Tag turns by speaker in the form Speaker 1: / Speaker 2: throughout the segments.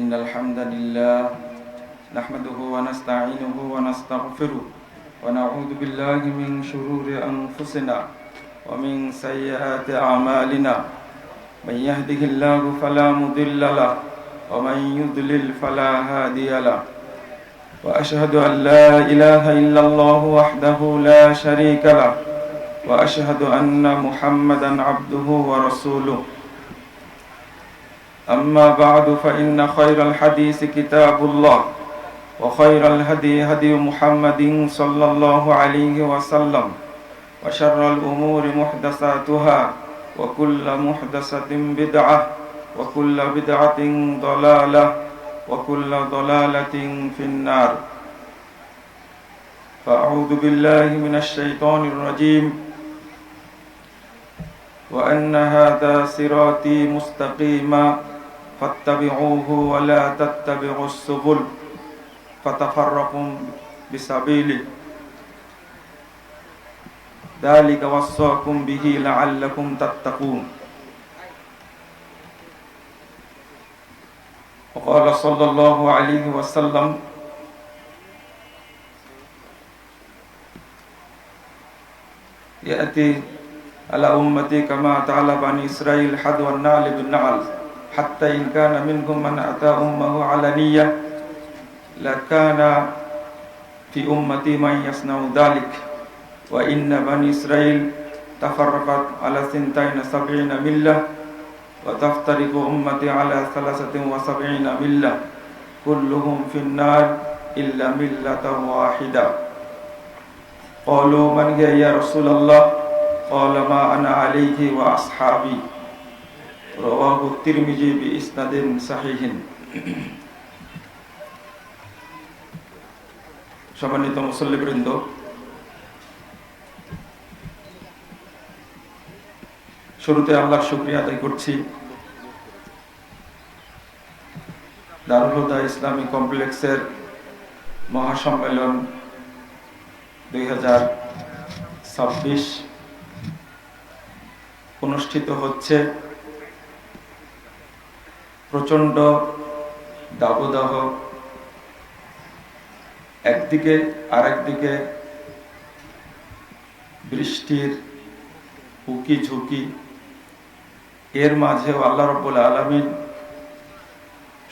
Speaker 1: إن الحمد لله نحمده ونستعينه ونستغفره ونعوذ بالله من شرور أنفسنا ومن سيئات أعمالنا من يهده الله فلا مضل له ومن يضلل فلا هادي له وأشهد أن لا إله إلا الله وحده لا شريك له وأشهد أن محمدا عبده ورسوله أما بعد فإن خير الحديث كتاب الله وخير الهدي هدي محمد صلى الله عليه وسلم وشر الأمور محدثاتها وكل محدثة بدعة وكل بدعة ضلالة وكل ضلالة في النار فأعوذ بالله من الشيطان الرجيم وأن هذا صراطي مستقيما فاتبعوه ولا تتبعوا السبل فتفرق بسبيله ذلك وصاكم به لعلكم تتقون وقال صلى الله عليه وسلم يأتي على أمتي كما تعالى بني إسرائيل حذو النعل بالنعل حتى إن كان منهم من أتى أمه علانية لكان في أمتي من يصنع ذلك وإن بني إسرائيل تفرقت على 72 ملة وتفترق أمتي على 73 ملة كلهم في النار إلا ملة واحدة قالوا من هي يا رسول الله قال ما أنا عليه وأصحابي رواه الترمذي بإسناد صحيح সম্মানিত মুসল্লিবৃন্দ, শুরুতে আল্লাহর শুকরিয়া আদায় করছি দারুল হুদা ইসলামী কমপ্লেক্সের মহাসম্মেলন 2026 অনুষ্ঠিত হচ্ছে। প্রচন্ড দাবদাহ একদিকে, আরেকদিকে বৃষ্টির উকি ঝুঁকি, এর মাঝেও আল্লাহ রাব্বুল আলামিন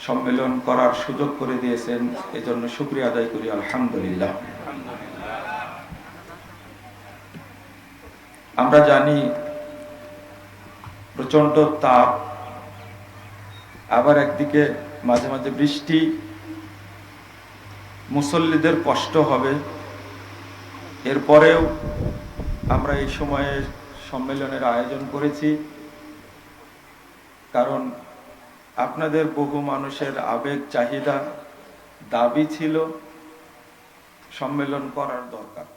Speaker 1: সম্মেলন করার সুযোগ করে দিয়েছেন। এজন্য শুকরিয়া আদায় করি আলহামদুলিল্লাহ। আমরা জানি প্রচন্ড তাপ, আবার একদিকে মাঝে মাঝে বৃষ্টি, মুসল্লিদের কষ্ট হবে। এরপরেও আমরা এই সময়ে সম্মেলনের আয়োজন করেছি, কারণ আপনাদের বহু মানুষের আবেগ, চাহিদা, দাবি ছিল সম্মেলন করার দরকার।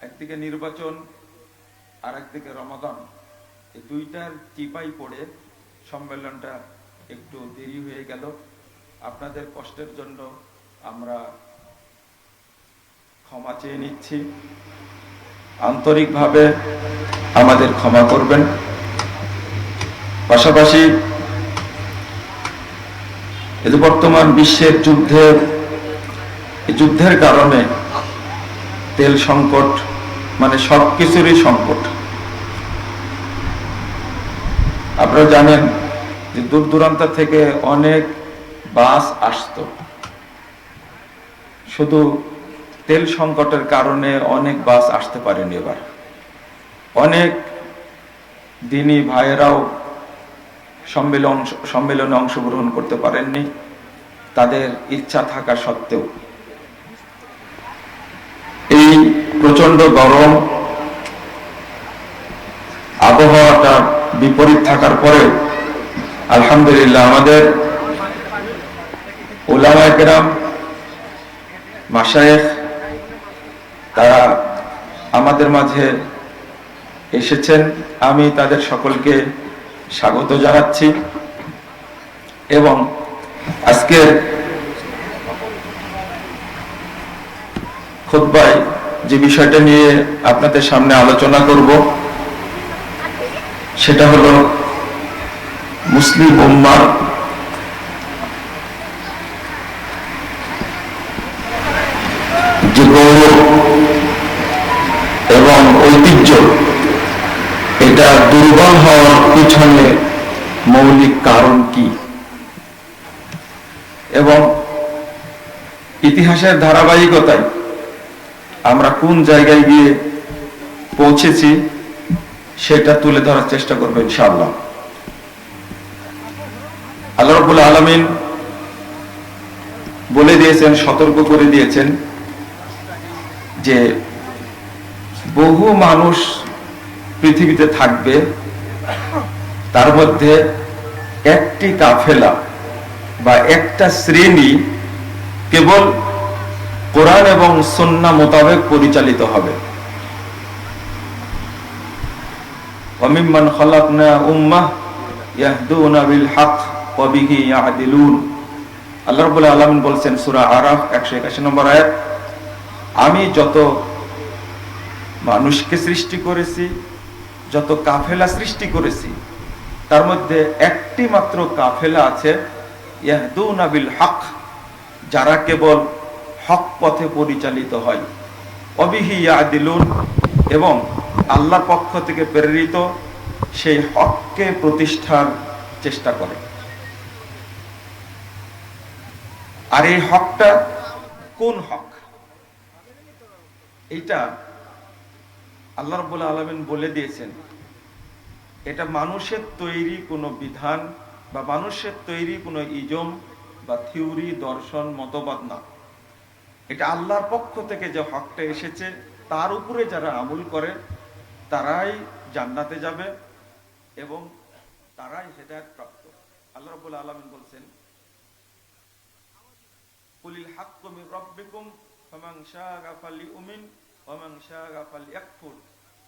Speaker 1: একদিকে নির্বাচন, আর একদিকে রমাদান, এই দুইটার চিপাই পড়ে সম্মেলনটা একটু দেরি হয়ে গেল। আপনাদের কষ্টের জন্য আমরা ক্ষমা চেয়ে নিচ্ছি, আন্তরিকভাবে আমাদের ক্ষমা করবেন। পাশাপাশি এই যে বর্তমান বিশ্বের যুদ্ধের কারণে তেল সংকট, মানে সবকিছুরই সংকট। আপনারা জানেন যে দূর দূরান্ত থেকে অনেক বাস আসতো, শুধু তেল সংকটের কারণে অনেক বাস আসতে পারেনি। এবার অনেক দিনী ভাইয়েরাও সম্মেলনে অংশগ্রহণ করতে পারেননি, তাদের ইচ্ছা থাকা সত্ত্বেও। এই প্রচন্ড গরম আবহাওয়াটা বিপরীত থাকার পরেও আলহামদুলিল্লাহ আমাদের উলামায়ে কেরাম, মাশায়েখ, তারা আমাদের মাঝে এসেছেন। আমি তাদের সকলকে স্বাগত জানাচ্ছি এবং আজকের খুতবায় যে বিষয়টা নিয়ে আপনাদের সামনে আলোচনা করব সেটা হলো মুসলিম উম্মার ঐতিহ্য, এটা দুর্বল হওয়ার পিছনে মৌলিক কারণ কি, এবং ইতিহাসের ধারাবাহিকতায় আমরা কোন জায়গায় গিয়ে পৌঁছেছি সেটা তুলে ধরার চেষ্টা করবো ইনশাআল্লাহ। আল্লাহ রাব্বুল আলামিন বলে দিয়েছেন, সতর্ক করে দিয়েছেন যে বহু মানুষ পৃথিবীতে থাকবে, তার মধ্যে একটি কাফেলা বা একটা শ্রেণী কেবল কোরআন এবং সুন্নাহ মোতাবেক পরিচালিত হবে। ওয়ামিম্মান খালাকনা উম্মাহ ইয়াহদুনা বিল হক ওয়া বিহি ইয়াদিলুন। আল্লাহ রাব্বুল আলামিন বলেন সূরা আরাফ 181 নম্বর আয়াত, আমি যত মানুষকে সৃষ্টি করেছি, যত কাফেলা সৃষ্টি করেছি, তার মধ্যে একটি মাত্র কাফেলা আছে ইয়াহদুনা বিল হক, যারা কেবল হক পথে পরিচালিত হয়, অবিহি ইয়াদিলুন, এবং আল্লাহর পক্ষ থেকে প্রেরিত সেই হককে প্রতিষ্ঠার চেষ্টা করে। আর এই হকটা কোন হক? এইটা আল্লাহ রাব্বুল আলামিন বলে দিয়েছেন, এটা মানুষের তৈরি কোনো বিধান বা মানুষের তৈরি কোনো ইজম বা থিওরি, দর্শন, মতবাদ না। এটা আল্লাহর পক্ষ থেকে যে হকটা এসেছে তার উপরে যারা আমল করে তারাই জান্নাতে যাবে এবং তারাই হেদায়েত প্রাপ্ত। আল্লাহ রাব্বুল আলামিন বলছেন, কুলিল হাক্কু মির রাব্বিকুম ফামান শাআ ফালিউমিন ওয়া মান শাআ ফালইয়াকফুর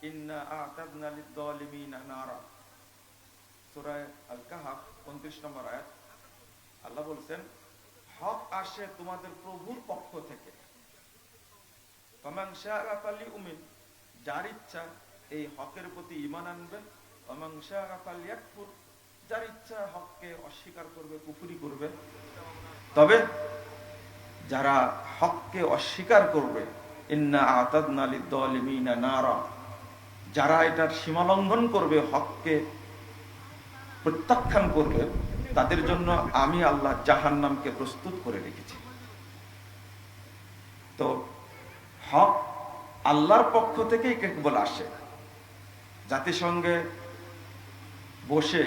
Speaker 1: ইন্না আ'তাদনা লিয-যালিমিনা নারা। সূরা আল-কাহফ 29 নম্বর আয়াত। আল্লাহ বলছেন, হক আসে তোমাদের প্রভুর পক্ষ থেকে। ফামান শাআ ফালিউমিন, যার ইচ্ছা এই হকের প্রতি ঈমান আনবে, ওয়া মান শাআ ফালইয়াকফুর, যার ইচ্ছা হককে অস্বীকার করবে, কুফরি করবে। তবে যারা হককে অস্বীকার করবে, ইন্না আ'তাদনা লিয-যালিমিনা নারা, যারা এটার সীমা লঙ্ঘন করবে, হককে প্রত্যাখ্যান করবে, তাদের জন্য আমি আল্লাহ জাহান্নামকে প্রস্তুত করে রেখেছি। তো হক আল্লাহর পক্ষ থেকেই কেবল আসে। জাতিসংঘে বসে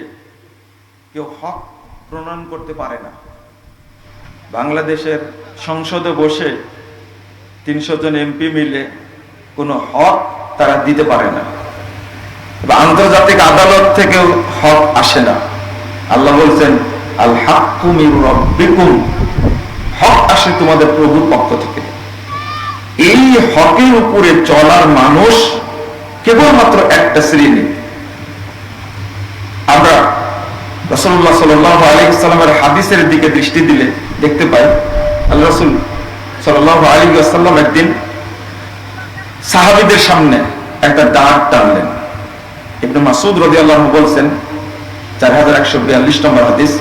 Speaker 1: কেউ হক প্রণয়ন করতে পারে না। বাংলাদেশের সংসদে বসে 300 জন এমপি মিলে কোনো হক তারা দিতে পারে না। আন্তর্জাতিক আদালত থেকেও হক আসে না। আল্লাহ বলছেন, আল হাক্কু মির রাব্বিকুম, হক আসে তোমাদের প্রভুর পক্ষ থেকে। এই হকের উপরে চলার মানুষ কেবলমাত্র একটা শ্রেণী। আমরা রাসূলুল্লাহ সাল্লাল্লাহু আলাইহি ওয়াসাল্লামের হাদিসের দিকে দৃষ্টি দিলে দেখতে পাই, আল্লাহ রাসূল সাল্লাল্লাহু আলাইহি ওয়াসাল্লাম একদিন সাহাবীদের সামনে একটা দাঁড় টানলেন। ইবনে মাসউদ রাদিয়াল্লাহু আনহু বলছেন, 4142 নম্বর হাদিস,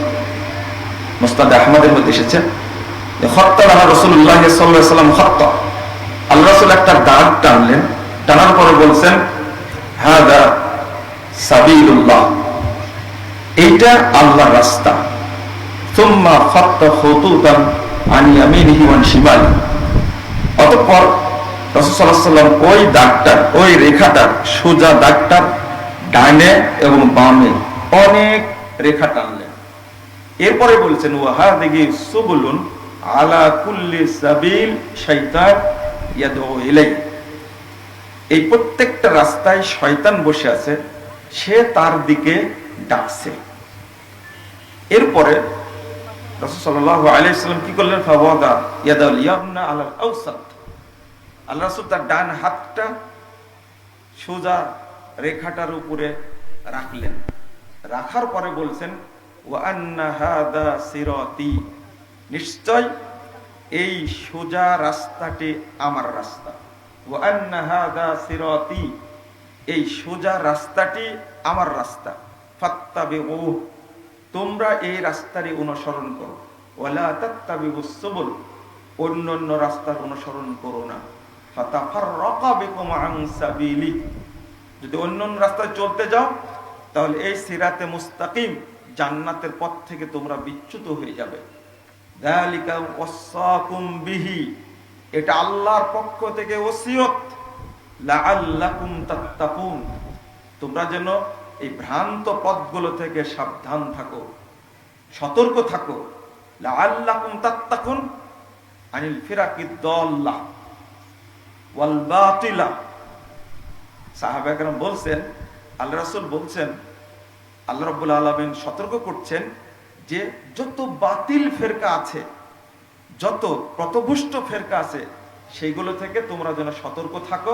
Speaker 1: মুসনাদ আহমদের মধ্যে এসেছে, যে খাত্তা লানা রাসূলুল্লাহ সাল্লাল্লাহু আলাইহি ওয়াসাল্লাম খাত্তা, আল্লাহ রাসূল একটা দাঁড় টানলেন, টানার পরে বলছেন, হাদা সাবিলুল্লাহ, এইটা আল্লাহর রাস্তা। সুম্মা খাত্তা খুতুতান আন ইয়ামিনিহি ওয়া শিমালি, অতঃপর রাসূল সাল্লাল্লাহু আলাইহি ওয়াসাল্লাম ওই দাগটার, ওই রেখাটার, সোজা দাগটার ডানে এবং বামে অনেক রেখা টানলেন। এরপরে বলছেন, ওয়া হাযিহি সুবুলুন আলা কুল্লি সাবিল শাইতান ইয়াদউ ইলাই, এই প্রত্যেকটা রাস্তায় শয়তান বসে আছে, সে তার দিকে ডাকছে। এরপরে রাসূল সাল্লাল্লাহু আলাইহি ওয়াসাল্লাম কি করলেন, ফাওয়াদা ইয়াদাল ইয়ামনা আলাল আওসাত, আল্লাহ রাসূল তার ডান হাতটা সোজা রেখাটার উপরে রাখলেন। রাখার পরে বলছেন, ওয়া আন্না হাদা সিরাতি, নিশ্চয় এই সোজা রাস্তাটি আমার রাস্তা। ওয়া আন্না হাদা সিরাতি, এই সোজা রাস্তাটি আমার রাস্তা। ফাত্তাবিউহু, তোমরা এই রাস্তারই অনুসরণ করো। ওয়ালা তাত্তাবিউস সুবুল, অন্যান্য রাস্তার অনুসরণ করো না। ফাতাফাররাকা বিকুম আন সাবিলি, যদি অন্য অন্য রাস্তায় চলতে যাও তাহলে এই সিরাতে মুস্তাকিম জান্নাতের পথ থেকে তোমরা বিচ্যুত হয়ে যাবে। যালিকা ওয়াসাকুম বিহি, এটা আল্লাহর পক্ষ থেকে ওসিয়ত, লাআল্লাকুম তাত্তাকুন, তোমরা যেন এই ভ্রান্ত পথগুলো থেকে সাবধান থাকো, সতর্ক থাকো। লাআল্লাকুম তাত্তাকুন আনিল ফিরাকিদ দাল্লাহ ওয়াল বাতিলা। সাহাবা কেরাম বলছেন, আল্লাহ রাসূল বলছেন, আল্লাহ রাব্বুল আলামিন সতর্ক করছেন যে যত বাতিল ফেরকা আছে, যত পথভ্রষ্ট ফেরকা আছে, সেইগুলো থেকে তোমরা যেন সতর্ক থাকো।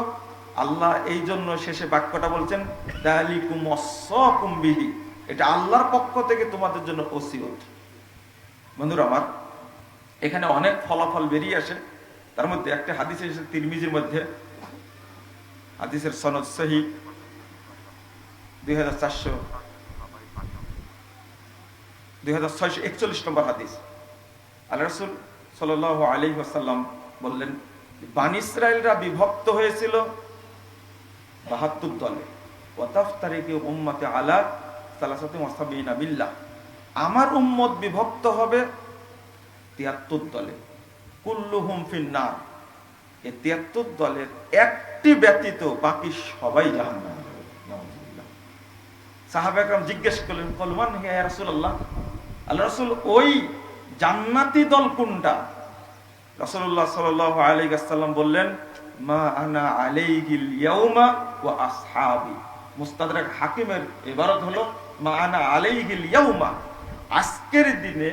Speaker 1: আল্লাহ এই জন্য শেষে বাক্যটা বলছেন, যালিকুম ওয়াসাকুম বিহি, এটা আল্লাহর পক্ষ থেকে তোমাদের জন্য ওসিয়ত। বন্ধুরা আমার, এখানে অনেক ফলাফল বেরিয়ে আসে। তার মধ্যে একটা হাদিস এসেছে তিরমিজির মধ্যে, হাদিসের সনদ সহিহ, 2641 নম্বর হাদিস। আল্লাহ রাসূল সাল্লাল্লাহু আলাইহি ওয়াসাল্লাম বললেন, বনী ইসরাইলরা বিভক্ত হয়েছিল 72 দলে, ওয়াতাফতারিকু উম্মতি আলা 73 মিল্লাহ, আমার উম্মত বিভক্ত হবে 73 দলে, কুল্লুহুম ফিন্নার, এই 73 দলের একটি ব্যতীত বাকি সবাই জাহান্নামে। সাহাবা একরাম জিজ্ঞেস করলেন, কলমান হে রাসূলুল্লাহ, আল্লাহ রাসূল ওই জান্নাতি দল কোনটা? রাসূলুল্লাহ সাল্লাল্লাহু আলাইহি ওয়াসাল্লাম বললেন, মা আনা আলাইহিল ইয়াউমা ওয়া আসহাবি। মুস্তাদরাক হাকিমের ইবারত হলো, মা আনা আলাইহিল ইয়াউমা, আজকের দিনে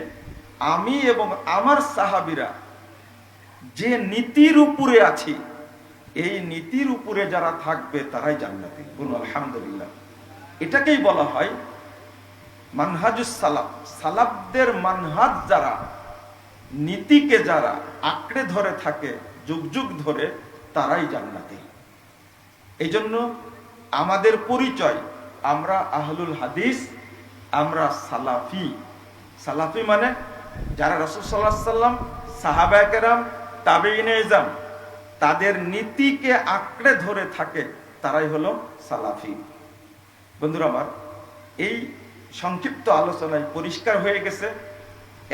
Speaker 1: আমি এবং আমার সাহাবীরা যে নীতির উপরে আছি, এই নীতির উপরে যারা থাকবে তারাই জান্নাতি। বলুন আলহামদুলিল্লাহ। এটাকেই বলা হয় মানহাজুস সালাফ। সালাফদের মানহাজ যারা, নীতিকে যারা আঁকড়ে ধরে থাকে যুগ যুগ ধরে, তারাই জান্নাতি। এই জন্য আমাদের পরিচয়, আমরা আহলুল হাদিস, আমরা সালাফি। সালাফি মানে যারা রাসূল সাল্লাল্লাহু আলাইহি ওয়াসাল্লাম, সাহাবায়ে কেরাম, তাবেঈনে ইজম, তাদের নীতিকে আঁকড়ে ধরে থাকে, তারাই হলো সালাফি। বন্ধুরা আমার, এই সংক্ষিপ্ত আলোচনায় পরিষ্কার হয়ে গেছে।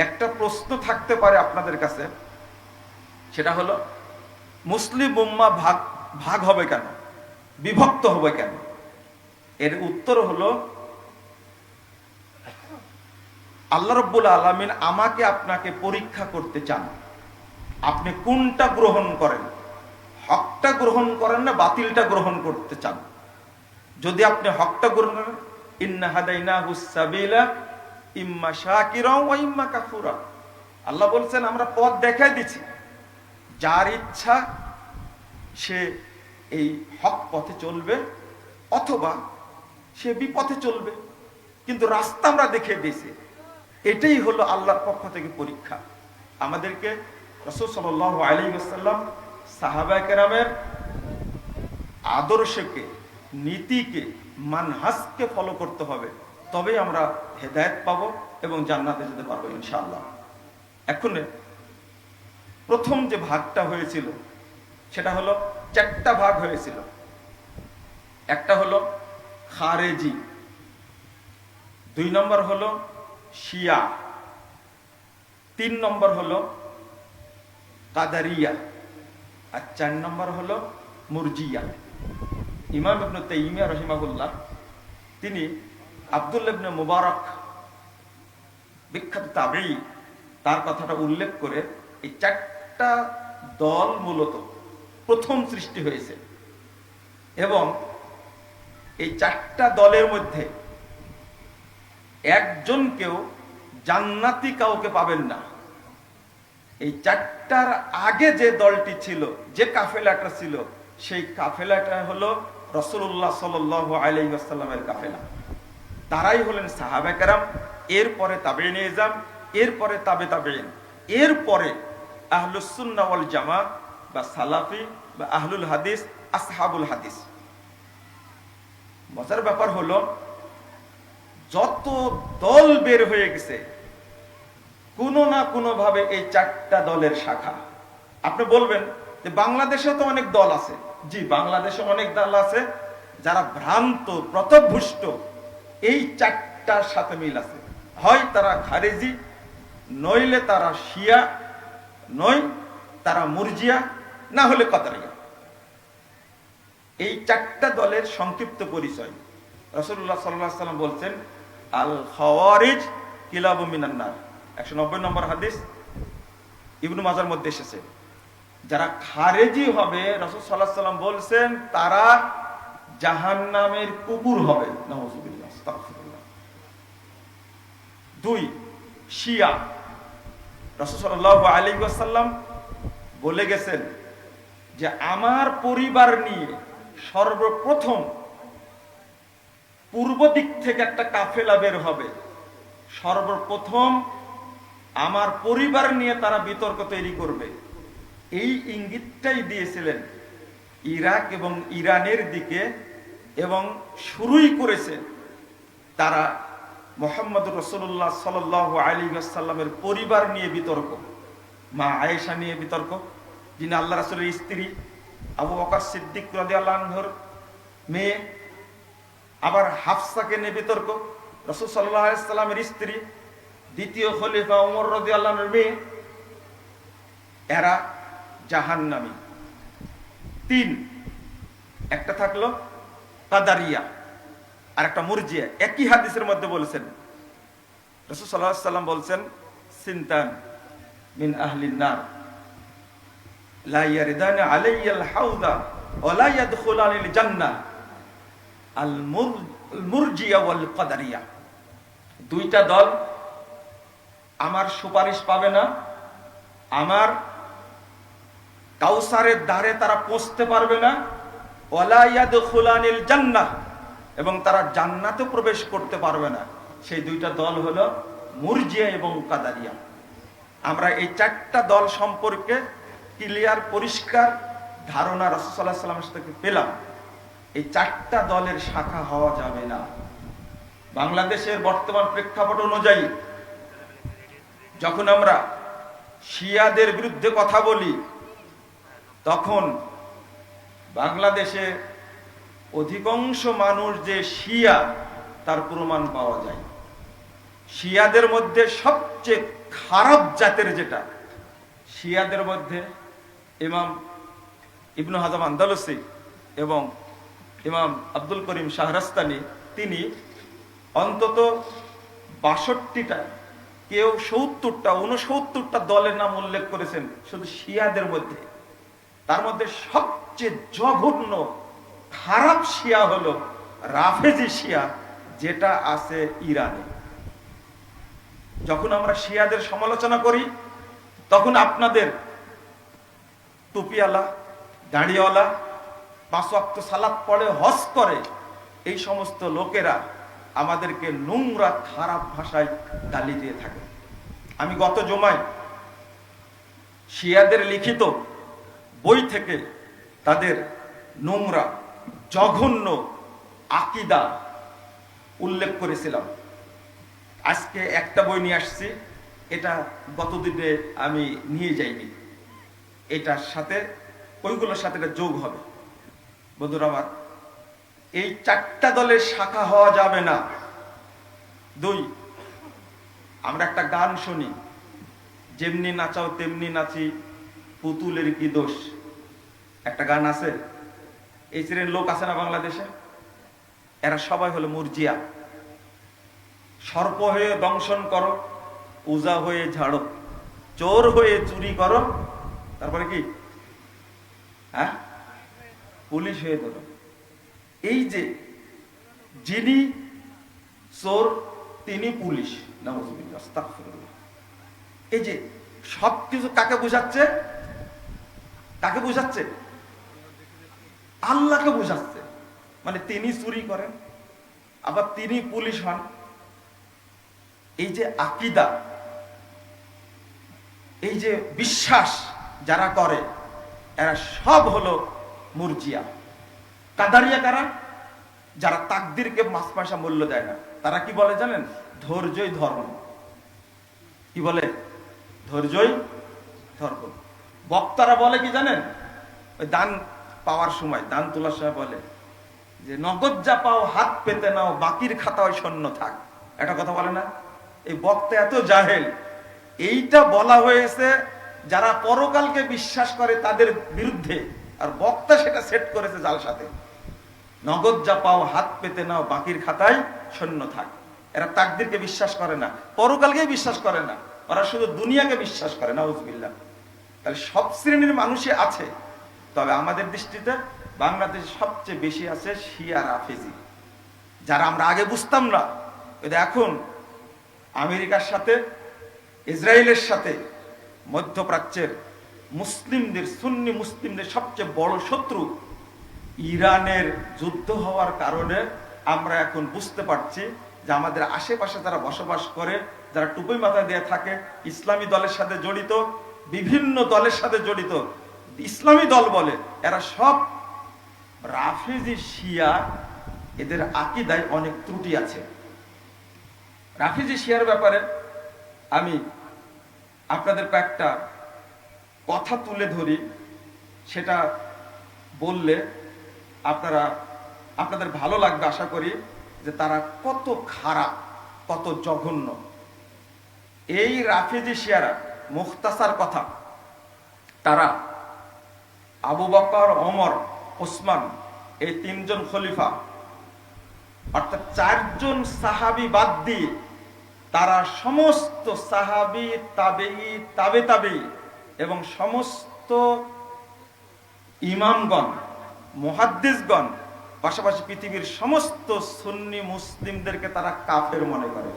Speaker 1: একটা প্রশ্ন থাকতে পারে আপনাদের কাছে, সেটা হলো মুসলিম উম্মাহ ভাগ হবে কেন, বিভক্ত হবে কেন? এর উত্তর হলো, আল্লাহ রাব্বুল আলামিন আমাকে আপনাকে পরীক্ষা করতে চান, আপনি কোনটা গ্রহণ করেন, হকটা গ্রহণ করেন না বাতিলটা গ্রহণ করতে চান। যদি আপনি হকটা গ্রহণ করেন, ইন্না হাদাইনাহুস সাবিলা ইম্মা শাকিরা ওয়া ইম্মা কাফুরা, আল্লাহ বলছেন আমরা পথ দেখাই দিছি, যার ইচ্ছা সে এই হক পথে চলবে অথবা সে বিপথে চলবে, কিন্তু রাস্তা আমরা দেখিয়ে দিয়েছি। এটাই হলো আল্লাহর পক্ষ থেকে পরীক্ষা। আমাদেরকে রাসূল সাল্লাল্লাহু আলাইহি ওয়াসাল্লাম, সাহাবায়ে কেরামের আদর্শকে, নীতিকে, মানহাজকে ফলো করতে হবে, তবেই আমরা হেদায়েত পাবো এবং জান্নাতে যেতে পারবো ইনশাআল্লাহ। এখন প্রথম যে ভাগটা হয়েছিল সেটা হলো, 4টা ভাগ হয়েছিল। একটা হলো খারেজি, 2 নম্বর হলো শিয়া, 3 নম্বর হলো কাদারিয়া, আর 4 নম্বর হলো মুরজিয়া। ইমাম ইবনে তাইমিয়া রাহিমাহুল্লাহ, তিনি আব্দুল্লাহ ইবনে মুবারক, বিখ্যাত তাবেঈ, তার কথাটা উল্লেখ করে এই 4টা দল মূলত প্রথম সৃষ্টি হয়েছে এবং এই 4টা দলের মধ্যে একজনকেও জান্নাতি কাউকে পাবেন না। এই 4টার আগে যে দলটি ছিল, যে কাফেলাটা ছিল, সেই কাফেলাটা হলো রাসূলুল্লাহ সাল্লাল্লাহু আলাইহি ওয়াসাল্লামের কাফেলা। তারাই হলেন সাহাবায়ে কেরাম, এরপরে তাবেঈনে ইজম, এরপরে তাবে তাবেঈন, এরপরে আহলুস সুন্নাহ ওয়াল জামাত বা সালাফি বা আহলুল হাদিস, আসহাবুল হাদিস। মজার ব্যাপার হলো, যত দল বের হয়ে গেছে, কোনো না কোনো ভাবে এই 4টা দলের শাখা। আপনি বলবেন যে বাংলাদেশে তো অনেক দল আছে। জি, বাংলাদেশে অনেক দল আছে, যারা ভ্রান্ত পথভ্রষ্ট, এই চারটার সাথে মিল আছে। হয় তারা খারেজি, নইলে তারা শিয়া, নয় তারা মুরজিয়া, না হলে কাদারিয়া। এই চারটা দলের সংক্ষিপ্ত পরিচয়। রাসূলুল্লাহ সাল্লাল্লাহু আলাইহি ওয়াসাল্লাম বলছেন, আল খাওয়ারিজ কিলাবু মিনান নার, 190 নম্বর হাদিস, ইবনু মাজার মধ্যে এসেছে। যারা খারেজি হবে, রাসূল সাল্লাল্লাহু আলাইহি ওয়াসাল্লাম বলছেন তারা জাহান্নামের কুকুর হবে। নাউযুবিল্লাহ, আস্তাগফিরুল্লাহ। 2, শিয়া। রাসূল সাল্লাল্লাহু আলাইহি ওয়াসাল্লাম বলে গেছেন যে আমার পরিবার নিয়ে সর্বপ্রথম পূর্ব দিক থেকে একটা কাফেলা বের হবে। সর্বপ্রথম আমার পরিবার নিয়ে তারা বিতর্ক তৈরি করবে। এই ইঙ্গিতটাই দিয়েছিলেন ইরাক এবং ইরানের দিকে, এবং শুরুই করেছে তারা মুহাম্মদুর রাসূলুল্লাহ সাল্লাল্লাহু আলাইহি ওয়াসাল্লামের পরিবার নিয়ে বিতর্ক। মা আয়েশা নিয়ে বিতর্ক, যিনি আল্লাহ রাসূলের স্ত্রী, আবু বকর সিদ্দিক রাদিয়াল্লাহু আনহুর মেয়ে। আবার হাফসাকে নিয়ে বিতর্ক, রাসূল সাল্লাল্লাহু আলাইহি ওয়াসাল্লামের স্ত্রী, দ্বিতীয় খলিফা ওমর রাদিয়াল্লাহু আনহুর মেয়ে। এরা জাহান্নামী। 3, একটা থাকলো কাদারিয়া আর একটা মুরজিয়া। একই হাদিসের মধ্যে বলেছেন, রাসূল সাল্লাল্লাহু আলাইহি ওয়াসাল্লাম বলছেন, সিনতান মিন আহলিন নার লা ইয়ারিদানা আলাইয়াল হাউদা ওয়া লা ইয়াদখুলানিল জান্নাহ, আল মুরজিয়া ওয়াল কাদারিয়া। 2টা দল আমার সুপারিশ পাবে না, আমার কাউসারের দ্বারে তারা পৌঁছতে পারবে না, ওয়ালা ইয়াদখুলানিল জান্নাহ, এবং তারা জান্নাতে প্রবেশ করতে পারবে না। সেই 2টা দল হলো মুরজিয়া এবং কাদারিয়া। আমরা এই 4টা দল সম্পর্কে ক্লিয়ার পরিষ্কার ধারণা রাসূল সাল্লাল্লাহু আলাইহি ওয়াসাল্লামের থেকে পেলাম। এই 4টা দলের শাখা হওয়া যাবে না। বাংলাদেশের বর্তমান প্রেক্ষাপট অনুযায়ী যখন আমরা শিয়াদের বিরুদ্ধে কথা বলি, তখন বাংলাদেশে অধিকাংশ মানুষ যে শিয়া তার প্রমাণ পাওয়া যায়। শিয়াদের মধ্যে সবচেয়ে খারাপ জাতের যেটা, শিয়াদের মধ্যে ইমাম ইবনু হাজাম আন্দালুসি এবং ইমাম আব্দুল করিম শাহরাস্তানি, তিনি অন্তত 62টা, কেউ 70টা 69টা দলের নাম উল্লেখ করেছেন শুধু শিয়াদের মধ্যে। তার মধ্যে সবচেয়ে জঘন্য খারাপ শিয়া হলো রাফেজি শিয়া, যেটা আছে ইরানে। যখন আমরা শিয়াদের সমালোচনা করি, তখন আপনাদের টুপিওয়ালা, দাড়িওয়ালা, 5 ওয়াক্ত সালাত পড়ে, হজ করে, এই সমস্ত লোকেরা আমাদেরকে নোংরা খারাপ ভাষায় গালি দিয়ে থাকে। আমি গত জুমায় শিয়াদের লিখিত বই থেকে তাদের নোংরা জঘন্য আকীদা উল্লেখ করেছিলাম। আজকে একটা বই নিয়ে আসছি, এটা গতদিনে আমি নিয়ে যাইনি, এটার সাথে ওইগুলোর সাথে এটা যোগ হবে। বন্ধুরা আমার, এই 4টা দলের শাখা হওয়া যাবে না। 2, আমরা একটা গান শুনি, যেমনি নাচাও তেমনি নাচি, পুতুলের কি দোষ। একটা গান আছে, এই শ্রেণীর লোক আছে না বাংলাদেশে, এরা সবাই হলো মুরজিয়া। সর্প হয়ে দংশন করো, উজা হয়ে ঝাড়ো, চোর হয়ে চুরি করো, তারপরে কি, হ্যাঁ, পুলিশ হয়ে ধরো। এই যে যিনি চোর তিনি পুলিশ, নাউযুবিল্লাহ, আস্তাগফিরুল্লাহ। এই যে সবকিছু কাকে বোঝাচ্ছে? কাকে বোঝাচ্ছে? আল্লাহকে বোঝাচ্ছে। মানে তিনি চুরি করেন, আবার তিনি পুলিশ হন। এই যে আকীদা, এই যে বিশ্বাস যারা করে, এরা সব হলো মুরজিয়া। কাদারিয়া কারা? যারা তাকদীরকে মাছ পয়সা মূল্য দেয় না। তারা কি বলে জানেন? ধৈর্যই ধর্ম। কি বলে? ধৈর্যই ধর্ম। বক্তারা বলে কি জানেন? ওই দান পাওয়ার সময়, দান তোলার সময় বলে যে নগদ যা পাও হাত পেতে নাও, বাকির খাতায় শূন্য থাক। একটা কথা বলে না, এই বক্তা এত জাহেল। এইটা বলা হয়েছে যারা পরকালকে বিশ্বাস করে তাদের বিরুদ্ধে, আর বক্তা সেটা সেট করেছে জালসাতে। নগদ যা পাও হাত পেতে নাও, বাকির খাতায় শূন্য থাক। এরা তাকদীরকে বিশ্বাস করে না, পরকালকে বিশ্বাস করে না, ওরা শুধু দুনিয়াকে বিশ্বাস করে। নাউজুবিল্লাহ। তাহলে সব শ্রেণীর মানুষই আছে, তবে আমাদের দৃষ্টিতে বাংলাদেশে সবচেয়ে বেশি আছে শিয়া রাফেজি, যারা আমরা আগে বুঝতাম না। এখন আমেরিকার সাথে, ইসরায়েলের সাথে, মধ্যপ্রাচ্যের মুসলিমদের, সুন্নি মুসলিমদের সবচেয়ে বড় শত্রু ইরানের যুদ্ধ হওয়ার কারণে আমরা এখন বুঝতে পারছি যে আমাদের আশেপাশে যারা বসবাস করে, যারা টুপি মাথায় দিয়ে থাকে, ইসলামী দলের সাথে জড়িত, বিভিন্ন দলের সাথে জড়িত, ইসলামী দল বলে, এরা সব রাফেজি শিয়া। এদের আকীদায় অনেক ত্রুটি আছে। রাফেজি শিয়ার ব্যাপারে আমি আপনাদের কয়েকটা কথা তুলে ধরি, সেটা বললে আপনাদের ভালো লাগবে আশা করি, যে তারা কত খারাপ, কত জঘন্য। এই রাফেজি শিয়ারা, মুখতাসার কথা, তারা আবু বকর, ওমর, ওসমান, এই তিনজন খলিফা, অর্থাৎ চারজন সাহাবী বাদ দিয়ে তারা সমস্ত সাহাবী, তাবেঈ, তাবে তাবেঈ এবং সমস্ত ইমামগণ, মুহাদ্দিসগণ, পাশাপাশি পৃথিবীর সমস্ত সুন্নি মুসলিমদেরকে তারা কাফের মনে করে।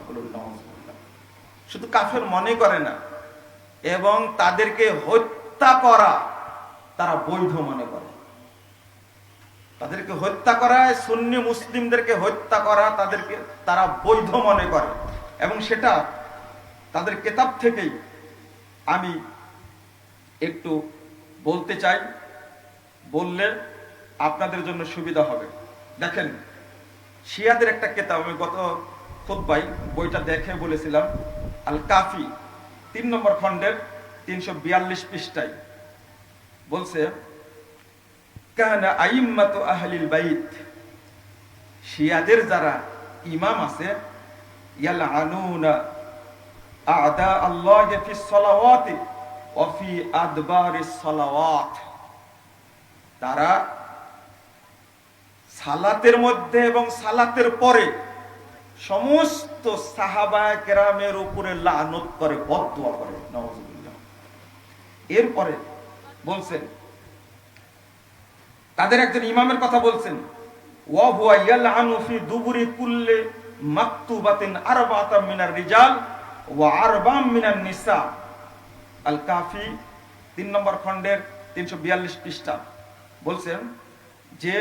Speaker 1: শুধু কাফের মনে করে না, এবং তাদেরকে হত্যা করা তারা বৈধ মনে করে। তাদেরকে হত্যা করা, সুন্নি মুসলিমদেরকে হত্যা করা তারা বৈধ মনে করে। এবং সেটা তাদের কিতাব থেকেই আমি একটু বলতে চাই, বললে আপনাদের জন্য সুবিধা হবে। দেখেন, শিয়াদের একটা কিতাব, আমি গত খুতবায় বইটা দেখে বলেছিলাম, আল কাফি 3 নম্বর খণ্ডের 342 পৃষ্ঠায় বলছে, কানা আইম্মাতু আহলিল বাইত, শিয়াদের যারা ইমাম আছে, ইয়ালআনুনা আ'দা আল্লাহি ফিস সালাওয়াতি ওয়া ফি আদবারিস সালাওয়াত, তারা সালাতের মধ্যে এবং সালাতের পরে সমস্ত সাহাবায়ে কেরামের উপরে লানত করে, বদদুয়া করে। নাউজুবিল্লাহ। এরপরে বলছেন, তাদের একজন ইমামের কথা বলছেন, ওয়া হুয়া ইয়ালআনু ফি দুবুরি কুল্লি মাকতুবাতিন আরবাতাম মিনার রিজাল ওয়া আরবাম মিনান নিসা। আল কাফি 3 নম্বর খণ্ডের 342 পৃষ্ঠা বলছেন যে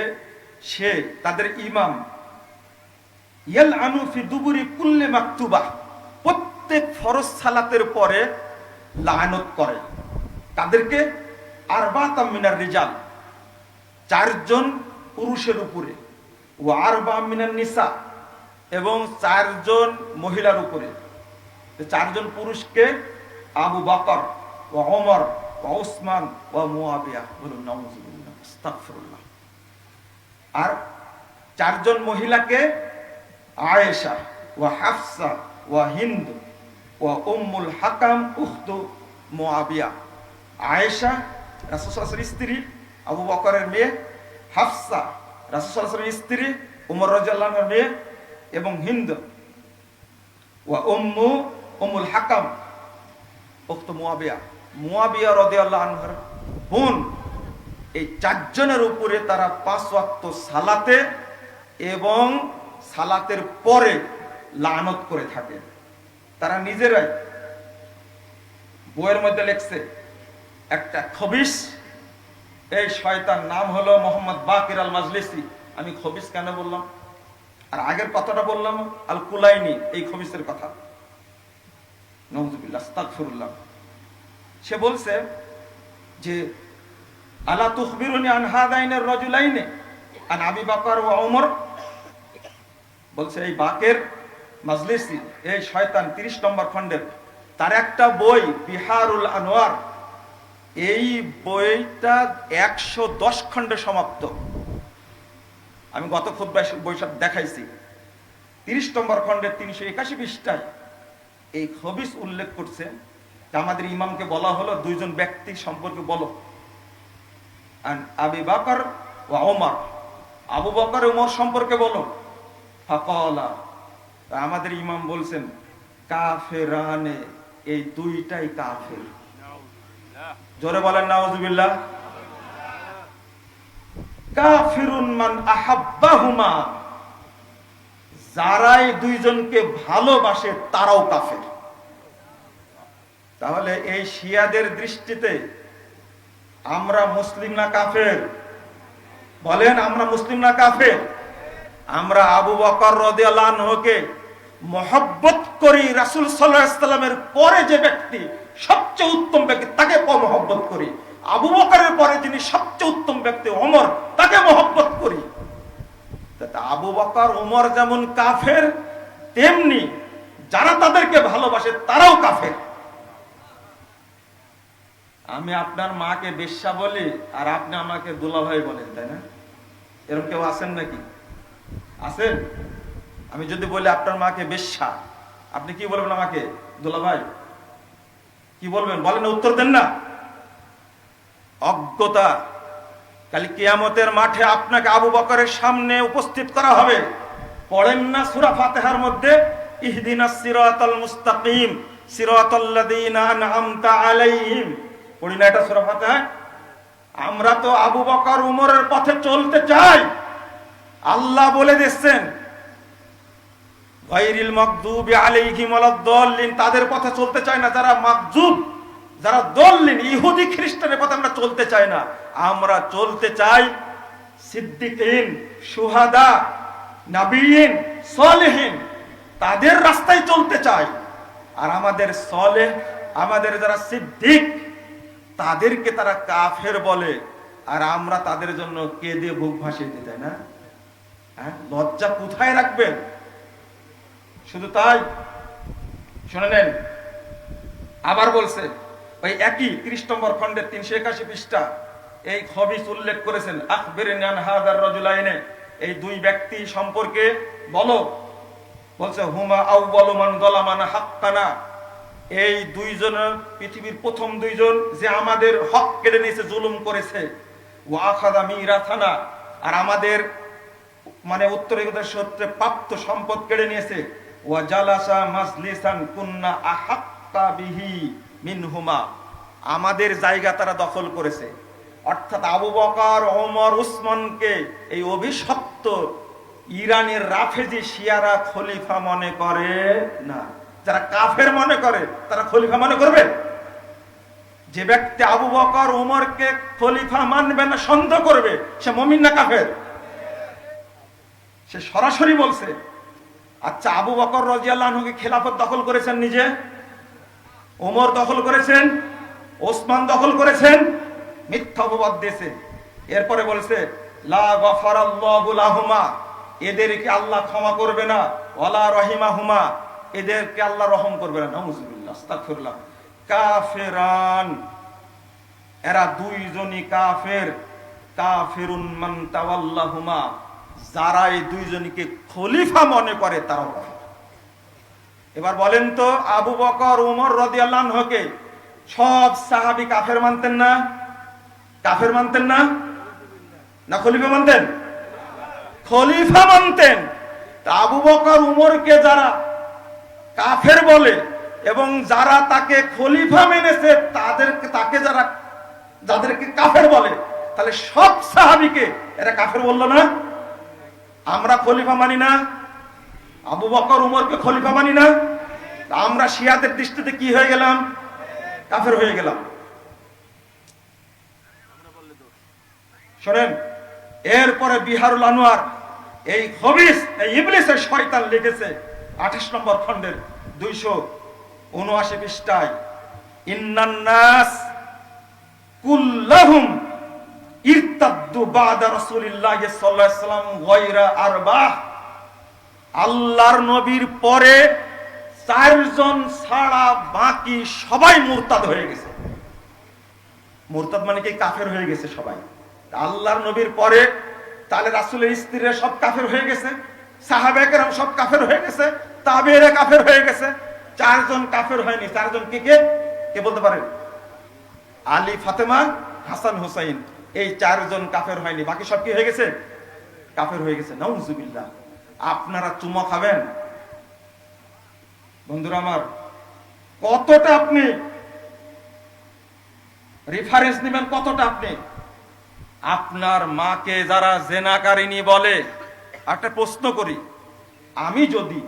Speaker 1: সে, তাদের ইমাম, ইয়ালআনু ফি দুবুরি কুল্লি মাকতুবা, প্রত্যেক ফরজ সালাতের পরে লানত করে তাদেরকে, আরবাতাম মিনার রিজাল, 4 জন পুরুষের উপরে, ওয়া আরবাম মিনান নিসা, এবং 4 জন মহিলার উপরে। 4 জন পুরুষকে আবু বকর ওয়া ওমর ওয়া উসমান ওয়া মুয়াবিয়া। বলুন নাউজুবিল্লাহ, আস্তাগফিরুল্লাহ। আর 4 জন মহিলাকে আয়েশা ওয়া হাফসা ওয়া হিন্দ ওয়া উম্মুল হাকাম উখতু মুয়াবিয়া। আয়েশা রাসূল সাল্লাল্লাহু আলাইহি ওয়াসাল্লামের স্ত্রী, আবু বকরের মেয়ে, হাফসা রাসূল সাল্লাল্লাহু আলাইহি ওয়াসাল্লামের স্ত্রী, উমর রাদিয়াল্লাহু আনহুর মেয়ে, এবং হিন্দ ওয়া উম্মুল হাকাম উখতু মুয়াবিয়া, মুয়াবিয়া রাদিয়াল্লাহু আনহার বোন। এই 4 জনের উপরে তারা 5 ওয়াক্ত সালাতে এবং সালাতের পরে লানত করে থাকে। তারা নিজেরাই বইয়ের মধ্যে লেখছে, একটা খবিস, এই শয়তান নাম হলো মোহাম্মদ বাকির আল মাজলিসি। আমি খবিস কেন বললাম, আর আগের কথাটা বললাম আল কুলাইনি, এই খবিসের কথা। নাউজুবিল্লাহ, আস্তাগফিরুল্লাহ। সে বলছে যে, আলা তুখবিরুনি আন হাদাইনের রাজুলাইনি আন আবি বকর ওয়া ওমর। বলছে এই বাকের মাজলিসি, এই শয়তান 30 নম্বর খণ্ডের তার একটা বই বিহারুল আনোয়ার, এই বইটা 110 খণ্ডে সমাপ্ত। আমি গত খুতবায় বৈশাখ দেখাইছি 30 নম্বর খণ্ডের 381 পৃষ্ঠায় এই খবিস উল্লেখ করছে যে আমাদের ইমামকে বলা হলো দুইজন ব্যক্তি সম্পর্কে বলো, আবু বকর ও ওমর, আবু বকর ওমর সম্পর্কে বলো। ফাকালা, আমাদের ইমাম বলছেন কাফেরানে, এই দুইটাই কাফের। জোরে বলেন নাউজুবিল্লাহ। কাফিরুন মান আহাব্বাহুমা, যারা এই দুইজনকে ভালোবাসে তারাও কাফের। তাহলে এই শিয়াদের দৃষ্টিতে আমরা মুসলিম না কাফের? বলেন, আমরা মুসলিম না কাফের? আমরা আবু বকর রাদিয়াল্লাহু আনহুকে মহব্বত করি, রাসূল সাল্লাল্লাহু আলাইহি ওয়াসাল্লামের পরে যে ব্যক্তি সবচেয়ে উত্তম ব্যক্তি তাকে মহব্বত করি। আবু বকরের পরে যিনি সবচেয়ে উত্তম ব্যক্তি ওমর, তাকে মহব্বত করি। আবু বকর ওমর যেমন কাফের, তেমনি যারা তাদেরকে ভালোবাসে তারাও কাফের। আমি আপনার মাকে বেশ্যা বলি আর আপনি আমাকে দুলাভাই বলেন, তাই না? এরকম কেউ আছেন নাকি? আছেন? আমি যদি বলি আপনার মাকে বেশ্যা, আপনি কি বলবেন? আমাকে দুলাভাই কি বলবেন? বলেন, উত্তর দেন না। অজ্ঞতা। কাল কিয়ামতের মাঠে আপনাকে আবু বকরের সামনে উপস্থিত করা হবে। পড়েন না সূরা ফাতিহার মধ্যে ইহদিনাস সিরাতাল মুস্তাকিম সিরাতাল্লাযীনা আনআমতা আলাইহিম, পড়ি না এটা সূরা ফাতিহায়? আমরা তো আবু বকর উমরের পথে চলতে চাই। আল্লাহ বলে দিচ্ছেন গায়রিল মাগদুবি আলাইহিম ওয়ালাদ-দাল্লিন, তাদের পথে চলতে চাই না যারা মাগজুব, যারা দল্লিন, ইহুদি খ্রিস্টানের পথে আমরা চলতে চাই না। আমরা চলতে চাই সিদ্দিকিন, শুহাদা, নবীন, সালেহিন, তাদের রাস্তায় চলতে চাই। আর আমাদের সালেহ, আমাদের যারা সিদ্দিক, তাদেরকে তারা কাফের বলে, আর আমরা তাদের জন্য কেঁদে বুক ভাসিয়ে দিতে চাই না। হ্যাঁ, লজ্জা কোথায় রাখবেন? শুধু তাই, শুনে নেন, আবার বলছে ওই একই 30 নম্বর খণ্ডের 381 পৃষ্ঠা এই খবিস উল্লেখ করেছেন। আখবিরনি আন হাযার রাজুলাইনে, এই দুই ব্যক্তি সম্পর্কে বলো। বলছে হুমা আউয়ালু মান যালামানা হাক্কানা, এই দুইজন পৃথিবীর প্রথম দুইজন যে আমাদের হক কেড়ে নিয়েছে, জুলুম করেছে। ওয়া আখাযা মিরাথানা, আর আমাদের মানে উত্তরাধিকার সূত্রে প্রাপ্ত সম্পদ কেড়ে নিয়েছে। ওয়া জালাসা মাজলিসান কুন্না আহাক্কা বিহি মিনহুমা, আমাদের জায়গা তারা দখল করেছে। অর্থাৎ আবু বকর, ওমর, উসমানকে এই অভিশপ্ত ইরানের রাফেজি শিয়ারা খলিফা মনে করে না। যারা কাফের মনে করে তারা খলিফা মনে করবে? যে ব্যক্তি আবু বকর ওমরকে খলিফা মানবে না, সন্দেহ করবে, সে মুমিন না কাফের? সে সরাসরি বলছে। আচ্ছা, আবু বকর রাদিয়াল্লাহু আনহুকে খেলাফত দখল করেছেন নিজে, ওমর দখল করেছেন, ওসমান দখল করেছেন, মিথ্যা অপবাদ দিয়েছে। এরপরে বলছে লা গফারাল্লাহু লাহুমা, এদেরকে আল্লাহ ক্ষমা করবে না, ওয়ালা রহিমাহুমা, এদেরকে আল্লাহ রহম করবে না। নাউজুবিল্লাহ, আস্তাগফিরুল্লাহ। কাফেরান, এরা দুইজনই কাফের। কাফিরুন মান তাওয়াল্লাহুমা, যারা এই দুইজনকে খলিফা মনে করে তারাও কাফের। এবার বলেন তো, আবু বকর ওমর রাদিয়াল্লাহু আনহুকে সব সাহাবী কাফের মানতেন না? কাফের মানতেন না? না খলিফা মানতেন? খলিফা মানতেন। তা আবু বকর উমরকে যারা কাফের বলে এবং যারা তাকে খলিফা মেনেছে তাকে যাদেরকে কাফের বলে, তাহলে সব সাহাবীকে এরা কাফের বললো না? আমরা খলিফা মানি না, আবু বকর উমরকে খলিফা মানি না, আমরা শিয়াদের দৃষ্টিতে কি হয়ে গেলাম? কাফের হয়ে গেলাম। শোনেন, এরপরে বিহারুল আনোয়ার এই খবিস, এই ইবলিসের শয়তান লিখেছে 28 নম্বর খণ্ডের 279 পৃষ্ঠায়, ইন্নান নাস কুল্লাহুম ইরতাদ্দু বাদা রাসূলিল্লাহি সাল্লাল্লাহু আলাইহি ওয়াসাল্লাম গায়রা আরবাহ, আল্লাহর নবীর পরে 4 জন ছাড়া বাকি সবাই মুরতাদ হয়ে গেছে। মুরতাদ মানে কি? কাফের হয়ে গেছে সবাই। আল্লাহর নবীর পরে তাহলে রাসূলের স্ত্রীরা সব কাফের হয়ে গেছে, সাহাবায়ে কেরাম সব কাফের হয়ে গেছে, তাবেঈরা কাফের হয়ে গেছে। চারজন কাফের হয়নি। চারজন কে কে? কে বলতে পারেন? আলী, ফাতেমা, হাসান, হুসাইন, এই চারজন কাফের হয়নি। বাকি সব কি হয়ে গেছে? কাফের হয়ে গেছে। নাউজুবিল্লাহ। আপনারা চুমা খাবেন? বন্ধুরা আমার, কতটা আপনি রেফারেন্স নেবেন? কতটা আপনি আপনার মাকে যারা জেনাকারিনী বলে, একটা প্রশ্ন করি, আমি যদি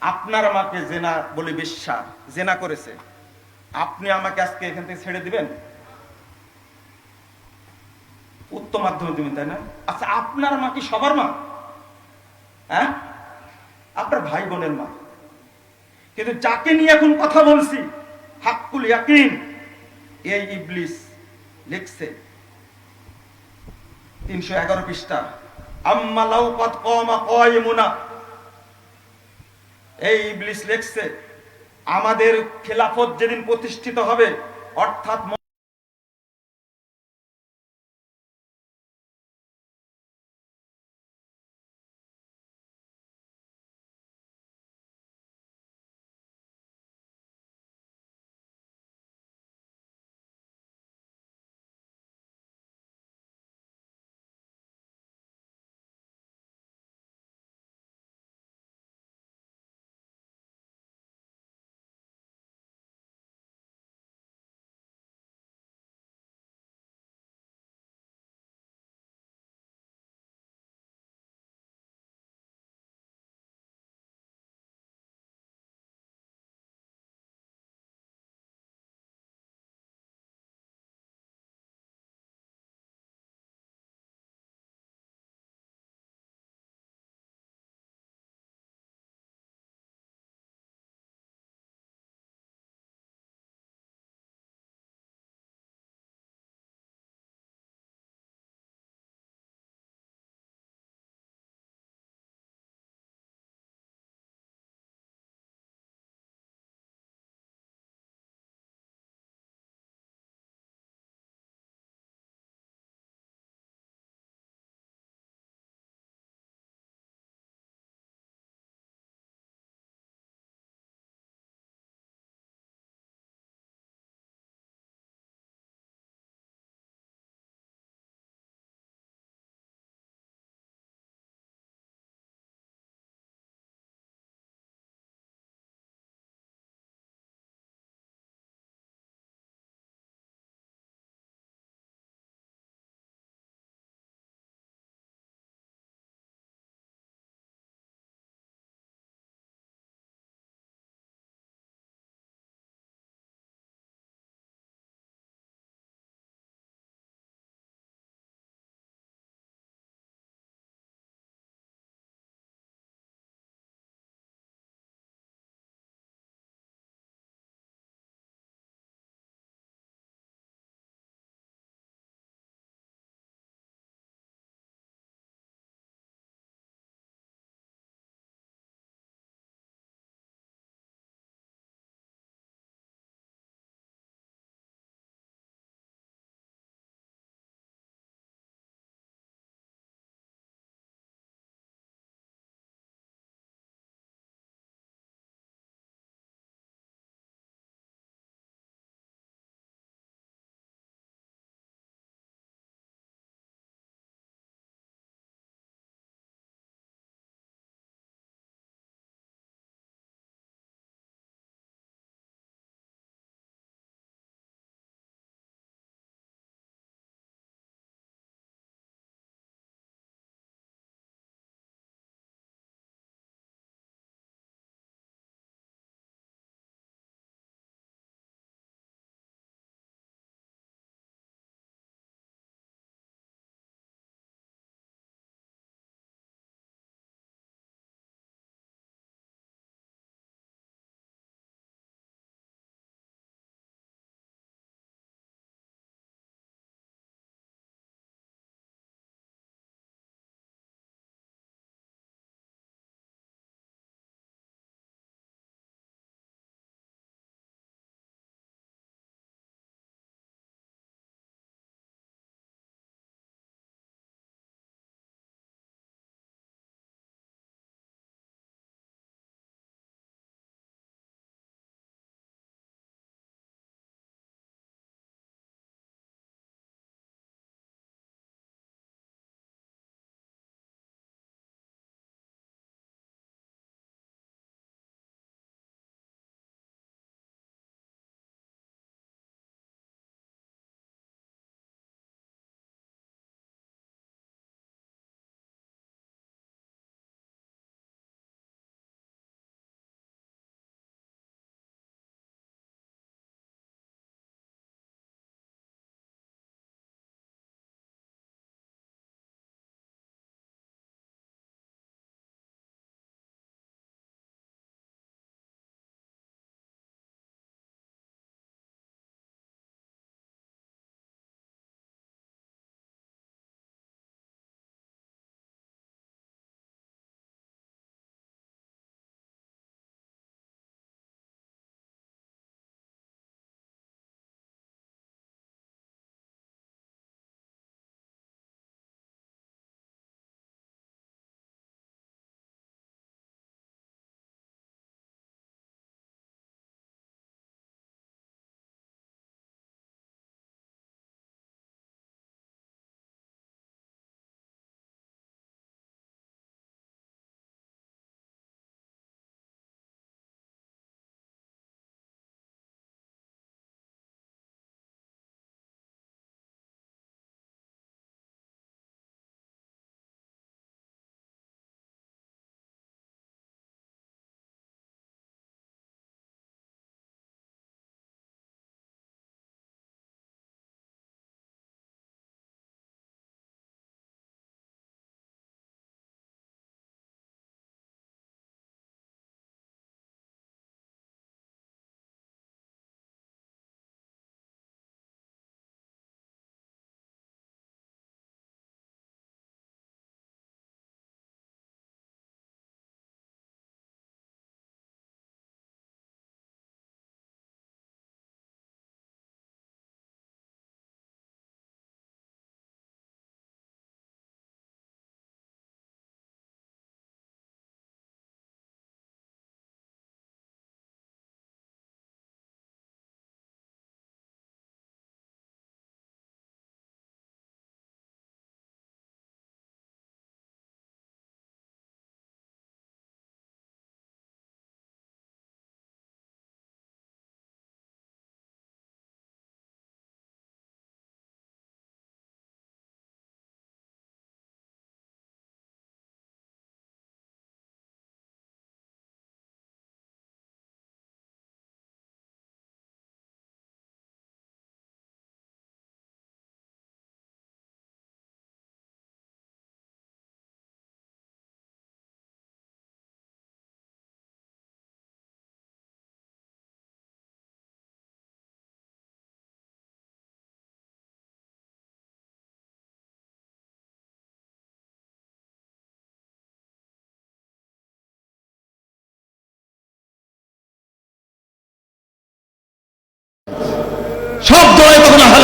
Speaker 1: আপনার মাকে জেনা বলে বিশ্বাস জেনা করেছে, আপনি আমাকে আজকে এখান থেকে ছেড়ে দিবেন? উত্তম মাধ্যমে দিবেন, তাই না? আচ্ছা, আপনার মা কি সবার মা? হ্যাঁ, আপনার ভাই বোনের মা। কিন্তু যাকে নিয়ে এখন কথা বলছি, হাক্কুল ইয়াকিন, এই ইবলিস লিখছে 311 পৃষ্ঠা, আম্মা লাউ কাদ কামা কায়িমুনা। এই ইবলিস লিখছে, আমাদের খেলাফত যেদিন প্রতিষ্ঠিত হবে, অর্থাৎ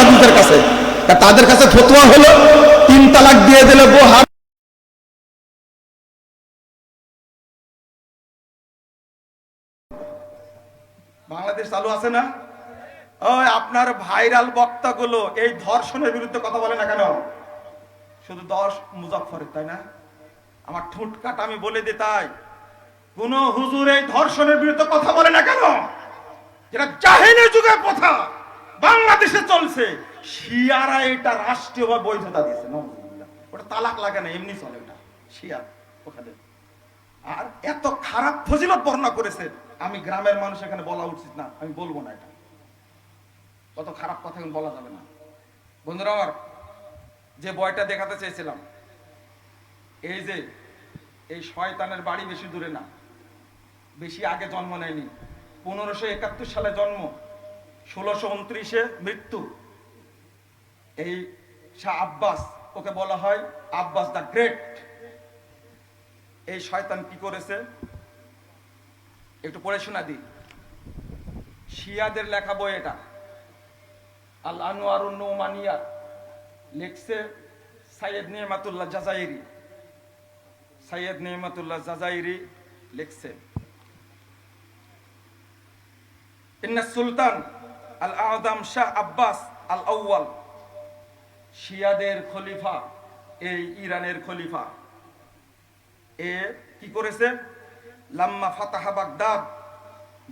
Speaker 2: ওয়াহাবিদের কাছে। তাদের কাছে ফতোয়া হলো 3 তালাক দিয়ে দিলে বউ হারাম।
Speaker 1: বাংলাদেশ চালু আছে না? ওই আপনার ভাইরাল বক্তাগুলো এই ধর্ষণের বিরুদ্ধে কথা বলে না কেন? শুধু 10 মুজাফফরের, তাই না? আমার ঠোঁট কাটা, আমি বলে দিই, তাই কোন হুজুর এই ধর্ষণের বিরুদ্ধে কথা বলে না কেন? যেটা জাহেলি যুগের প্রথা বাংলাদেশে চলছে, শিয়ারা এটা রাষ্ট্রীয়ভাবে বৈধতা দিয়েছে। নাউজুবিল্লাহ। ওটা তালাক লাগে না, এমনি চলে ওটা, শিয়া ওখানে। আর এত খারাপ ফজিলত বর্ণনা করেছে, আমি গ্রামের মানুষ এখানে বলা উচিত না, আমি বলবো না। এটা কত খারাপ কথা এখন বলা যাবে না। বন্ধুরা আমার, যে বয়টা দেখাতে চেয়েছিলাম, এই যে এই শয়তানের বাড়ি বেশি দূরে না, বেশি আগে জন্ম নেয়নি। 1571 সালে জন্ম, 1629-এ মৃত্যু। এই শাহ আব্বাস, ওকে বলা হয় আব্বাস দ্য গ্রেট। এই শয়তান কি করেছে একটু পড়ে শোনা দিই। শিয়াদের লেখা বই এটা, আল আনোয়ারুন নুমানিয়া, লিখছে সৈয়দ নেমাতুল্লাহ জাজাইরি। সৈয়দ নেমাতুল্লাহ জাজাইরি লিখছে, ইন্না সুলতান আল আযম শাহ আব্বাস আল আউয়াল, শিয়াদের খলিফা, এই ইরানের খলিফা, এ কি করেছে? লাম্মা ফাতাহা বাগদাদ,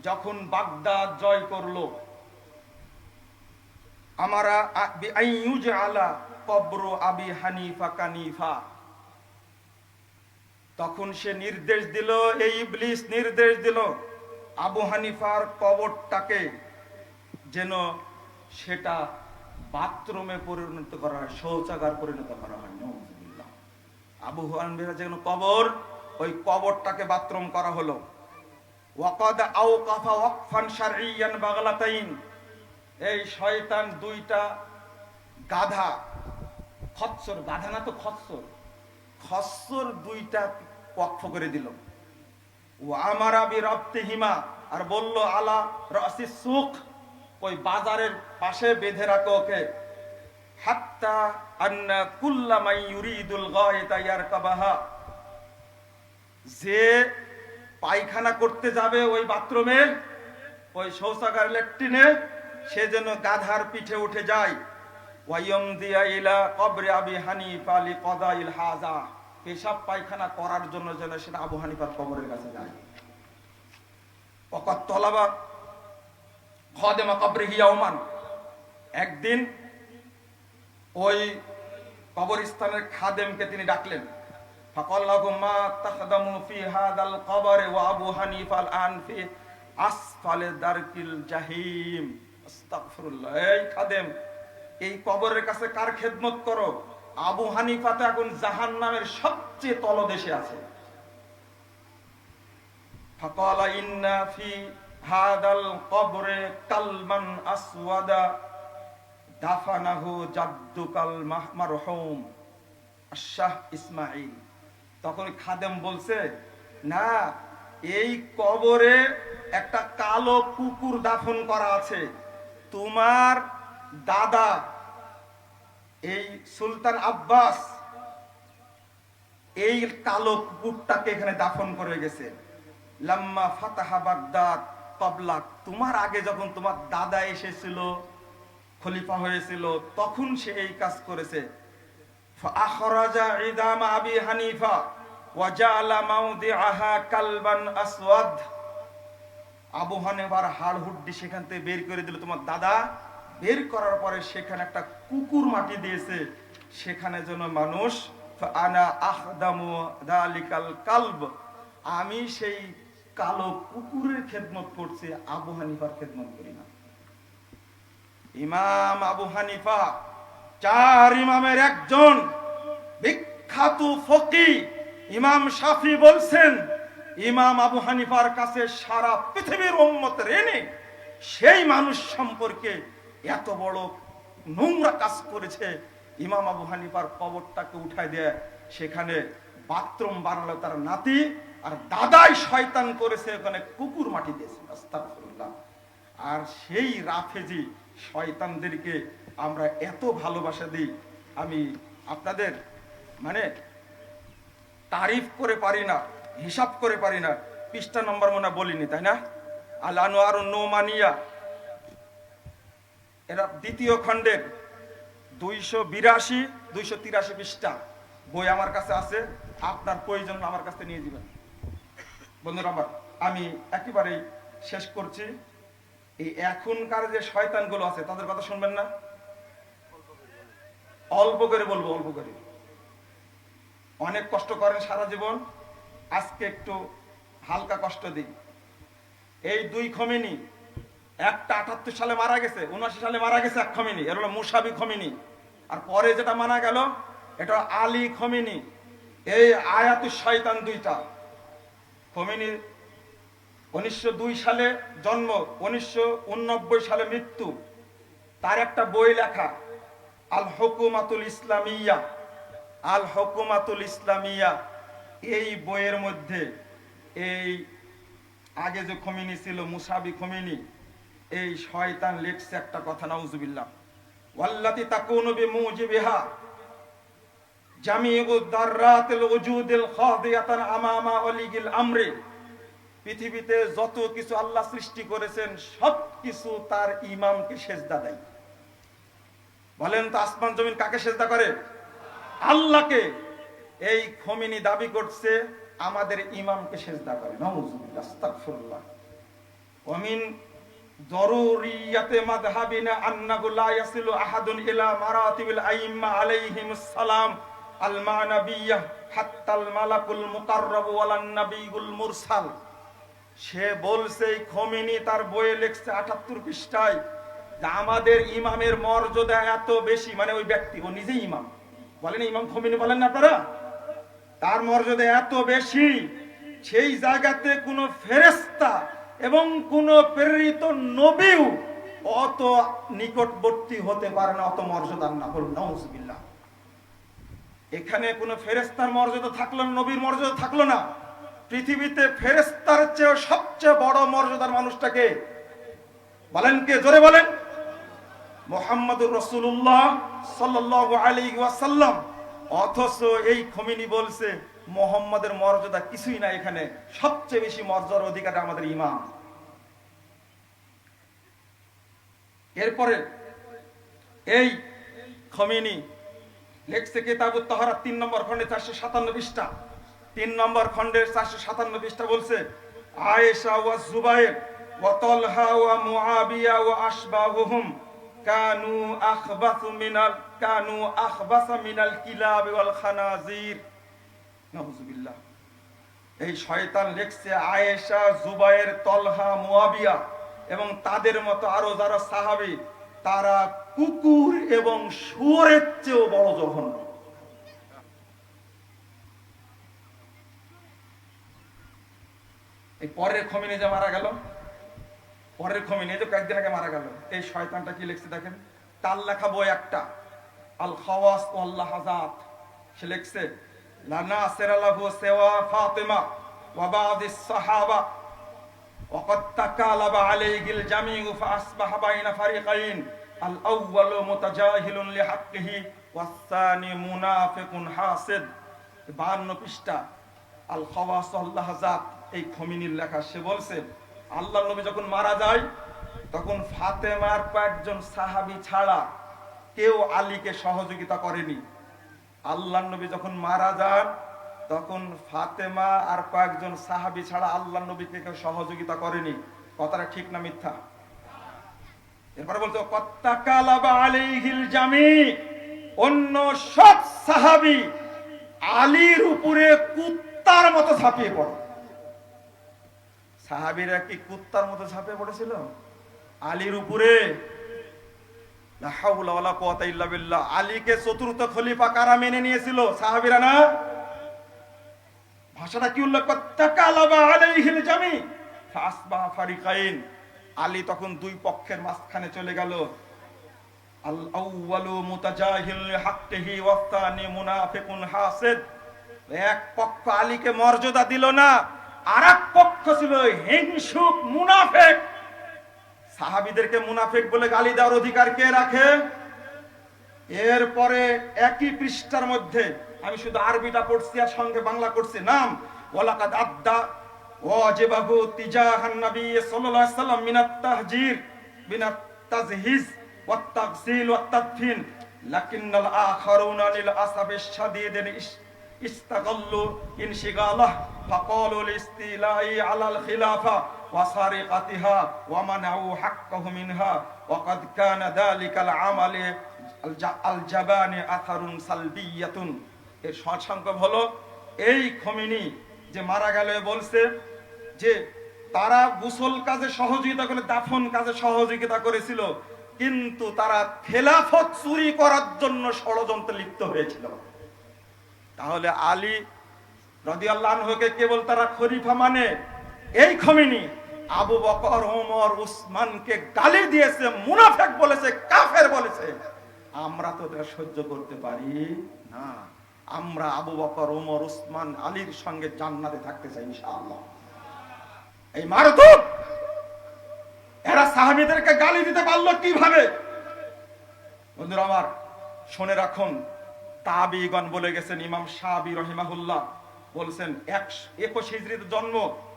Speaker 1: যখন বাগদাদ জয় করলো, আমারা বিআইয়ুজ আলা কবর আবি হানিফা কানিফা, তখন সে নির্দেশ দিল, এই ইবলিস নির্দেশ দিল আবু হানিফার কবরটাকে যেন সেটা বাথরুমে পরিণত করা হয়, শৌচাগার পরিণত করা হয়। নাউজুবিল্লাহ। আবু হানিফার যেন কবর, ওই কবরটাকে বাথরুম করা হলো। ওয়াকাদ আওকাফা ওয়াকফান শারঈয়ান বাগলাতাইন, এই শয়তান 2টা গাধা, খচ্চর, গাধা না তো খচ্চর, খচ্চর 2টা ওয়াকফ করে দিল। ও আমারা বিরাবতিহিমা, আর বলল আলা রাসিস সুক, ওই বাজারের পাশে বেঁধে রাখো ওকে। হাত্তা আন্না কুল্লামা ইউরিদুল গায়তা ইয়ারকাবাহা, যে পায়খানা করতে যাবে ওই বাথরুমে, ওই শৌচাগার ল্যাট্রিনে, সে যেন গাধার পিঠে উঠে যায়। ওয়ায়ুমদিয়া ইলা কবরে আবি হানিফা লিকাদাইল হাজা, পেশাব পায়খানা করার জন্য যেন সেটা আবু হানিফার কবরের কাছে যায়। ওয়াকাত তলাবা খাদেমা কবরিহি ইয়াওমান, একদিন ওই কবরস্থানের খাদেমকে তিনি ডাকলেন। ফাকাল্লাহু মা তাখদামু ফি হাদাল কবর ওয়া আবু হানিফা আন ফি আসফালে দারকিল জাহিম। আস্তাগফিরুল্লাহ। এই খাদেম, এই কবরের কাছে কার খেদমত করো? আবু হানিফা তো এখন জাহান্নামের সবচেয়ে তলদেশে আছে। ফাকালা ইন্না ফি হাদাল কবরে কালমান আসওয়াদা দাফানাহু জাদ্দুকাল মারহুম শাহ ইসমাইল। তখন খাদেম বলছে, না, এই কবরে একটা কালো কুকুর দাফন করা আছে, তোমার দাদা এই সুলতান আব্বাস এই কালো কুকুরটাকে এখানে দাফন করে গেছে। লাম্মা ফাতাহা বাগদাদ কবলাক, তোমার আগে যখন তোমার দাদা এসেছিল, খলিফা হয়েছিল, তখন সে এই কাজ করেছে। ফাআখরাজা ইদাম আবি হানিফা ওয়া জাআলা মাউদিআহা কালবান আসওয়াদ, আবু হানিফার হাড় হুড্ডি সেখান থেকে বের করে দিল তোমার দাদা। বের করার পরে সেখানে একটা কুকুর মাটি দিয়েছে, সেখানে যেন মানুষ, আনা আখদামু যালিকাল কালব, আমি সেই কালো কুকুরের খেদমত করছি, আবু হানিফার খেদমত করি না। ইমাম আবু হানিফা 4 ইমামের একজন, বিখ্যাত ফকি ইমাম শাফি বলছেন, ইমাম আবু হানিফার কাছে সারা পৃথিবীর উম্মতের এনে সেই মানুষ সম্পর্কে এত বড় নোংরা কাজ করেছে। ইমাম আবু হানিফার কবরটাকে উঠায় দেয়, সেখানে বাথরুম বানালো তার নাতি, আর দাদাই শয়তান করেছে, ওখানে কুকুর মাটি দিয়েছে। আস্তাগফিরুল্লাহ। আর সেই রাফেজি শয়তানদেরকে আমরা এত ভালোবাসা দিই, আমি আপনাদের মানে তারিফ করে পারি না, হিসাব করে পারি না। পৃষ্ঠা নম্বর মনে বলিনি, তাই না? আল আনোয়ার নোমানিয়া, এরা দ্বিতীয় খণ্ডের 282 283 পৃষ্ঠা বই আমার কাছে আছে। আপনার প্রয়োজন আমার কাছে নিয়ে যাবেন। বন্ধুরা আমার, আমি একেবারেই শেষ করছি। এই এখনকার যে শয়তানগুলো আছে তাদের কথা শুনবেন না? অল্প করে বলবো, অল্প করে। অনেক কষ্ট করেন সারা জীবন, আজকে একটু হালকা কষ্ট দিই। এই দুই খমিনি, একটা 78 সালে মারা গেছে, 79 সালে মারা গেছে এক খমিনি, এর হলো মুসাবি খমিনি। আর পরে যেটা মারা গেল এটা আলী খমিনি। এই আয়াতুশ শয়তান দুইটা। খমিনি 1902 সালে জন্ম, 1989 সালে মৃত্যু। তার একটা বই লেখা, আল হুকুমাতুল ইসলামিয়া। আল হুকুমাতুল ইসলামিয়া, এই বইয়ের মধ্যে এই আগে যে খমিনি ছিল মুসাবি খমিনি, এই শয়তান লিখছে একটা কথা, নাউজুবিল্লাহ, ওয়াল্লাতি তাকুনু বিমুজিবিহা জামিউ দাররাতিল ওজুদিল খাদিয়াতান আমামা ওয়ালিগিল আমরি। পৃথিবীতে যত কিছু আল্লাহ সৃষ্টি করেছেন সব কিছু তার ইমামকে সেজদা দেয়। বলেন তো আসমান জমিন কাকে সেজদা করে? আল্লাহকে। এই খমিনি দাবি করছে আমাদের ইমামকে সেজদা করে। নাউজুবিল্লাহ, আস্তাগফিরুল্লাহ। ওয়া মিন জরুরিয়াতে মাযহাবিনা আন্নাহু লা ইয়াসিলু আহাদুন ইলা মারাতিবিল আইম্মা আলাইহিমুস সালাম আল মানবিয়্যাহ হাত্তাল মালাকুল মুকাররাব ওয়ালান নাবিয়ুল মুরসাল। সে বলছে, এই খমিনি তার বইয়ে লিখছে 78 পৃষ্ঠায়, যে আমাদের ইমামের মর্যাদা এত বেশি, মানে ওই ব্যক্তি, ও নিজেই ইমাম, বলেন ইমাম খমিনি বলেন না আপনারা, তার মর্যাদা এত বেশি, সেই জায়গাতে কোন ফেরেশতা এবং কোন প্রেরিত নবীও অত নিকটবর্তী হতে পারে না, অত মর্যাদার না। বলুন নাউজুবিল্লাহ। এখানে কোন ফেরেশতার মর্যাদা থাকলো না, নবীর মর্যাদা থাকলো না। পৃথিবীতে ফেরেশতার চেয়ে সবচেয়ে বড় মর্যাদার মানুষটাকে বলেন কে? জোরে বলেন। মুহাম্মদুর রাসূলুল্লাহ সাল্লাল্লাহু আলাইহি ওয়াসাল্লাম। অথচ এই খমিনি বলছে মুহাম্মাদের মর্যাদা কিছুই না, এখানে সবচেয়ে বেশি মর্যাদার অধিকারী আমাদের ইমাম। এরপরে এই খমিনি লেখছে কিতাবুত তাহারাত 3 নম্বর খণ্ডে 457 পৃষ্ঠা। 3 নম্বর খণ্ডের 457 পৃষ্ঠা বলছে, আয়েশা ওয়া জুবাইর ওয়া তালহা ওয়া মুআবিয়া ওয়া আশবাহুহুম কানু আখবাসা মিনাল কিলাব ওয়াল খানাজির। নাউজুবিল্লাহ। এই শয়তান লেখছে আয়েশা, জুবাইর, তলহা, মুআবিয়া এবং তাদের মতো আরো যারা সাহাবী, তারা কুকুর এবং শুয়োরের চেয়েও বড় জঘন্য। এই পরের খমিনি যে মারা গেল, পরের খমিনি যে কয়েকদিন আগে মারা গেল, এই শয়তানটা কি লিখছে দেখেন। তার লেখা বই একটা, আল খাওয়াস ওয়াল লাহাজাত। সে লিখছে, লানা সেরালাহু সেওয়া ফাতিমা ওয়া বাদিস সাহাবা ওয়া কদ তাকালাবা আলাইহিল জামিউ ফাসবাহা বাইনা ফারিকাইন আল আউয়ালু মুতাজাহিলুন লিহাক্কিহি ওয়াস সানি মুনাফিকুন হাসিদ। 52 পৃষ্ঠা, আল খাওয়াস ওয়াল লাহাজাত, এই খমিনির লেখা। সে বলছে আল্লাহর নবী যখন মারা যায় তখন ফাতেমার কয়েকজন সাহাবী ছাড়া কেউ আলীকে সহযোগিতা করেনি। আল্লাহর নবী যখন মারা যান তখন ফাতেমা আর কয়েকজন সাহাবী ছাড়া আল্লাহর নবীকে কেউ সহযোগিতা করেনি। কথাটা ঠিক না মিথ্যা? এরপরে বলতো কত্তাকালাবা আলাইহিল জামি, অন্য সব সাহাবী আলীর উপরে কুত্তার মতো ঝাঁপিয়ে পড়ে। সাহাবীরা কি কুত্তার মতো ঝাঁপিয়ে পড়েছিল আলীর উপরে? লা হাওলা ওয়ালা কুওয়াতা ইল্লা বিল্লাহ। আলীকে চতুর্থ খলিফা কারা মেনে নিয়েছিল? সাহাবীরা না? ভাষাটা কি উল্লেখ করে? তাকালাবা আলাইহিল জামি ফাসবাহা ফারিকাইন। আলী তখন দুই পক্ষের মাঝখানে চলে গেল। আল আউয়ালু মুতাজাহিল লিহাক্কিহি ওয়াস সানি মুনাফিকুন হাসিদ। এক পক্ষ আলীকে মর্যাদা দিল না, আরেক পক্ষ ছিল হিংসুক মুনাফিক। সাহাবীদেরকে মুনাফিক বলে গালি দেওয়ার অধিকার কে রাখে?
Speaker 3: এরপরে একই পৃষ্ঠার মধ্যে আমি শুধু আরবিটা পড়ছি আর সঙ্গে বাংলা করছি। নাম ওয়ালাকাদ আদ্দা ওয়াজিবাহু তিজাহান নবী সাল্লাল্লাহু আলাইহি সাল্লাম মিনাত তাহজির মিনাত তাজহিজ ওয়াত তাগসিল ওয়াত তাদফিন লাকিন্নাল আখারুনা লিল আসাফিশ শাদীদিন ইস্তাগাল্লু ইনশিগালাহ ফাকালু লিস্তিলাই আলাল খিলাফা ওয়া সারিকাতিহা ওয়া মানাউ হাক্কাহু মিনহা ওয়া কাদ কানা যালিকাল আমালি আল জাবানি আথারুন সালবিয়াতুন। এর সংক্ষেপ হলো এই খোমেনি যে মারা গেল বলছে যে তারা গোসল কাজে সহযোগিতা করে, দাফন কাজে সহযোগিতা করেছিল, কিন্তু তারা খেলাফত চুরি করার জন্য ষড়যন্ত্রে লিপ্ত হয়েছিল। তাহলে আলী রাদিয়াল্লাহু আনহুকে কেবল তারা খলিফা মানে এই খোমেনি আবু বকর ওমর উসমানকে গালি দিয়েছে, মুনাফিক বলেছে, কাফের বলেছে। আমরা তো এটা সহ্য করতে পারি না। আমরা আবু বকর ওমর উসমান আলীর সঙ্গে জান্নাতে থাকতে চাই ইনশাআল্লাহ। এই মারদুদ এরা সাহাবীদেরকে গালি দিতে পারলো কিভাবে? বন্ধুরা আমার শুনে রাখুন, তাবিগণ বলে গেছেন, ইমাম শাফি রাহিমাহুল্লাহ বলছেন 21 হিজরিতে জন্ম,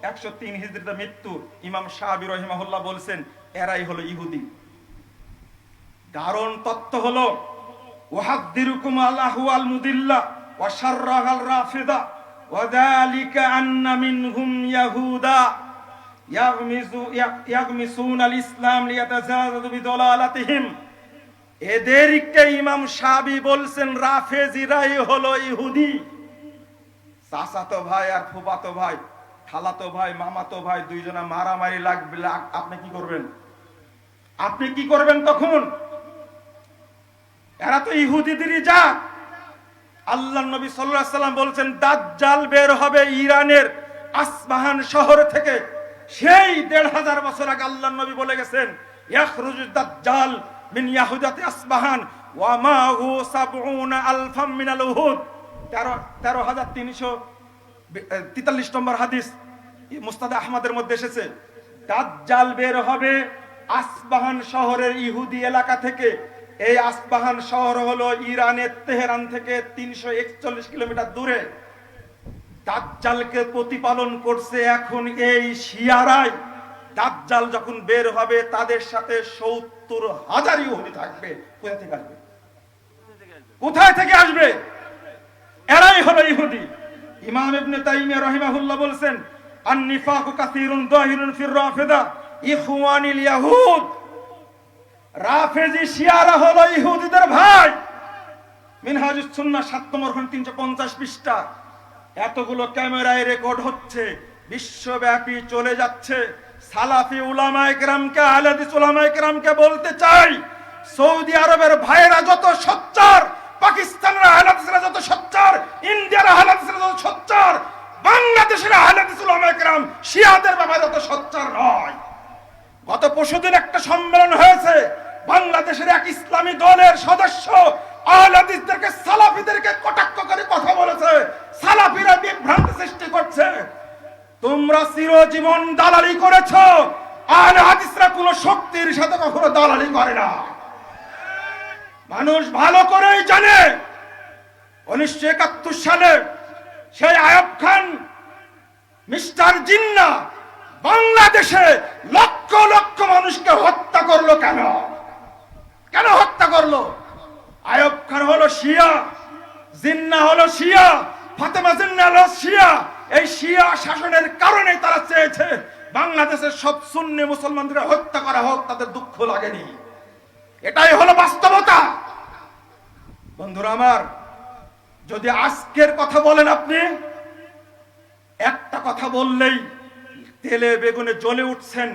Speaker 3: 103 হিজরিতে মৃত্যু। ইমাম শাফি রাহিমাহুল্লাহ বলছেন এরাই হলো ইহুদি। দারুণ তত্ত্ব হলো ওয়াহাদ্দিরুকুম আল্লাহু আল মুদিল্লা ওয়া শাররাহাল রাফিদা ওয়া যালিকা আন্না মিনহুম ইয়াহুদা ইয়াগমিসুন আল ইসলাম লিয়াতাজাদাদু বিদালালাতিহিম। এদেরকে ইমাম শাফি বলছেন রাফেজিরাই হলো ইহুদি। চাচাতো ভাই আর ফুফাতো ভাই, খালাতো ভাই, মামাতো ভাই দুইজনা মারামারি লাগবে, আপনি কি করবেন? আপনি কি করবেন তখন? এরা তো ইহুদিদেরই জাত। আল্লাহর নবী সাল্লাল্লাহু আলাইহি সাল্লাম বলছেন দাজ্জাল বের হবে ইরানের আসবাহান শহর থেকে। সেই 1500 বছর আগে আল্লাহর নবী বলে গেছেন ইয়াখরুজু দাজ্জাল মিন ইয়াহুদাতি আসবাহান ওয়া মা হু 70 আলফাম মিনাল উহুদ। 13343 নম্বর হাদিস মুসনাদ আহমদের মধ্যে এসেছে। দাজ্জাল বের হবে আসবাহান শহরের ইহুদি এলাকা থেকে। এই আসবাহান শহর হলো ইরানের তেহরান থেকে 341 কিলোমিটার দূরে। দাজ্জালকে প্রতিপালন করছে এখন এই শিয়ারাই। দাজ্জাল যখন বের হবে তাদের সাথে 70,000 ইহুদি থাকবে। কোথা থেকে আসবে? কোথায় থেকে আসবে? এরাই হলো ইহুদি। ইমাম ইবনে তাইমিয়া রাহিমাহুল্লাহ বলছেন আন-নিফাকু কাসীরুন যাহিরুন ফির রাফিদা ইখওয়ানিল ইয়াহুদ। রাফেজি শিয়ারা হলো ইহুদিদের ভাই। মিনহাজুস সুন্নাহ 7 নম্বর খণ্ড 350 পৃষ্ঠা। এতগুলো ক্যামেরায় রেকর্ড হচ্ছে, বিশ্বব্যাপী চলে যাচ্ছে। সালাফি উলামায়ে কেরামকে, আহলে হাদিস উলামায়ে কেরামকে বলতে চাই, সৌদি আরবের ভাইরা যত সোচ্চার, পাকিস্তানের আহলে হাদিসরা যত সোচ্চার, ইন্ডিয়ার আহলে হাদিসরা যত সোচ্চার, বাংলাদেশের আহলে হাদিস উলামায়ে কেরাম শিয়াদের ব্যাপারে যত সোচ্চার নয়। গত পরশুদিন একটা সম্মেলন হয়েছে, বাংলাদেশের এক ইসলামী দলের সদস্য আহলে হাদিসদেরকে, সালাফিদেরকে কটাক্ষ করে কথা বলেছে। সালাফিরা বিভ্রান্তি সৃষ্টি করছে। তোমরা চিরজীবন দালালি করেছো, আহলে হাদিসরা কোনো শক্তির সাথে কখনো দালালি করে না। মানুষ ভালো করেই জানে 1971 সালে সেই আয়ব খান মিস্টার জিন্নাহ বাংলাদেশে লক্ষ লক্ষ মানুষকে হত্যা করলো। কেন হত্যা করলো? আয়ব খান হলো শিয়া, জিন্নাহ হলো শিয়া, ফাতেমা জিন্নাহ হলো শিয়া। এই শিয়া শাসনের কারণে তারা চেয়েছে বাংলাদেশের সব সুন্নি মুসলমানদের হত্যা করা হোক, তাদের দুঃখ লাগেনি। এটাই হলো বাস্তবতা। বন্ধুরা আমার, যদি আজকের কথা বলেন, আপনি একটা কথা বললেই তেলে বেগুনে জ্বলে উঠছেন,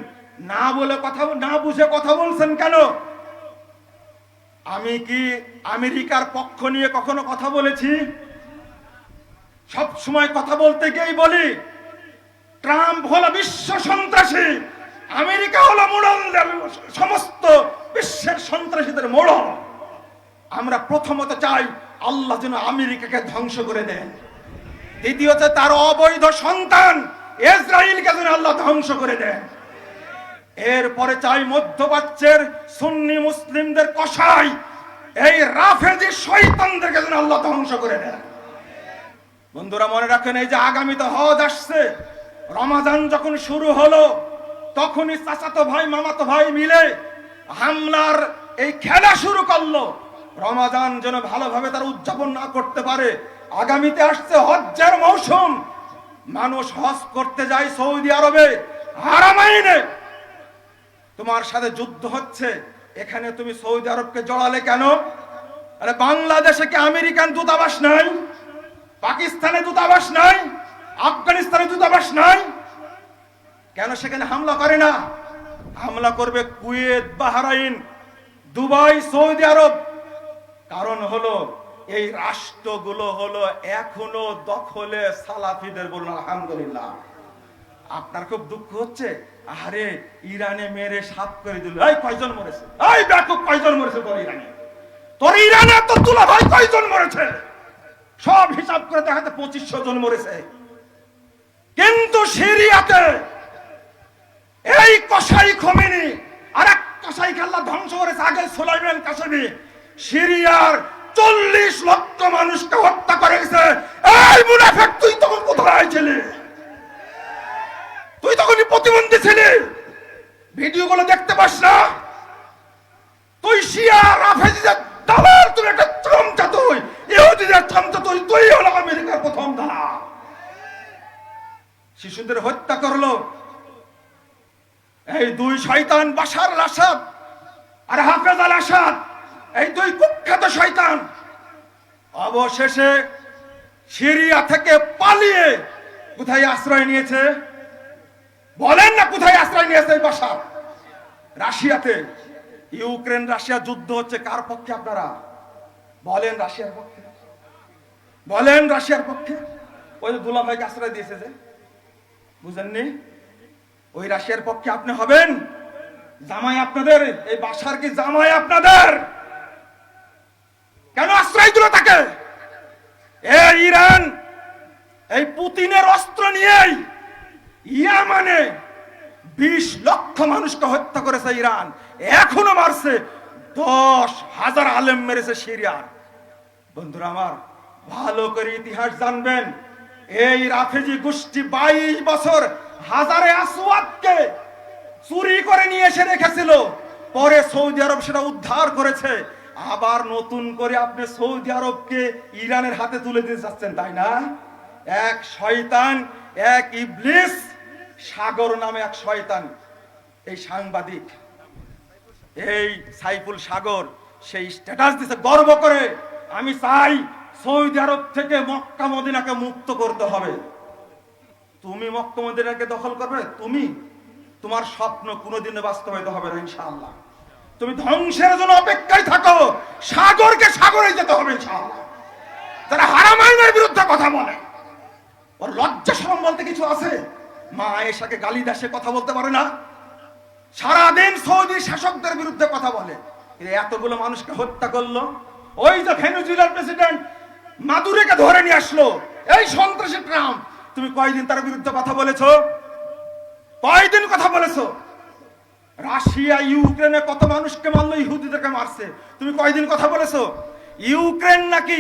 Speaker 3: না বলে কথা, না বুঝে কথা বলছেন কেন? আমি কি আমেরিকার পক্ষ নিয়ে কখনো কথা বলেছি? সব সময় কথা বলতে গিয়েই বলি ট্রাম্প হলো বিশ্ব সন্ত্রাসী, আমেরিকা হলো মোড়ল, সমস্ত বিশ্বের সন্ত্রাসীদের মোড়ল। আমরা প্রথমত চাই আল্লাহ যেন আমেরিকাকে ধ্বংস করে দেন। দ্বিতীয়ত তার অবৈধ সন্তান ইসরায়েলকে যেন আল্লাহ ধ্বংস করে দেন। এরপরে চাই মধ্যপ্রাচ্যের সুন্নি মুসলিমদের কসাই এই রাফেজি শয়তানদেরকে যেন আল্লাহ ধ্বংস করে দেয়। বন্ধুরা মনে রাখেন, এই যে আগামীতে হজ আসছে, রমাজান যখন শুরু হলো তখনই চাচাতো ভাই মামাতো ভাই মিলে হামলার এই খেলা শুরু করলো। রমাজান যেন ভালোভাবে তারা উদযাপন না করতে পারে। আগামীতে আসছে হজ্জের মৌসুম, মানুষ হজ করতে যায় সৌদি আরবে, হারামাইনে। তোমার সাথে যুদ্ধ হচ্ছে, এখানে তুমি সৌদি আরবকে জড়ালে কেন? আরে বাংলাদেশে কি আমেরিকান দূতাবাস নাই? পাকিস্তানে দূতাবাস নাই? আফগানিস্তানে দূতাবাস নাই? কেন সেখানে হামলা করে না? হামলা করবে কুয়েত, বাহরাইন, দুবাই, সৌদি আরব। কারণ হলো এই রাষ্ট্রগুলো হলো এখনো দখলে সালাফিদের। বলুন আলহামদুলিল্লাহ। আপনার খুব দুঃখ হচ্ছে, আরে ইরানে মেরে সাফ করে দিল। এই কয়জন মরেছে? এই ব্যাপক কয়জন মরেছে তোর ইরানে? তোর ইরানে তো তুলা ভাই কয়জন মরেছে? সব হিসাব করে দেখাতে 2500 জন মরেছে। কিন্তু সিরিয়াতে এই কসাই খোমেনি আর এক কসাইকে আল্লাহ ধ্বংস করেছে। আগে সুলাইমান কাসেমি সিরিয়ার 40 লক্ষ মানুষকে হত্যা করেছে। এই মুনাফিক, তুই তখন কোথায় ছিলি? তুই তখন প্রতিবন্ধী ছিলি, ভিডিওগুলো দেখতে পাস না? তুই শিয়া রাফেজিদের দালাল, তুই একটা চামচা, তুই ইহুদিদের চামচা, তুই হলো আমেরিকার প্রথম দালাল। শিশুদের হত্যা করলো এই দুই শয়তান, বাশার আল আসাদ আর হাফেজ আল আসাদ, এই দুই কুখ্যাত শয়তান। অবশেষে সিরিয়া থেকে পালিয়ে কোথায় আশ্রয় নিয়েছে? বলেন না কোথায় আশ্রয় নিয়েছে? বাশার রাশিয়াতে। ইউক্রেন রাশিয়া যুদ্ধ হচ্ছে, কার পক্ষে আপনারা বলেন? রাশিয়ার পক্ষে। বলেন রাশিয়ার পক্ষে। ওই যে দুলা ভাইকে আশ্রয় দিয়েছে, যে বুঝেননি, ওই রাশিয়ার পক্ষে আপনি হবেন? জামাই আপনাদের, এই বাশার কি জামাই আপনাদের? কেন আশ্রয় দিল তাকে? এই ইরান এই পুতিনের অস্ত্র নিয়েই ইয়ামানে 20 লক্ষ মানুষকে হত্যা করেছে ইরান, এখনো মারছে। 10,000 আলেম মেরেছে সিরিয়ার। বন্ধুরা আমার, ভালো করে ইতিহাস জানবেন। এই রাফেজি গোষ্ঠী 22 বছর হাজারে আসওয়াদকে চুরি করে নিয়ে এসে রেখেছিল। পরে সৌদি আরব সেটা উদ্ধার করেছে। আবার নতুন করে আপনি সৌদি আরবকে ইরানের হাতে তুলে দিতে যাচ্ছেন, তাই না? এক শয়তান, এক ইবলিস, সাগর নামে এক শয়তান, এই সাংবাদিক, এই সাইফুল সাগর, সেই স্ট্যাটাস দিছে গর্ব করে, আমি চাই সৌদি আরব থেকে মক্কা মদিনাকে মুক্ত করতে হবে। তুমি মক্কা মদিনাকে দখল করবে? তুমি, তোমার স্বপ্ন কোনোদিনও বাস্তবায়িত হবে না ইনশাআল্লাহ। তুমি ধ্বংসের জন্য অপেক্ষায় থাকো, সাগরকে সাগরে যেতে হবে ইনশাআল্লাহ। যারা হারামাইনের বিরুদ্ধে কথা বলে, ওর লজ্জা শরম বলতে কিছু আছে? মা আয়েশাকে গালি দেশে কথা বলতে পারে না? সারাদিন সৌদি শাসকদের বিরুদ্ধে কথা বলে। এতগুলো মানুষকে হত্যা করলো। ওই যে ভেনেজুয়েলার প্রেসিডেন্ট মাদুরোকে ধরে নিয়ে আসলো, এই সন্ত্রাসী ট্রাম্প। তুমি কয়দিন তার বিরুদ্ধে কথা বলেছো? কয়দিন কথা বলেছো? রাশিয়া ইউক্রেনে কত মানুষকে মারলো, ইহুদিদেরকে মারছে, তুমি কয়দিন কথা বলেছো? ইউক্রেন নাকি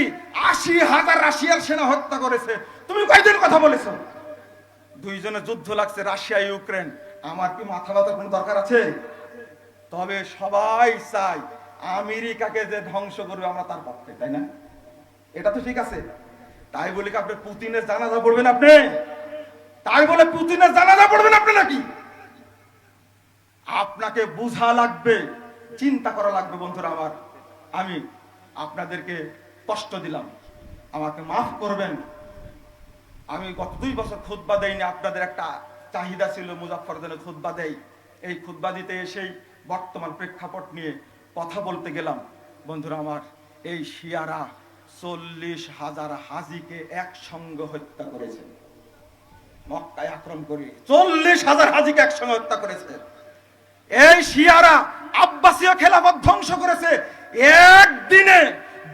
Speaker 3: 80,000 রাশিয়ার সেনা হত্যা করেছে, তুমি কয়দিন কথা বলেছো? দুইজনের যুদ্ধ লাগছে, রাশিয়া ইউক্রেন। আমার কি মাথা ব্যথার কোনো দরকার আছে? তবে সবাই চাই আমেরিকাকে যে ধ্বংস করবে, আমরা তার পক্ষে, তাই না? এটা তো ঠিক আছে। তাই বলে কি আপনি পুতিনের জানাজা পড়বেন? আপনি তাই বলে পুতিনের জানাজা পড়বেন আপনি নাকি? আপনাকে বোঝা লাগবে, চিন্তা করা লাগবে। বন্ধুরা আমার, আমি আপনাদেরকে কষ্ট দিলাম, আমাকে মাফ করবেন। আমি গত 2 বছর খুতবা দেইনি। আপনাদের একটা চাহিদা ছিল মুজাফফরজনের খুতবা দেই। এই খুতবা দিতে এসেই বর্তমান প্রেক্ষাপট নিয়ে কথা বলতে গেলাম। বন্ধুরা আমার, এই শিয়ারা 40,000 হাজিকে একসঙ্গে হত্যা করেছে। মক্কায় আক্রমণ করে 40,000 হাজিকে একসঙ্গে হত্যা করেছে। এই শিয়ারা আব্বাসীয় খেলাফত ধ্বংস করেছে। একদিনে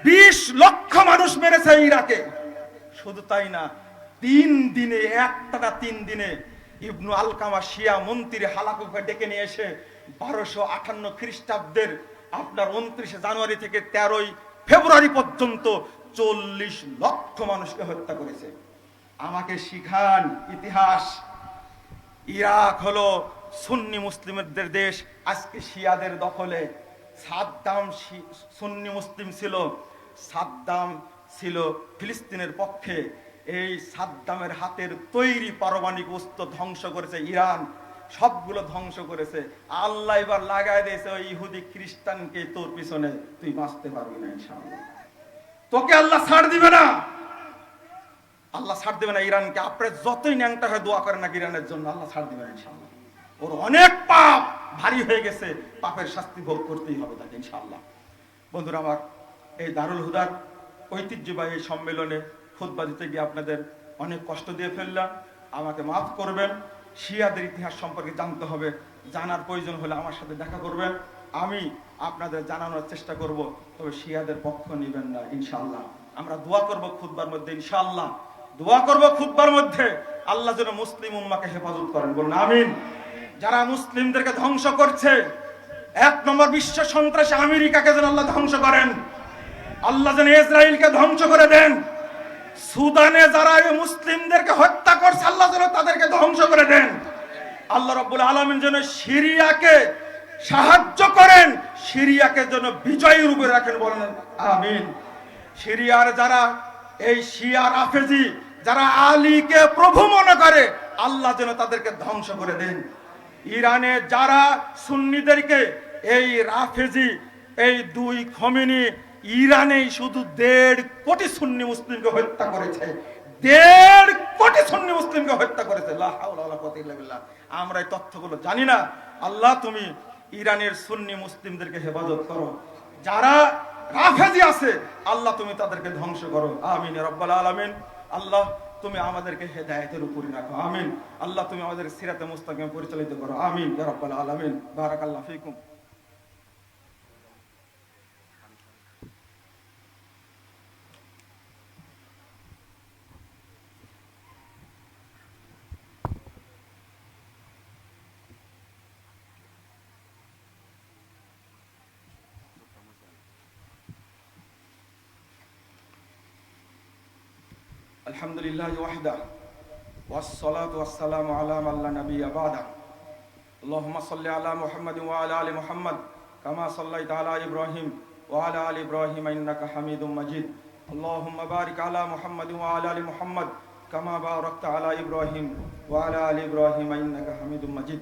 Speaker 3: 20 লক্ষ মানুষ মেরেছে ইরাকে। শুধু তাই না, 3 দিনে, একটানা 3 দিনে ইবনু আলকামা শিয়া মন্ত্রী হালাকুকে ডেকে নিয়ে এসে 1258 খ্রিস্টাব্দের আপনার 29 জানুয়ারি থেকে 13 ফেব্রুয়ারি পর্যন্ত 40 লক্ষ মানুষকে হত্যা করেছে। আমাকে শিখান ইতিহাস। ইরাক হলো সুন্নি মুসলিমদের দেশ, আজকে শিয়াদের দখলে। সাদ্দাম সুন্নি মুসলিম ছিল, সাদ্দাম ছিল ফিলিস্তিনের পক্ষে। এই সাদ্দামের হাতের তৈরি পারমাণবিক অস্ত্র ধ্বংস করেছে ইরান, সবগুলো ধ্বংস করেছে। আল্লাহ এবার লাগাই দিয়েছে ওই ইহুদি খ্রিস্টানকে, তোর পিছনে তুই বাঁচতে পারবি না ইনশাআল্লাহ, তোকে আল্লাহ ছাড় দিবে না, আল্লাহ ছাড় দিবে না ইরানকে। আপনার যতই ন্যাংটা হয়ে দোয়া করেন না ইরানের জন্য, আল্লাহ ছাড় দিবে না ইনশাআল্লাহ। ওর অনেক পাপ ভারী হয়ে গেছে, পাপের শাস্তি ভোগ করতেই হবে তাকে ইনশাআল্লাহ। বন্ধুরা আমার, এই দারুল হুদার ঐতিহ্যবাহী এই সম্মেলনে খুতবা দিতে গিয়ে আপনাদের অনেক কষ্ট দিয়ে ফেললাম, আমাকে মাফ করবেন। শিয়াদের ইতিহাস সম্পর্কে জানতে হবে, জানার প্রয়োজন হলে আমার সাথে দেখা করবেন, আমি আপনাদের জানানোর চেষ্টা করব, তবে শিয়াদের পক্ষ নেবেন না ইনশাআল্লাহ। আমরা দোয়া করব খুতবার মধ্যে ইনশাআল্লাহ, দোয়া করব খুতবার মধ্যে আল্লাহ যেন মুসলিম উম্মাকে হেফাজত করেন, বলুন আমিন। যারা মুসলিমদেরকে ধ্বংস করছে, 1 নম্বর বিশ্ব সন্ত্রাসী আমেরিকাকে যেন আল্লাহ ধ্বংস করেন, আল্লাহ যেন ইসরায়েলকে ধ্বংস করে দেন। সুদানে যারা মুসলিমদেরকে হত্যা করছে, আল্লাহ যেন তাদেরকে ধ্বংস করে দেন। আল্লাহ রাব্বুল আলামিন যেন সিরিয়াকে সাহায্য করেন, সিরিয়াকে যেন বিজয়ী রূপে রাখেন, বলেন আমিন। সিরিয়ার যারা এই শিয়া রাফেজি, যারা আলীকে প্রভু মনে করে, আল্লাহ যেন তাদেরকে ধ্বংস করে দেন। ইরানে যারা সুন্নিদেরকে এই রাফেজি, এই 2 খমেনি ইরানে শুধু 1.5 কোটি সুন্নি মুসলিমকে হত্যা করেছে, 1.5 কোটি সুন্নি মুসলিমকে হত্যা করেছে। লা হাওলা ওয়ালা কুওয়াতা ইল্লা বিল্লাহ। আমরা এই তথ্যগুলো জানি না। আল্লাহ তুমি ইরানের সুন্নি মুসলিমদেরকে হেফাজত করো, যারা রাফেজি আছে আল্লাহ তুমি তাদেরকে ধ্বংস করো, আমিন ইয়া রাব্বাল আলামিন। আল্লাহ তুমি আমাদেরকে হেদায়েতের উপরে রাখো, আমিন। আল্লাহ তুমি আমাদের সিরাতে মুস্তাকিমে পরিচালিত করো, আমিন ইয়া রাব্বাল আলামিন। বারাকাল্লাহু ফিকুম। আলহামদুলিল্লাহি ওয়াহদা ওয়াসসালাতু ওয়াসসালামু আলা মান লা নাবিয়্যা বা'দা। আল্লাহুম্মা সাল্লি আলা মুহাম্মাদিন ওয়া আলা আলি মুহাম্মাদ কামা সাল্লাইতা আলা ইব্রাহিম ওয়া আলা আলি ইব্রাহিম ইন্নাকা হামিদুম মাজিদ। আল্লাহুম্মা বারিক আলা মুহাম্মাদিন ওয়া আলা আলি মুহাম্মাদ কামা বারাকতা আলা ইব্রাহিম ওয়া আলা আলি ইব্রাহিম ইন্নাকা হামিদুম মাজিদ।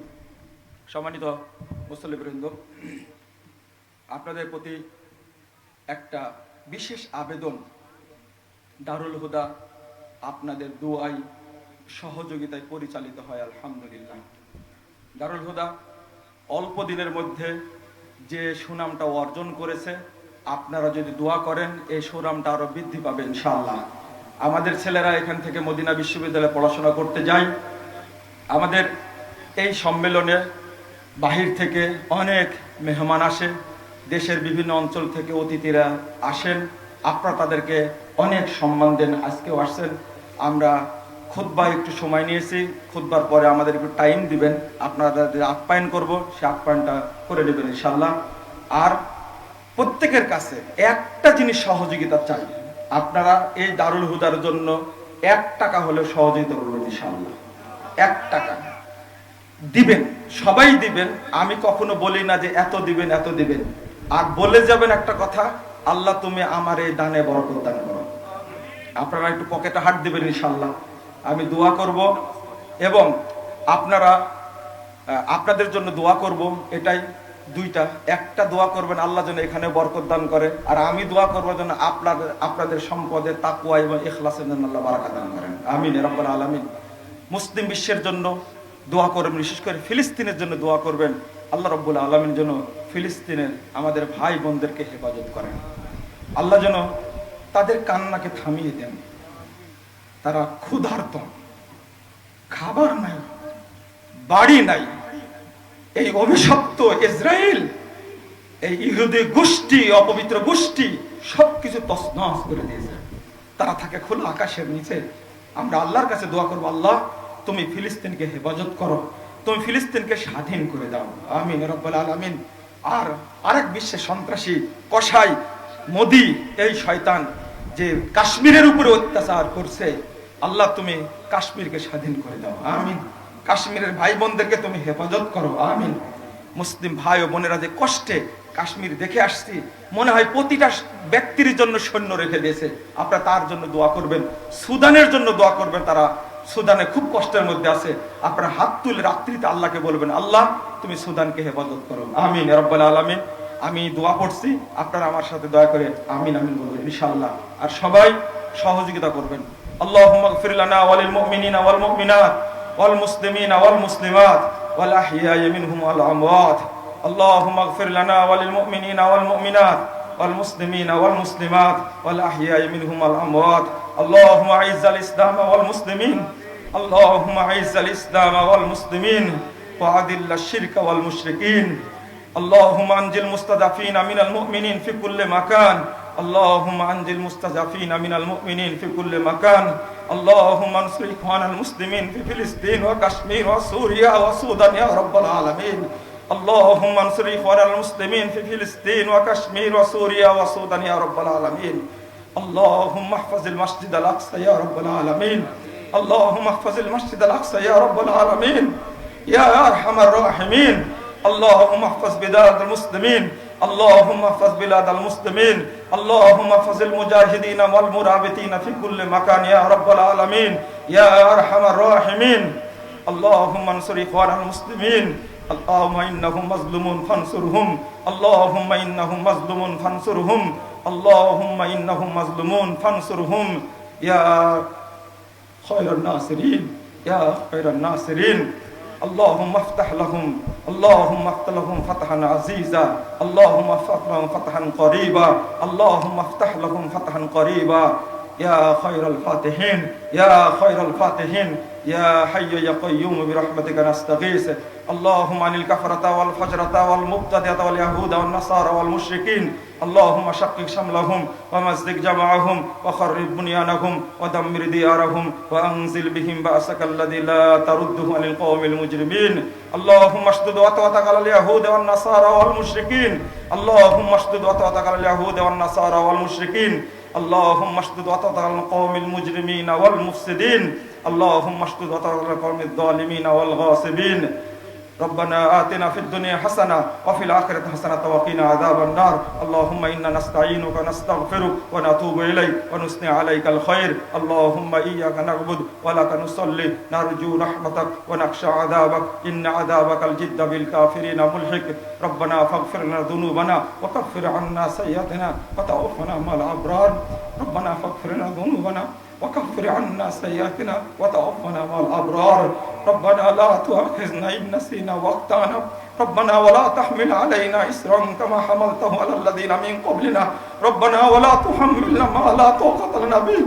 Speaker 3: সম্মানিত মুসল্লিবৃন্দ, আপনাদের প্রতি একটা বিশেষ আবেদন। দারুল হুদা আপনাদের দুআই সহযোগিতায় পরিচালিত হয়, আলহামদুলিল্লাহ। দারুল হুদা অল্প দিনের মধ্যে যে সুনামটা অর্জন করেছে, আপনারা যদি দোয়া করেন এই সুনামটা আরো বৃদ্ধি পাবে ইনশাআল্লাহ। আমাদের ছেলেরা এখান থেকে মদিনা বিশ্ববিদ্যালয়ে পড়াশোনা করতে যায়। আমাদের এই সম্মেলনে বাহির থেকে অনেক মেহমান আসে, দেশের বিভিন্ন অঞ্চল থেকে অতিথিরা আসেন, আপনারা তাদেরকে অনেক সম্মান দেন। আজকেও আসছেন। আমরা খুতবায় একটু সময় নিয়েছি, খুতবার পরে আমাদের একটু টাইম দিবেন, আপনাদের আপ্যায়ন করব, সে আপ্যায়নটা করে নেবেন ইনশাআল্লাহ। আর প্রত্যেকের কাছে একটা জিনিস সহযোগিতা চাই, আপনারা এই দারুল হুদার জন্য 1 টাকা হলেও সহযোগিতা করবেন ইনশাআল্লাহ। 1 টাকা দিবেন, সবাই দিবেন। আমি কখনো বলি না যে এত দিবেন এত দিবেন, আর বলে যাবেন একটা কথা, আল্লাহ তুমি আমার এই দানে বরকত দান করো। আপনারা একটু পকেটে হাত দিবেন ইনশাআল্লাহ, আমি দোয়া করব এবং আপনারা আপনাদের জন্য দোয়া করব। এটাই দুইটা, একটা দোয়া করবেন আল্লাহ যেন এখানে বরকত দান করে, আর আমি দোয়া করবো যেন আপনাদের সম্পদে তাকওয়া এবং ইখলাসের জন্য আল্লাহ বারাকা দান করেন, আমিন ইয়া রাব্বাল আলামিন। মুসলিম বিশ্বের জন্য দোয়া করবেন, বিশেষ করে ফিলিস্তিনের জন্য দোয়া করবেন। আল্লাহ রাব্বুল আলামিন যেন ফিলিস্তিনের আমাদের ভাই বোনদেরকে হেফাজত করেন, আল্লাহ যেন তাদের কান্নাকে থামিয়ে দেন। তারা ক্ষুধার্ত, খাবার নাই, বাড়ি নাই। এই অভিশপ্ত ইসরায়েল, এই ইহুদি গোষ্ঠী, অপবিত্র গোষ্ঠী সবকিছু তছনছ করে দিয়েছে। তারা থাকে খোলা আকাশের নিচে। আমরা আল্লাহর কাছে দোয়া করবো, আল্লাহ তুমি ফিলিস্তিনকে হেফাজত করো, তুমি ফিলিস্তিনকে স্বাধীন করে দাও, আমিন ইয়া রাব্বাল আলামিন। আর আরেক বিশ্বে সন্ত্রাসী কসাই মোদি এই শয়তান যে কাশ্মীরের উপরে অত্যাচার করছে, আল্লাহ তুমি কাশ্মীরকে স্বাধীন করে দাও, আমিন। কাশ্মীরের ভাই বোনদেরকে তুমি হেফাজত করো, আমিন। মুসলিম ভাই ও বোনেরা যে কষ্টে কাশ্মীর দেখে আসছি, মনে হয় প্রতিটা ব্যক্তির জন্য সৈন্য রেখে দিয়েছে। আপনারা তার জন্য দোয়া করবেন, সুদানের জন্য দোয়া করবেন, তারা সুদানে খুব কষ্টের মধ্যে আছে। আপনারা হাত তুলে রাত্রিতে আল্লাহকে বলবেন, আল্লাহ তুমি সুদানকে হেফাজত করো, আমিন ইয়া রাব্বাল আলামিন। আমি দোয়া পড়ছি, আপনারা আমার সাথে দয়া করে আমিন আমিন বলবেন ইনশাআল্লাহ। আর সবাই সহযোগিতা করবেন। আল্লাহুম্মা গফির লানা ওয়া লিল মুমিনিনা ওয়াল মুমিনাত ওয়াল মুসলিমিনা ওয়াল মুসলিমাত ওয়াল আহইয়াই মিনহুম ওয়াল আমওয়াত। আল্লাহুম্মা গফির লানা ওয়া লিল মুমিনিনা ওয়াল মুমিনাত ওয়াল মুসলিমিনা ওয়াল মুসলিমাত ওয়াল আহইয়াই মিনহুম ওয়াল আমওয়াত। আল্লাহুম্মা আইজ্জাল ইসলাম ওয়াল মুসলিমিন, আল্লাহুম্মা আইজ্জাল ইসলাম ওয়াল মুসলিমিন ওয়া আদিল্লাশ শিরকা ওয়াল মুশরিকিন। اللهم انجل المستضعفين من المؤمنين في كل مكان، اللهم انجل المستضعفين من المؤمنين في كل مكان. اللهم انصر اخوان المسلمين في فلسطين وكشمير وسوريا وسودان يا رب العالمين. اللهم انصر اخوان المسلمين في فلسطين وكشمير وسوريا وسودان يا رب العالمين. اللهم احفظ المسجد الاقصى يا رب العالمين. اللهم احفظ المسجد الاقصى يا رب العالمين يا ارحم الراحمين. اللهم احفظ بلاد المسلمين، اللهم احفظ بلاد المسلمين، اللهم احفظ المجاهدين والمرابطين في كل مكان يا رب العالمين يا ارحم الراحمين. اللهم انصر اخوان المسلمين، اللهم انهم مظلومون فانصرهم، اللهم انهم مظلومون فانصرهم، اللهم انهم مظلومون فانصرهم يا خير الناصرين يا خير الناصرين. اللهم افتح لهم، اللهم افتح لهم فتحا عزيزا، اللهم افتح لهم فتحا قريبا، اللهم افتح لهم فتحا قريبا يا خير الفاتحين يا خير الفاتحين يا حي يا قيوم برحمتك نستغيث. اللهم عن الكفرة والفجرة والمبتدعة واليهود والنصارى والمشركين، اللهم شقق شملهم ومزق جمعهم وخرب بنيانهم ودمر ديارهم وأنزل بهم بأسك الذي لا ترده عن القوم المجرمين. اللهم اشدد وطأتك على اليهود والنصارى والمشركين، اللهم اشدد وطأتك على اليهود والنصارى والمشركين، اللهم اشدد وطأتك على القوم المجرمين والمفسدين، اللهم اشدد وطأتك على القوم الظالمين والغاصبين. ربنا آتنا في الدنيا حسنة وفي الآخرة حسنة وقنا عذاب النار. اللهم إنا نستعينك ونستغفرك ونتوب إليك ونثني عليك الخير. اللهم إياك نعبد ولك نصلي، نرجو رحمتك ونخشى عذابك، إن عذابك الجد بالكافرين ملحق. ربنا فاغفر لنا ذنوبنا وكفر عنا سيئاتنا وتوفنا مع الأبرار. ربنا فاغفر لنا ذنوبنا وكفر عنا سيئاتنا وتوفنا مع الأبرار. ربنا لا تؤاخذنا إن نسينا واخطأنا، ربنا ولا تحمل علينا إصرا كما حملته على الذين من قبلنا، ربنا ولا تحملنا ما لا طاقة لنا به،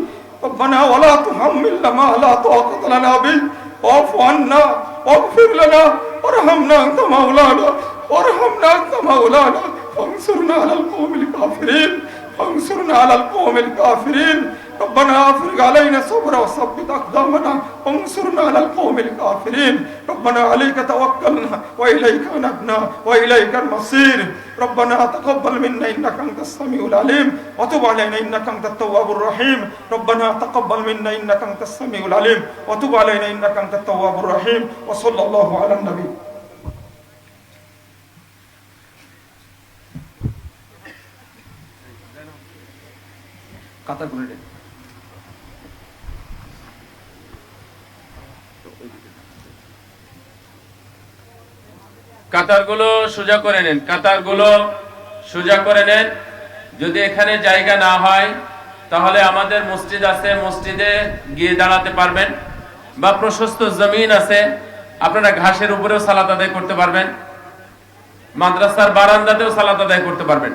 Speaker 3: ربنا ولا تحملنا ما لا طاقة لنا به، واعف عنا واغفر لنا وارحمنا أنت مولانا، وارحمنا أنت مولانا، فانصرنا على القوم الكافرين، فانصرنا على القوم الكافرين. ربنا افرغ علينا صبرا وثبت اقدامنا وانصرنا على القوم الكافرين. ربنا عليك توكلنا واليك انبنا واليك المصير. ربنا تقبل منا انك انت السميع العليم وتب علينا انك انت التواب الرحيم. ربنا تقبل منا انك انت السميع العليم وتب علينا انك انت التواب الرحيم. وصلى الله على النبي. কাতার করে
Speaker 4: কাতারগুলো সোজা করে নেন, কাতারগুলো সোজা করে নেন। যদি এখানে জায়গা না হয় তাহলে আমাদের মসজিদ আছে, মসজিদে গিয়ে দাঁড়াতে পারবেন, বা প্রশস্ত জমিন আছে, আপনারা ঘাসের উপরেও সালাত আদায় করতে পারবেন, মাদ্রাসার বারান্দাতেও সালাত আদায় করতে পারবেন।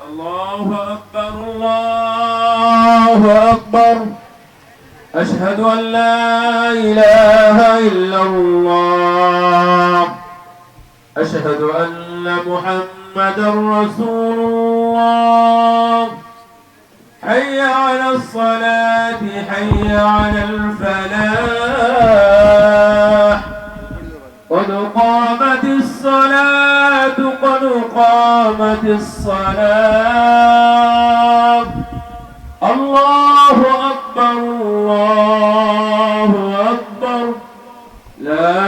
Speaker 4: الله أكبر الله أكبر أشهد أن لا إله إلا الله أشهد أن محمدا رسول الله حي على الصلاة حي على الفلاح قد قامت الصلاة قد قامت الصلاة الله أكبر الله أكبر لا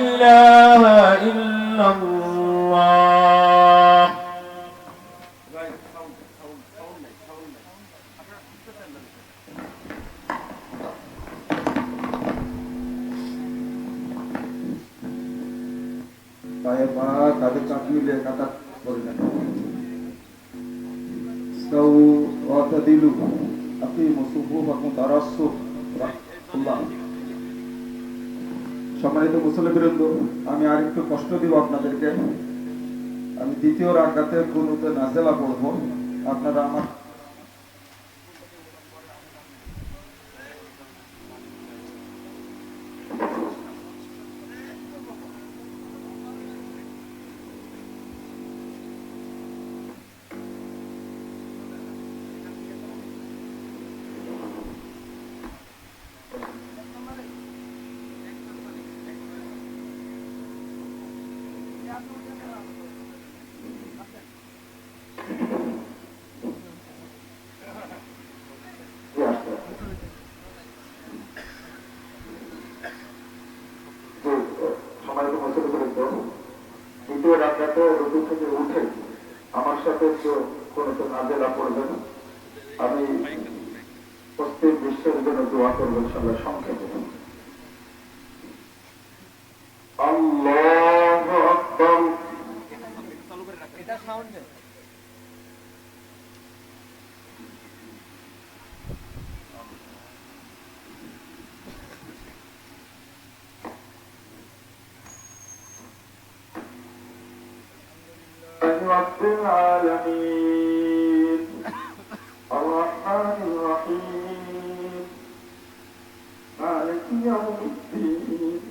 Speaker 4: إله إلا الله
Speaker 1: পায়ে পা কাঁধে কাঁধ মিলিয়ে কাতার করলেন। ইসতাউ ওয়াতাদিলু আকিমু সুফুফাকুম তারাসসু রাহমাতুল্লাহ। সম্মানিত মুসল্লিবৃন্দ, আমি আরেকটু কষ্ট দিব আপনাদেরকে। আমি দ্বিতীয় রাকাতে কুনুতে নাজেলা পড়ব। আপনারা আমার দ্বিতীয় রাকাতে রুকু থেকে উঠে আমার সাথে কোনোতে নাজেলা পড়বেন। আমি পশ্চিম বিশ্বের জন্য দোয়া করবো ইনশাআল্লাহ সংক্ষেপে। আল্লাহু আকবার। رب العالمين الرحمن الرحيم مالك يوم الدين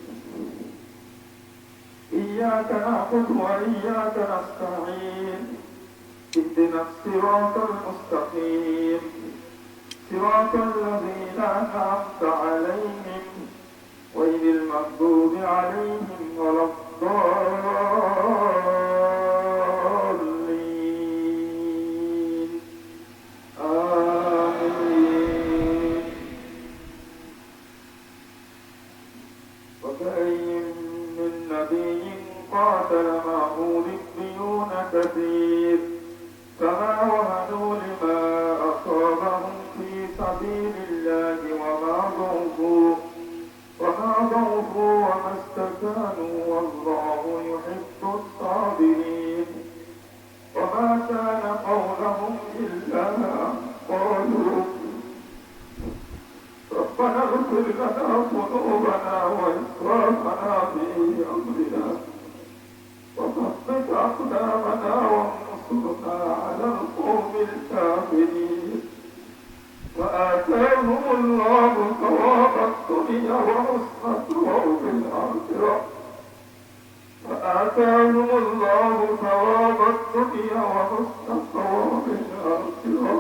Speaker 1: إياك نعبد وإياك نستعين اهدنا الصراط المستقيم صراط الذين أنعمت عليهم غير المغضوب عليهم ولا الضالين. قاتل معه ربيون كثير فما وهنوا لما أصابهم في سبيل الله وما ضعفوا وما استكانوا والله يحب الصابرين. وما كان قولهم إلا قالوا ربنا اغفر لنا ذنوبنا وإسرافنا في أمرنا وثبت أقدامنا وانصرنا على القوم الكافرين. وآتاهم الله ثواب الدنيا وحسن ثواب الآخرة وآتاهم الله ثواب الدنيا وحسن ثواب الآخرة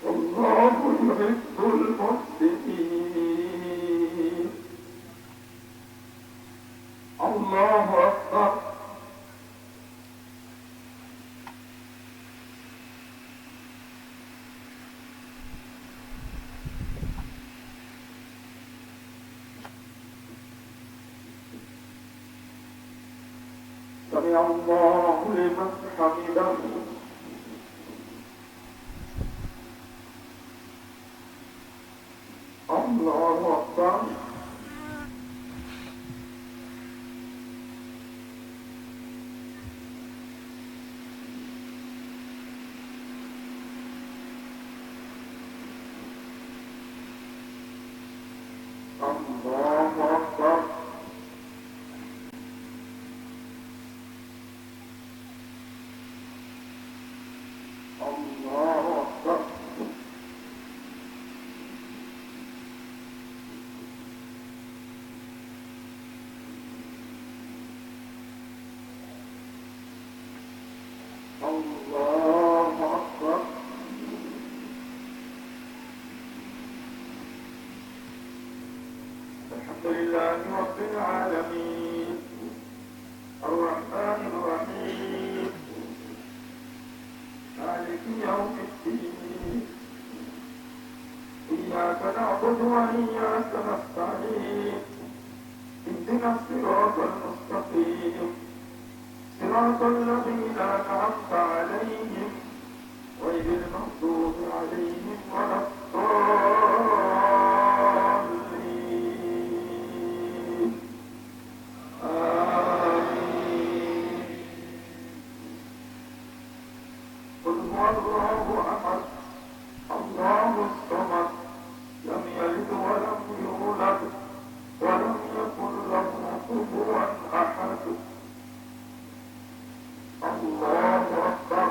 Speaker 1: والله يحب المحسنين. الله أكبر. سمع الله لمن حمده. الله أكبر. الله أكبر.
Speaker 5: وإياك نستعين اهدنا الصراط المستقيم صراط الذين أنعمت عليهم غير المغضوب عليهم ولا الضالين آمين. قل هو الله أحد الله الصمد لم يلد ولم يولد ولم يكن له كفوا أحد. الله أكبر.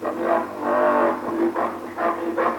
Speaker 5: سمع الله لمن حمده.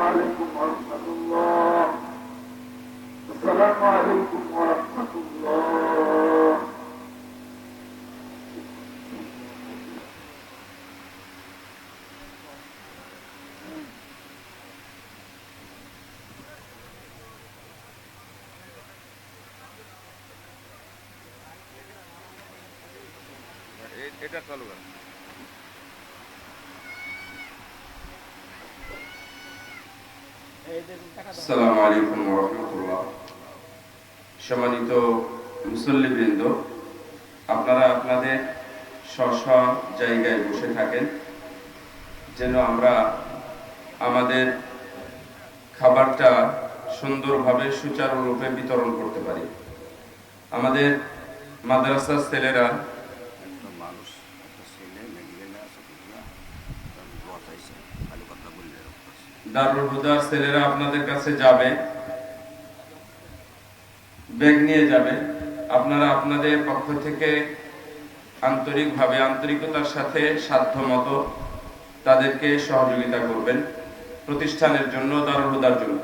Speaker 5: عليكم ورحمة الله. السلام عليكم ورحمة الله.
Speaker 6: এটা চালু কর।
Speaker 4: আসসালামু আলাইকুম ওয়া রাহমাতুল্লাহ। সম্মানিত মুসল্লিবৃন্দ, আপনারা আপনাদের স্ব জায়গায় বসে থাকেন যেন আমরা আমাদের খাবারটা সুন্দরভাবে সুচারুরূপে বিতরণ করতে পারি। আমাদের মাদ্রাসার ছেলেরা, দারুল হুদার ছেলেরা আপনাদের কাছে যাবে, ব্যাগ নিয়ে যাবে। আপনারা আপনাদের পক্ষ থেকে আন্তরিকভাবে, আন্তরিকতার সাথে সাধ্যমতো তাদেরকে সহযোগিতা করবেন প্রতিষ্ঠানের জন্য, দারুল হুদার জন্য।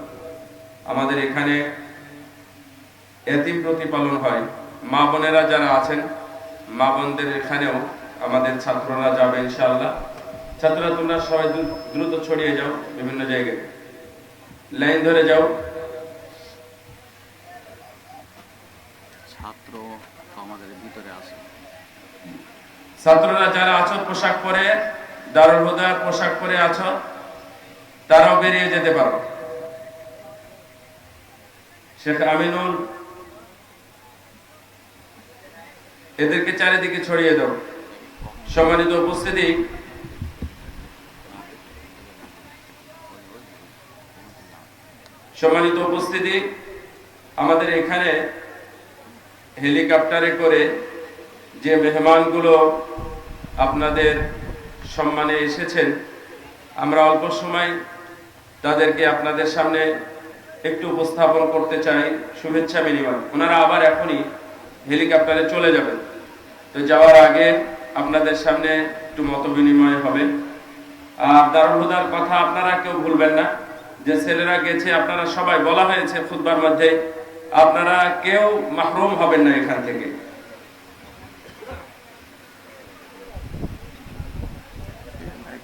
Speaker 4: আমাদের এখানে এতিম প্রতিপালন হয়। মা বোনেরা যারা আছেন, মা বোনদের এখানেও আমাদের ছাত্ররা যাবে ইনশাআল্লাহ। ছাত্ররা তোমরা সবাই দ্রুত ছড়িয়ে যাও, বিভিন্ন জায়গায় লাইন ধরে যাও।
Speaker 6: ছাত্র আমাদের ভিতরে আছে।
Speaker 4: ছাত্ররা যারা আছো পোশাক পরে, দারুল হুদার পোশাক পরে আছো, তারাও বেরিয়ে যেতে পারো। শেখ আমিনুল, এদেরকে চারিদিকে ছড়িয়ে দাও। সম্মানিত উপস্থিতি, সম্মানিত উপস্থিতি, আমাদের এখানে হেলিকপ্টারে করে যে মেহমানগুলো আপনাদের সম্মানে এসেছেন, আমরা অল্প সময় তাদেরকে আপনাদের সামনে একটু উপস্থাপন করতে চাই শুভেচ্ছা বিনিময়। ওনারা আবার এখনই হেলিকপ্টারে চলে যাবেন, তো যাওয়ার আগে আপনাদের সামনে একটু মত বিনিময় হবে। আর দারুল হুদার কথা আপনারা কেউ ভুলবেন না, যে ছেলেরা গেছে, আপনারা সবাই বলা হয়েছে খুতবার মধ্যে, আপনারা কেউ মাহরুম হবেন না এখান থেকে।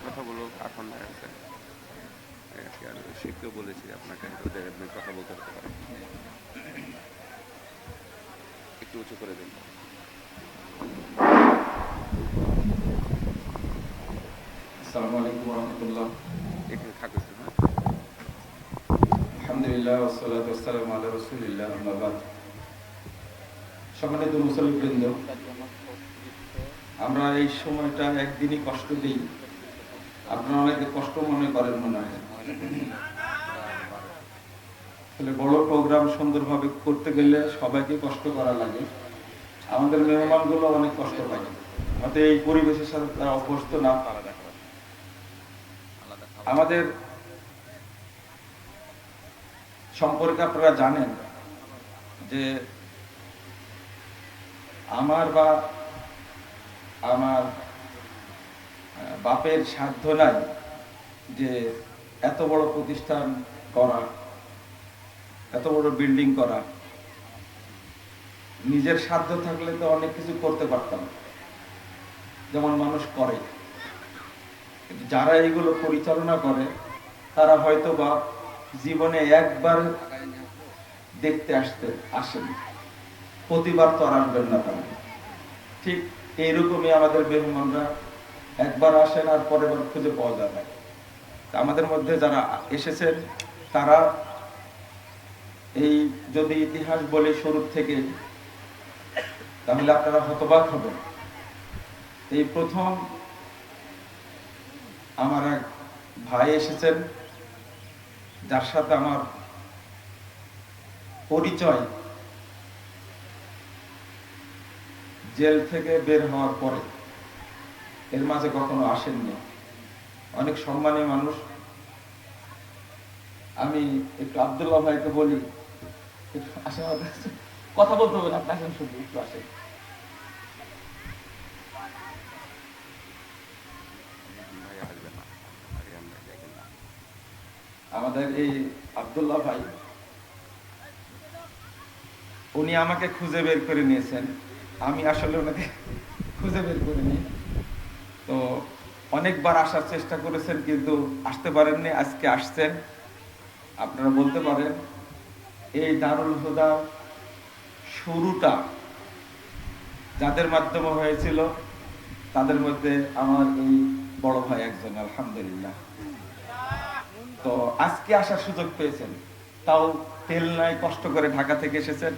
Speaker 6: কথা বলো, এখন শিখতেও বলেছি আপনাকে, ওদের আপনি কথা বলতে হতে পারেন, একটু উঁচু করে দিন।
Speaker 1: আসসালামু আলাইকুম ওয়া রাহমাতুল্লাহ।
Speaker 6: এখানে থাকুন।
Speaker 1: আলহামদুলিল্লাহ ওয়াসসালাতু ওয়াসসালামু আলা রাসূলিল্লাহ, আম্মা বাদ। সম্মানিত মুসল্লিবৃন্দ, আমরা এই সময়টা একদিনই কষ্ট দিই, আপনারা অনেকে কষ্ট মনে করেন মনে হয়। আসলে বড় প্রোগ্রাম সুন্দরভাবে করতে গেলে সবাইকে কষ্ট করা লাগে। আমাদের মেহমানগুলো অনেক কষ্ট পায়, আমাদের এই পরিবেশের সাথে তারা অভ্যস্ত না। আমাদের সম্পর্কে আপনারা জানেন যে আমার বাপের সাধ্য নাই যে এত বড় প্রতিষ্ঠান করা, এত বড় বিল্ডিং করা। নিজের সাধ্য থাকলে তো অনেক কিছু করতে পারতাম, যেমন মানুষ করে। কিন্তু যারা এগুলো পরিচালনা করে, তারা হয়তো বা জীবনে একবার দেখতে আসেন, প্রতিবার তো আর আসবেন না তারা। ঠিক এইরকমই আমাদের মেহমানরা একবার আসেন আর পরের বার খুঁজে পাওয়া যায় না। আমাদের মধ্যে যারা এসেছেন তারা এই যদি ইতিহাস বলি শুরু থেকে, তাহলে আপনারা হতবাক হবেন। এই প্রথম আমার এক ভাই এসেছেন, যার সাথে আমার পরিচয় জেল থেকে বের হওয়ার পরে। এর মাঝে কখনো আসেননি, অনেক সম্মানী মানুষ। আমি একটু আব্দুল্লাহ ভাইকে বলি, আসেন কথা বলতে হবে না, আপনি আসেন, শুধু একটু আসেন। আমাদের এই আব্দুল্লাহ ভাই, উনি আমাকে খুঁজে বের করে নিয়েছেন, আমি আসলে ওনাকে খুঁজে বের করিনি। তো অনেকবার আসার চেষ্টা করেছেন কিন্তু আসতে পারেননি, আজকে আসছেন। আপনারা বলতে পারেন এই দারুল হুদা শুরুটা যাদের মাধ্যমে হয়েছিল তাদের মধ্যে আমার এই বড় ভাই একজন, আলহামদুলিল্লাহ। তো আজকে আসার সুযোগ পেয়েছেন, তাও তেল নাই, কষ্ট করে ঢাকা থেকে এসেছেন।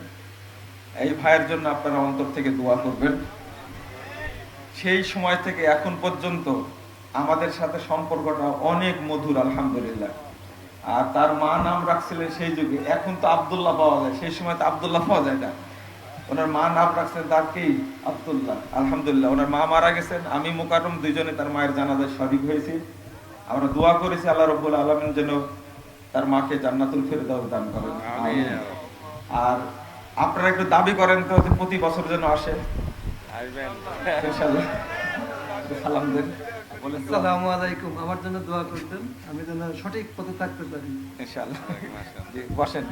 Speaker 1: এই ভাইয়ের জন্য আপনারা অন্তর থেকে দোয়া করবেন। সেই সময় থেকে এখন পর্যন্ত আমাদের সাথে সম্পর্কটা অনেক মধুর, আলহামদুলিল্লাহ। আর তার মা নাম রাখছিলেন সেই যুগে, এখন তো আব্দুল্লাহ পাওয়া যায়, সেই সময় তো আব্দুল্লাহ পাওয়া যায় না। ওনার মা নাম রাখছেন তার কি আব্দুল্লাহ, আলহামদুলিল্লাহ। ওনার মা মারা গেছেন, আমি মুকাররম দুইজনে তার মায়ের জানাজায় শরীক হয়েছি। আমরা দোয়া করেছি আল্লাহ রাব্বুল আলামিন যেন তার মাকে জান্নাতুল ফেরদাউস দান করেন।
Speaker 6: আমিন।
Speaker 1: আর আপনারা একটু দাবি করেন তো যে প্রতি বছর যেন আসে,
Speaker 6: আসবেন।
Speaker 1: ইনশাআল্লাহ। একটু সালাম দেন, বলেন তো।
Speaker 7: আসসালামু আলাইকুম, আমার জন্য দোয়া করতেন, আমি যেন সঠিক পথে থাকতে পারি।
Speaker 1: ইনশাআল্লাহ। জি, বসেন।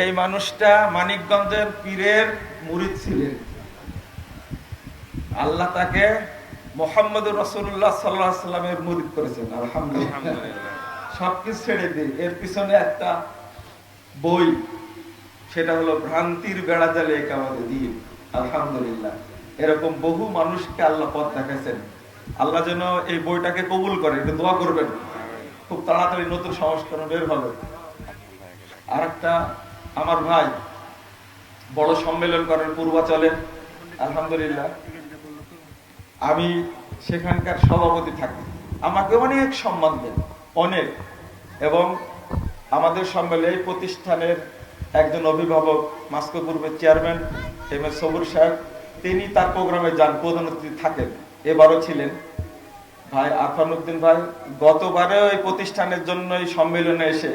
Speaker 1: এই মানুষটা মানিকগঞ্জের পীরের মুরিদ ছিলেন। আল্লাহ তাকে মুহাম্মদুর রাসূলুল্লাহ সাল্লাল্লাহু আলাইহি সাল্লামের মুরিদ করেছেন, আলহামদুলিল্লাহ।
Speaker 6: আলহামদুলিল্লাহ।
Speaker 1: সবকিছু ছেড়ে দিয়ে এর পিছনে একটা বই, সেটা হলো ভ্রান্তির বেড়া জালে একাবাদে দিন, আলহামদুলিল্লাহ। এরকম বহু মানুষকে আল্লাহ পথ দেখাইছেন। আল্লাহ যেন এই বইটাকে কবুল করে, একটু দোয়া করবেন। খুব তাড়াতাড়ি নতুন সংস্করণ বের হবে। আর একটা আমার ভাই বড় সম্মেলন করেন পূর্বাচলে, আলহামদুলিল্লাহ। আমি সেখানকার সভাপতি থাকি, আমাকে অনেক সম্মান দেন, অনেক। এবং আমাদের সম্মেলনে এই প্রতিষ্ঠানের একজন অভিভাবক, মাস্কো পূর্বের চেয়ারম্যান এম এস সবুর সাহেব, তিনি তার প্রোগ্রামে যান, প্রধান অতিথি থাকেন, এবারও ছিলেন। ভাই আরফান উদ্দিন ভাই গতবারেও এই প্রতিষ্ঠানের জন্য এই সম্মেলনে এসে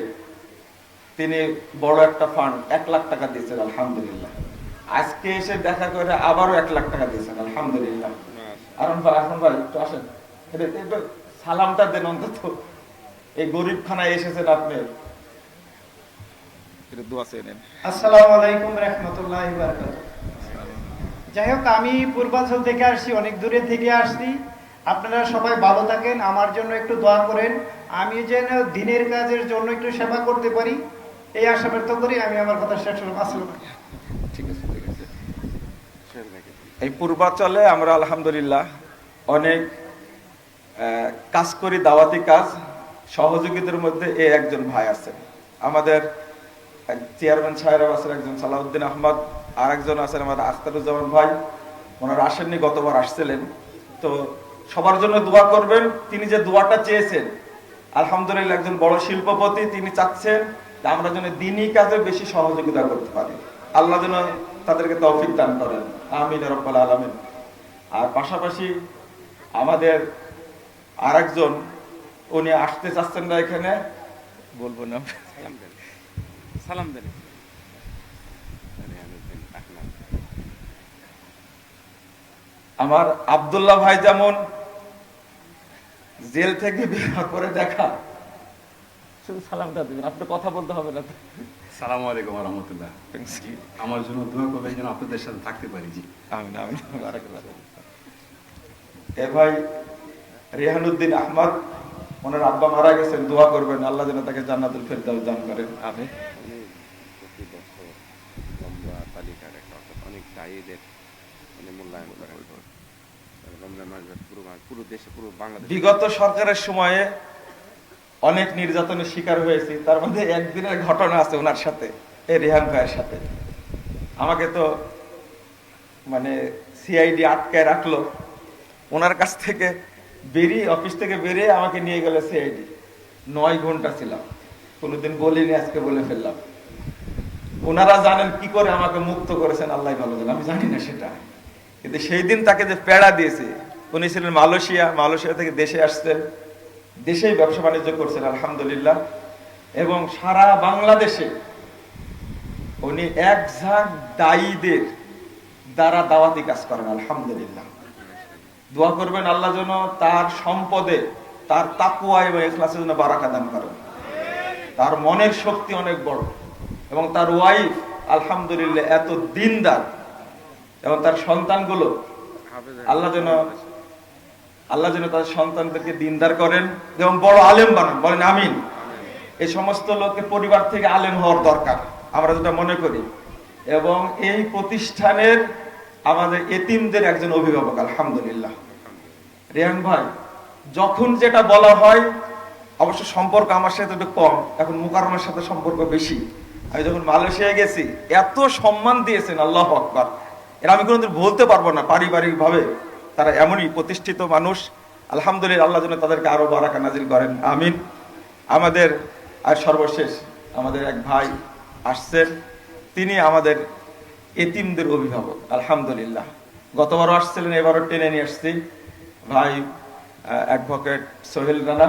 Speaker 1: তিনি বড় একটা ফান্ড 1 লাখ টাকা দিয়েছেন, আলহামদুলিল্লাহ। আজকে এসে দেখা করে আবারও 1 লাখ টাকা দিয়েছেন, আলহামদুলিল্লাহ। আরফান ভাই একটু আসেন, একটু সালামটা দেন অন্তত। এই গরিব খানায় এসেছেন আপনি, একটু দোয়া চেয়ে নেন।
Speaker 8: আসসালামু আলাইকুম রাহমাতুল্লাহি ওয়া বারাকাতুহু। যাই হোক, আমি পূর্বাঞ্চল থেকে আসছি, অনেক দূরে থেকে আসছি। আপনারা সবাই ভালো থাকেন, আমার জন্য একটু দোয়া করেন, আমি যেন দিনের কাজের জন্য একটু সেবা করতে পারি, এই আশা ব্যক্ত করি। আমি আমার কথা শেষ করলাম। আসসালামু আলাইকুম।
Speaker 1: ঠিক আছে, ঠিক আছে। এই পূর্বাচলে আমরা আলহামদুলিল্লাহ অনেক কাজ করি, দাওয়াতি কাজ। সহযোগীদের মধ্যে এই একজন ভাই আছেন, আমাদের চেয়ারম্যান সাহেব আছেন একজন সালাউদ্দিন আহমদ, আর একজন আছেন আমাদের আখতারুজ্জামান ভাই। ওনারা আসেননি, গতবার আসছিলেন। তো সবার জন্য দোয়া করবেন। তিনি যে দোয়াটা চেয়েছেন, আলহামদুলিল্লাহ, একজন বড় শিল্পপতি, তিনি চাচ্ছেন যে আমরা যেন দিনই কাজে বেশি সহযোগিতা করতে পারি। আল্লাহ যেন তাদেরকে তৌফিক দান করেন, আমিন ইয়া রাব্বাল আলামিন। আর পাশাপাশি আমাদের আরেকজন, উনি আসতে চাচ্ছেন না এখানে, বলবো না,
Speaker 6: সালাম দেন। রেহানুদ্দিন আহমদ।
Speaker 1: আমার আব্দুল্লাহ ভাই যেমন জেল থেকে বের করে দেখা, শুধু সালামটা দিবেন, আপনি কথা বলতে হবে না।
Speaker 9: সালামু আলাইকুম ওয়া রাহমাতুল্লাহ। আমার জন্য দোয়া করবেন যেন আপনাদের সাথে থাকতে পারি। জি
Speaker 1: আমিন আমিন। এ ভাই রেহানুদ্দিন আহমদ, ওনার আব্বা মারা গেছেন, দোয়া করবেন আল্লাহ যেন তাকে জান্নাতুল ফেরদাউস দান করেন, আমিন।
Speaker 6: প্রতি বছর লম্বা তালিকার একটা, অর্থাৎ অনেক দায়ীদের মূল্যায়ন করেন রমজান মাস, পুরো দেশে, পুরো বাংলাদেশ।
Speaker 1: বিগত সরকারের সময়ে অনেক নির্যাতনের শিকার হয়েছি, তার মধ্যে একদিনের ঘটনা আছে ওনার সাথে, এই রেহান ভাইয়ের সাথে। আমাকে তো মানে সিআইডি আটকায় রাখলো, ওনার কাছ থেকে বেরিয়ে, অফিস থেকে বেরিয়ে আমাকে নিয়ে গেল সিআইডি। 9 ঘন্টা ছিলাম, কোনোদিন বলিনি, আজকে বলে ফেললাম। ওনারা জানেন কি করে আমাকে মুক্ত করেছেন, আল্লাহ ভালো জানেন, আমি জানি না সেটা। কিন্তু সেই দিন তাকে যে পেড়া দিয়েছে, উনি ছিলেন মালয়েশিয়া থেকে দেশে আসছেন, দেশেই ব্যবসা বাণিজ্য করছেন, আলহামদুলিল্লাহ। এবং সারা বাংলাদেশে উনি এক ঝাঁক দায়ীদের দ্বারা দাওয়াতি কাজ করেন, আলহামদুলিল্লাহ। দোয়া করবেন আল্লাহ যেন তার সম্পদে, তার তাকওয়া এবং ইখলাসের জন্য বারাকা দান করেন।
Speaker 3: তার মনের শক্তি অনেক বড়, এবং তার ওয়াইফ আলহামদুলিল্লাহ এত দিনদার, এবং তার সন্তানগুলো আল্লাহ যেন তাদের সন্তানদেরকে দিনদার করেন এবং বড় আলেম বানান, বলেন আমিন। এই সমস্ত লোকের পরিবার থেকে আলেম হওয়ার দরকার, আমরা যেটা মনে করি। এবং এই প্রতিষ্ঠানের আমাদের এতিমদের একজন অভিভাবক আলহামদুলিল্লাহ। রেহান ভাই, যখন যেটা বলা হয়, অবশ্য সম্পর্ক আমার সাথে একটু কম, এখন মুকাররমের সাথে সম্পর্ক বেশি। আমি যখন মালয়েশিয়া গেছি, এত সম্মান দিয়েছেন, আল্লাহু আকবার, এরা আমি কোনোদিন বলতে পারবো না। পারিবারিক ভাবে তারা এমনই প্রতিষ্ঠিত মানুষ, আলহামদুলিল্লাহ। আল্লাহ যেন তাদেরকে আরো বারাকা নাজিল করেন, আমিন। আমাদের আর সর্বশেষ আমাদের এক ভাই আসছেন, তিনি আমাদের এতিমদের অভিভাবক আলহামদুলিল্লাহ। গতবারও আসছিলেন, এবারও টেনে নিয়ে আসছি ভাই অ্যাডভোকেট সোহেল রানা।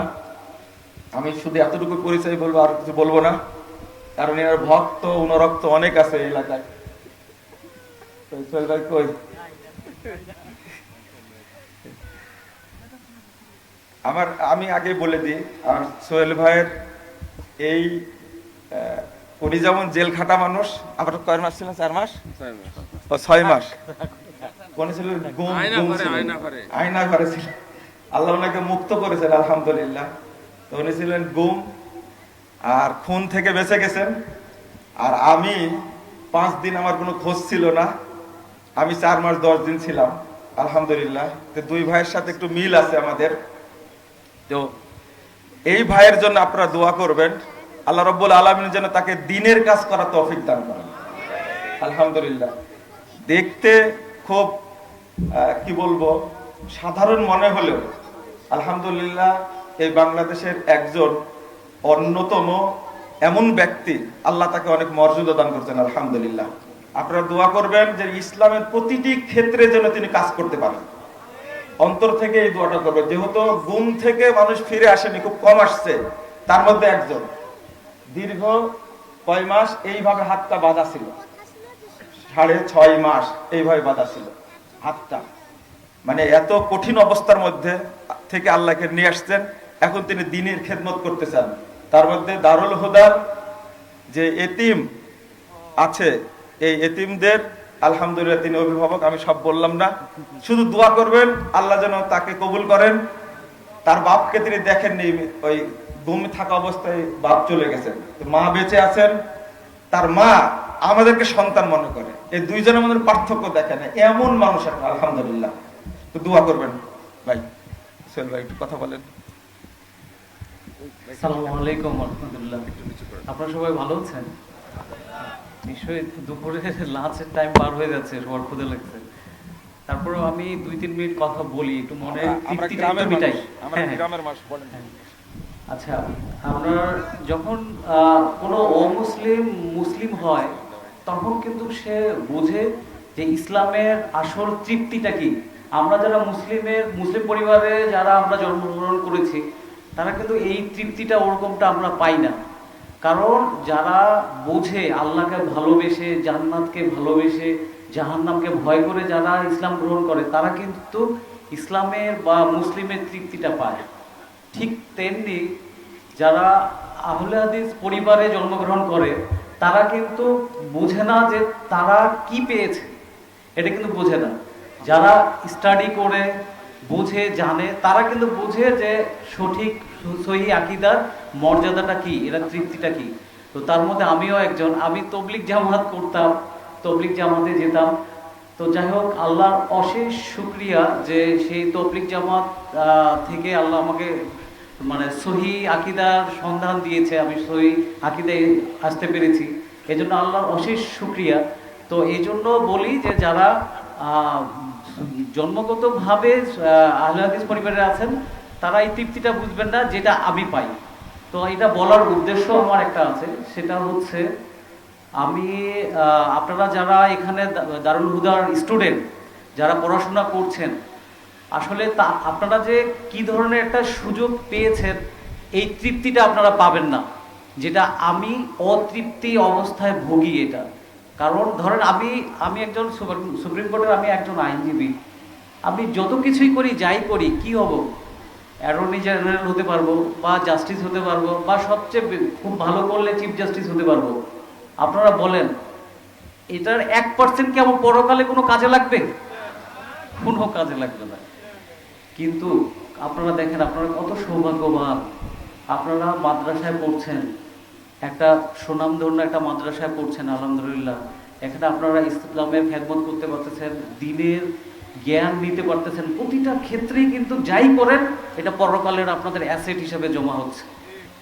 Speaker 3: আমি শুধু এতটুকু পরিচয় বলবো, আর কিছু বলবো না, কারণ এর ভক্ত অনুরক্ত অনেক আছে এই এলাকায়। সোহেল ভাই কই? আমি আগে বলে দিই, আর সোহেল ভাইয়ের এই উনি যেমন জেল খাটা মানুষ, আবার কয় মাস ছিলেন? 4 মাস, 6 মাস। কোন ছিল? আয়না ঘরে ছিল। আল্লাহ ওনাকে মুক্ত করেছেন আলহামদুলিল্লাহ। তো উনি ছিলেন গুম, আর খুন থেকে বেঁচে গেছেন। আর আমি 5 দিন আমার কোনো খোঁজ ছিল না, আমি 4 মাস 10 দিন ছিলাম আলহামদুলিল্লাহ। তো দুই ভাইয়ের সাথে একটু মিল আছে আমাদের। তো এই ভাইয়ের জন্য আপনারা দোয়া করবেন, আল্লাহ রাব্বুল আলামিন যেন তাকে দ্বীনের কাজ করার তৌফিক দান করেন আলহামদুলিল্লাহ। দেখতে খুব কি বলবো, সাধারণ মনে হলেও আলহামদুলিল্লাহ এই বাংলাদেশের একজন অন্যতম এমন ব্যক্তি, আল্লাহ তাকে অনেক মর্যাদা দান করছেন আলহামদুলিল্লাহ। আপনারা দোয়া করবেন যে ইসলামের প্রতিটি ক্ষেত্রে যেন তিনি কাজ করতে পারেন, অন্তর থেকে এই দোয়াটা করবেন। যেহেতু গুম থেকে মানুষ ফিরে আসেনি, খুব কম আসছে, তার মধ্যে একজন দীর্ঘ কয় মাস এইভাবে হাতটা বাঁধা ছিল, 6.5 মাস এইভাবে বাঁধা ছিল হাতটা। মানে এত কঠিন অবস্থার মধ্যে থেকে আল্লাহকে নিয়ে আসছেন, এখন তিনি দ্বীনের খেদমত করতে চান। তার মধ্যে দারুল হুদার যে এতিম আছে, এই এতিমদের আলহামদুলিল্লাহ তিনি অভিভাবক। আমি সব বললাম না, শুধু দোয়া করবেন আল্লাহ যেন তাকে কবুল করেন। তার বাপকে তিনি দেখেননি, ওই গুম থাকা অবস্থায় বাপ চলে গেছেন, মা বেঁচে আছেন। তার মা আমাদেরকে সন্তান মনে করে, এই দুইজনের মধ্যে পার্থক্য দেখেন, এমন মানুষ এখন আলহামদুলিল্লাহ। তো দোয়া করবেন ভাই। সোহেল ভাই একটু কথা বলেন।
Speaker 10: আসসালামু আলাইকুম ওয়া রাহমাতুল্লাহ। আপনারা সবাই ভালো আছেন? নিশ্চয়ই দুপুরে লাঞ্চের টাইম পার হয়ে যাচ্ছে, সবার ক্ষুধা লাগছে। তারপরেও আমি 2-3 মিনিট কথা বলি, একটু মনে মিটাই। আচ্ছা, আমরা যখন কোনো অমুসলিম মুসলিম হয়, তখন কিন্তু সে বোঝে যে ইসলামের আসল তৃপ্তিটা কি। আমরা যারা মুসলিম পরিবারে যারা আমরা জন্মগ্রহণ করেছি, তারা কিন্তু এই তৃপ্তিটা ওরকমটা আমরা পাই না। কারণ যারা বোঝে আল্লাহকে ভালোবেসে, জান্নাতকে ভালোবেসে, জাহান্নামকে ভয় করে যারা ইসলাম গ্রহণ করে, তারা কিন্তু ইসলামের বা মুসলিমের তৃপ্তিটা পায়। ঠিক তেমনি যারা আহলে হাদিস পরিবারে জন্মগ্রহণ করে, তারা কিন্তু বোঝে না যে তারা কি পেয়েছে, এটা কিন্তু বোঝে না। যারা স্টাডি করে বুঝে জানে, তারা কিন্তু বুঝে যে সঠিক সহি আকীদার মর্যাদাটা কি, এর তৃপ্তিটা কি। তো তার মধ্যে আমিও একজন। আমি তবলিগ জামাত করতাম, তবলিগ জামাতে যেতাম। তো যাই হোক, আল্লাহর অশেষ শুকরিয়া যে সেই তবলিগ জামাত থেকে আল্লাহ আমাকে মানে সহি আকীদার সন্ধান দিয়েছে, আমি সহি আকীদায় আসতে পেরেছি, এজন্য আল্লাহর অশেষ শুকরিয়া। তো এই জন্য বলি যে যারা জন্মগতভাবে আহলে হাদিস পরিবারে আছেন, তারা এই তৃপ্তিটা বুঝবেন না যেটা আমি পাই। তো এটা বলার উদ্দেশ্য আমার একটা আছে, সেটা হচ্ছে আমি আপনারা যারা এখানে দারুল হুদার স্টুডেন্ট, যারা পড়াশোনা করছেন, আসলে তা আপনারা যে কি ধরনের একটা সুযোগ পেয়েছেন, এই তৃপ্তিটা আপনারা পাবেন না, যেটা আমি অতৃপ্তি অবস্থায় ভুগি। এটা কারণ ধরেন আমি একজন সুপ্রিম কোর্টের আমি একজন আইনজীবী, আমি যত কিছুই করি যাই করি কি হব, অ্যাটর্নি জেনারেল হতে পারবো, বা জাস্টিস হতে পারবো, বা সবচেয়ে খুব ভালো করলে চিফ জাস্টিস হতে পারবো। আপনারা বলেন এটার 1% কি আমার পরকালে কোনো কাজে লাগবে? কোনো কাজে লাগবে না। কিন্তু আপনারা দেখেন, আপনারা কত সৌভাগ্যবান, আপনারা মাদ্রাসায় পড়ছেন, একটা সুনামধন্য একটা মাদ্রাসায় পড়ছেন, আলহামদুলিল্লাহ। এখানে আপনারা ইসলামের খেদমত করতে পারতেছেন, দ্বীনের জ্ঞান নিতে পারতেছেন। প্রতিটা ক্ষেত্রেই কিন্তু যাই করেন এটা পরকালের আপনাদের অ্যাসেট হিসেবে জমা হচ্ছে,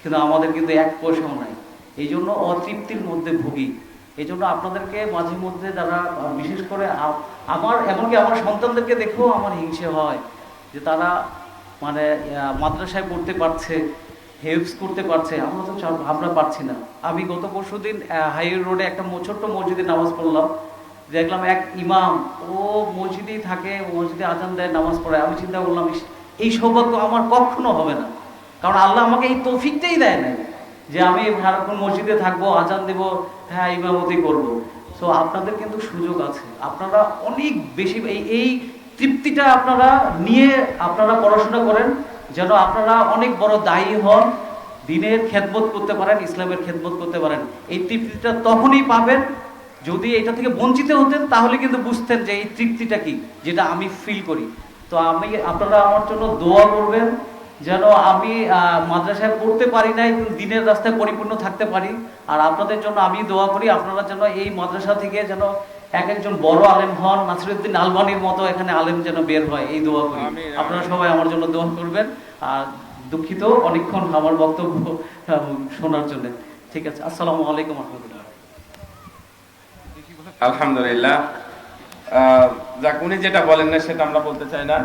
Speaker 10: কিন্তু আমাদের কিন্তু 1 পয়সাও নাই। এই জন্য অতৃপ্তির মধ্যে ভুগি। এই জন্য আপনাদেরকে মাঝে মধ্যে যারা, বিশেষ করে আমার, এমনকি আমার সন্তানদেরকে দেখেও আমার হিংসে হয় যে তারা মানে মাদ্রাসায় পড়তে পারছে, হেল্পস করতে পারছে, আমরা পারছি না। আমি গত পরশুদিন হাইওয়ে রোডে একটা ছোট্ট মসজিদে নামাজ পড়লাম, দেখলাম এক ইমাম, ও মসজিদেই থাকে, মসজিদে আজান দেয়, নামাজ পড়ে। আমি চিন্তা করলাম এই সৌভাগ্য আমার কখনো হবে না, কারণ আল্লাহ আমাকে এই তৌফিকটাই দেয় নাই যে আমি সারাক্ষণ মসজিদে থাকবো, আজান দেব, হ্যাঁ ইমামতি করবো। সো আপনাদের কিন্তু সুযোগ আছে, আপনারা অনেক বেশি এই তৃপ্তিটা আপনারা নিয়ে আপনারা পড়াশোনা করেন, যেন আপনারা অনেক বড় দায়ী হন, দ্বীনের খেদমত করতে পারেন, ইসলামের খেদমত করতে পারেন। এই তৃপ্তিটা তখনই পাবেন যদি এটা থেকে বঞ্চিত হতেন, তাহলে কিন্তু বুঝতেন যে এই তৃপ্তিটা কি, যেটা আমি ফিল করি। তো আপনারা আমার জন্য দোয়া করবেন যেন আমি মাদ্রাসায় পড়তে পারি নাই, কিন্তু দ্বীনের রাস্তায় পরিপূর্ণ থাকতে পারি। আর আপনাদের জন্য আমি দোয়া করি আপনারা যেন এই মাদ্রাসা থেকে যেন একজন বড় আলেম হন, নাসিরউদ্দিন আলবানীর মতো এখানে আলেম যেন বের হয়, এই দোয়া করি। আপনারা সবাই আমার জন্য দোয়া করবেন। আর দুঃখিত অনেকক্ষণ আমার বক্তব্য শোনার জন্য। ঠিক আছে, আসসালামু আলাইকুম রহমতুল্লাহ।
Speaker 4: আলহামদুলিল্লাহ। যাক, উনি যেটা বলেন না সেটা আমরা বলতে চাই না।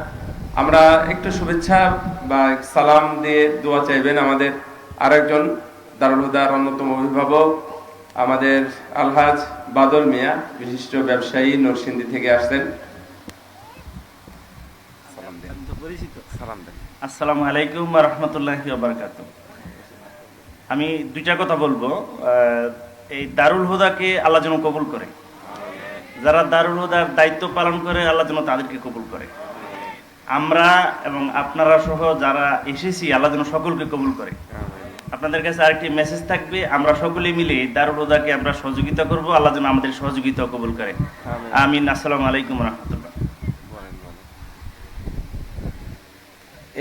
Speaker 4: আমরা একটু শুভেচ্ছা বা সালাম দিয়ে দোয়া চাইবেন। আমাদের আরেকজন দারুল হুদার অন্যতম অভিভাবক আমাদের আলহাজ বাদল মিয়া, বিশিষ্ট ব্যবসায়ী, নরসিংদী থেকে আসছেন।
Speaker 11: আসসালামু আলাইকুম ওয়া রাহমাতুল্লাহি ওয়া বারাকাতুহু। আমি দুইটা কথা বলবো। এই দারুল হুদাকে আল্লাহ যেন কবুল করে, যারা দারুল হুদার দায়িত্ব পালন করে আল্লাহ যেন তাদেরকে কবুল করে। আমরা এবং আপনারা সহ যারা এসেছি আল্লাহ যেন সকলকে কবুল করে। আপনাদের কাছে আরেকটি মেসেজ থাকবে, আমরা সকলে মিলে দারুল হুদাকে আমরা সহযোগিতা করব, আল্লাহ যেন আমাদের সহযোগিতা কবুল করে। আমিন। আসসালামু আলাইকুম ওয়া রাহমাতুল্লাহ।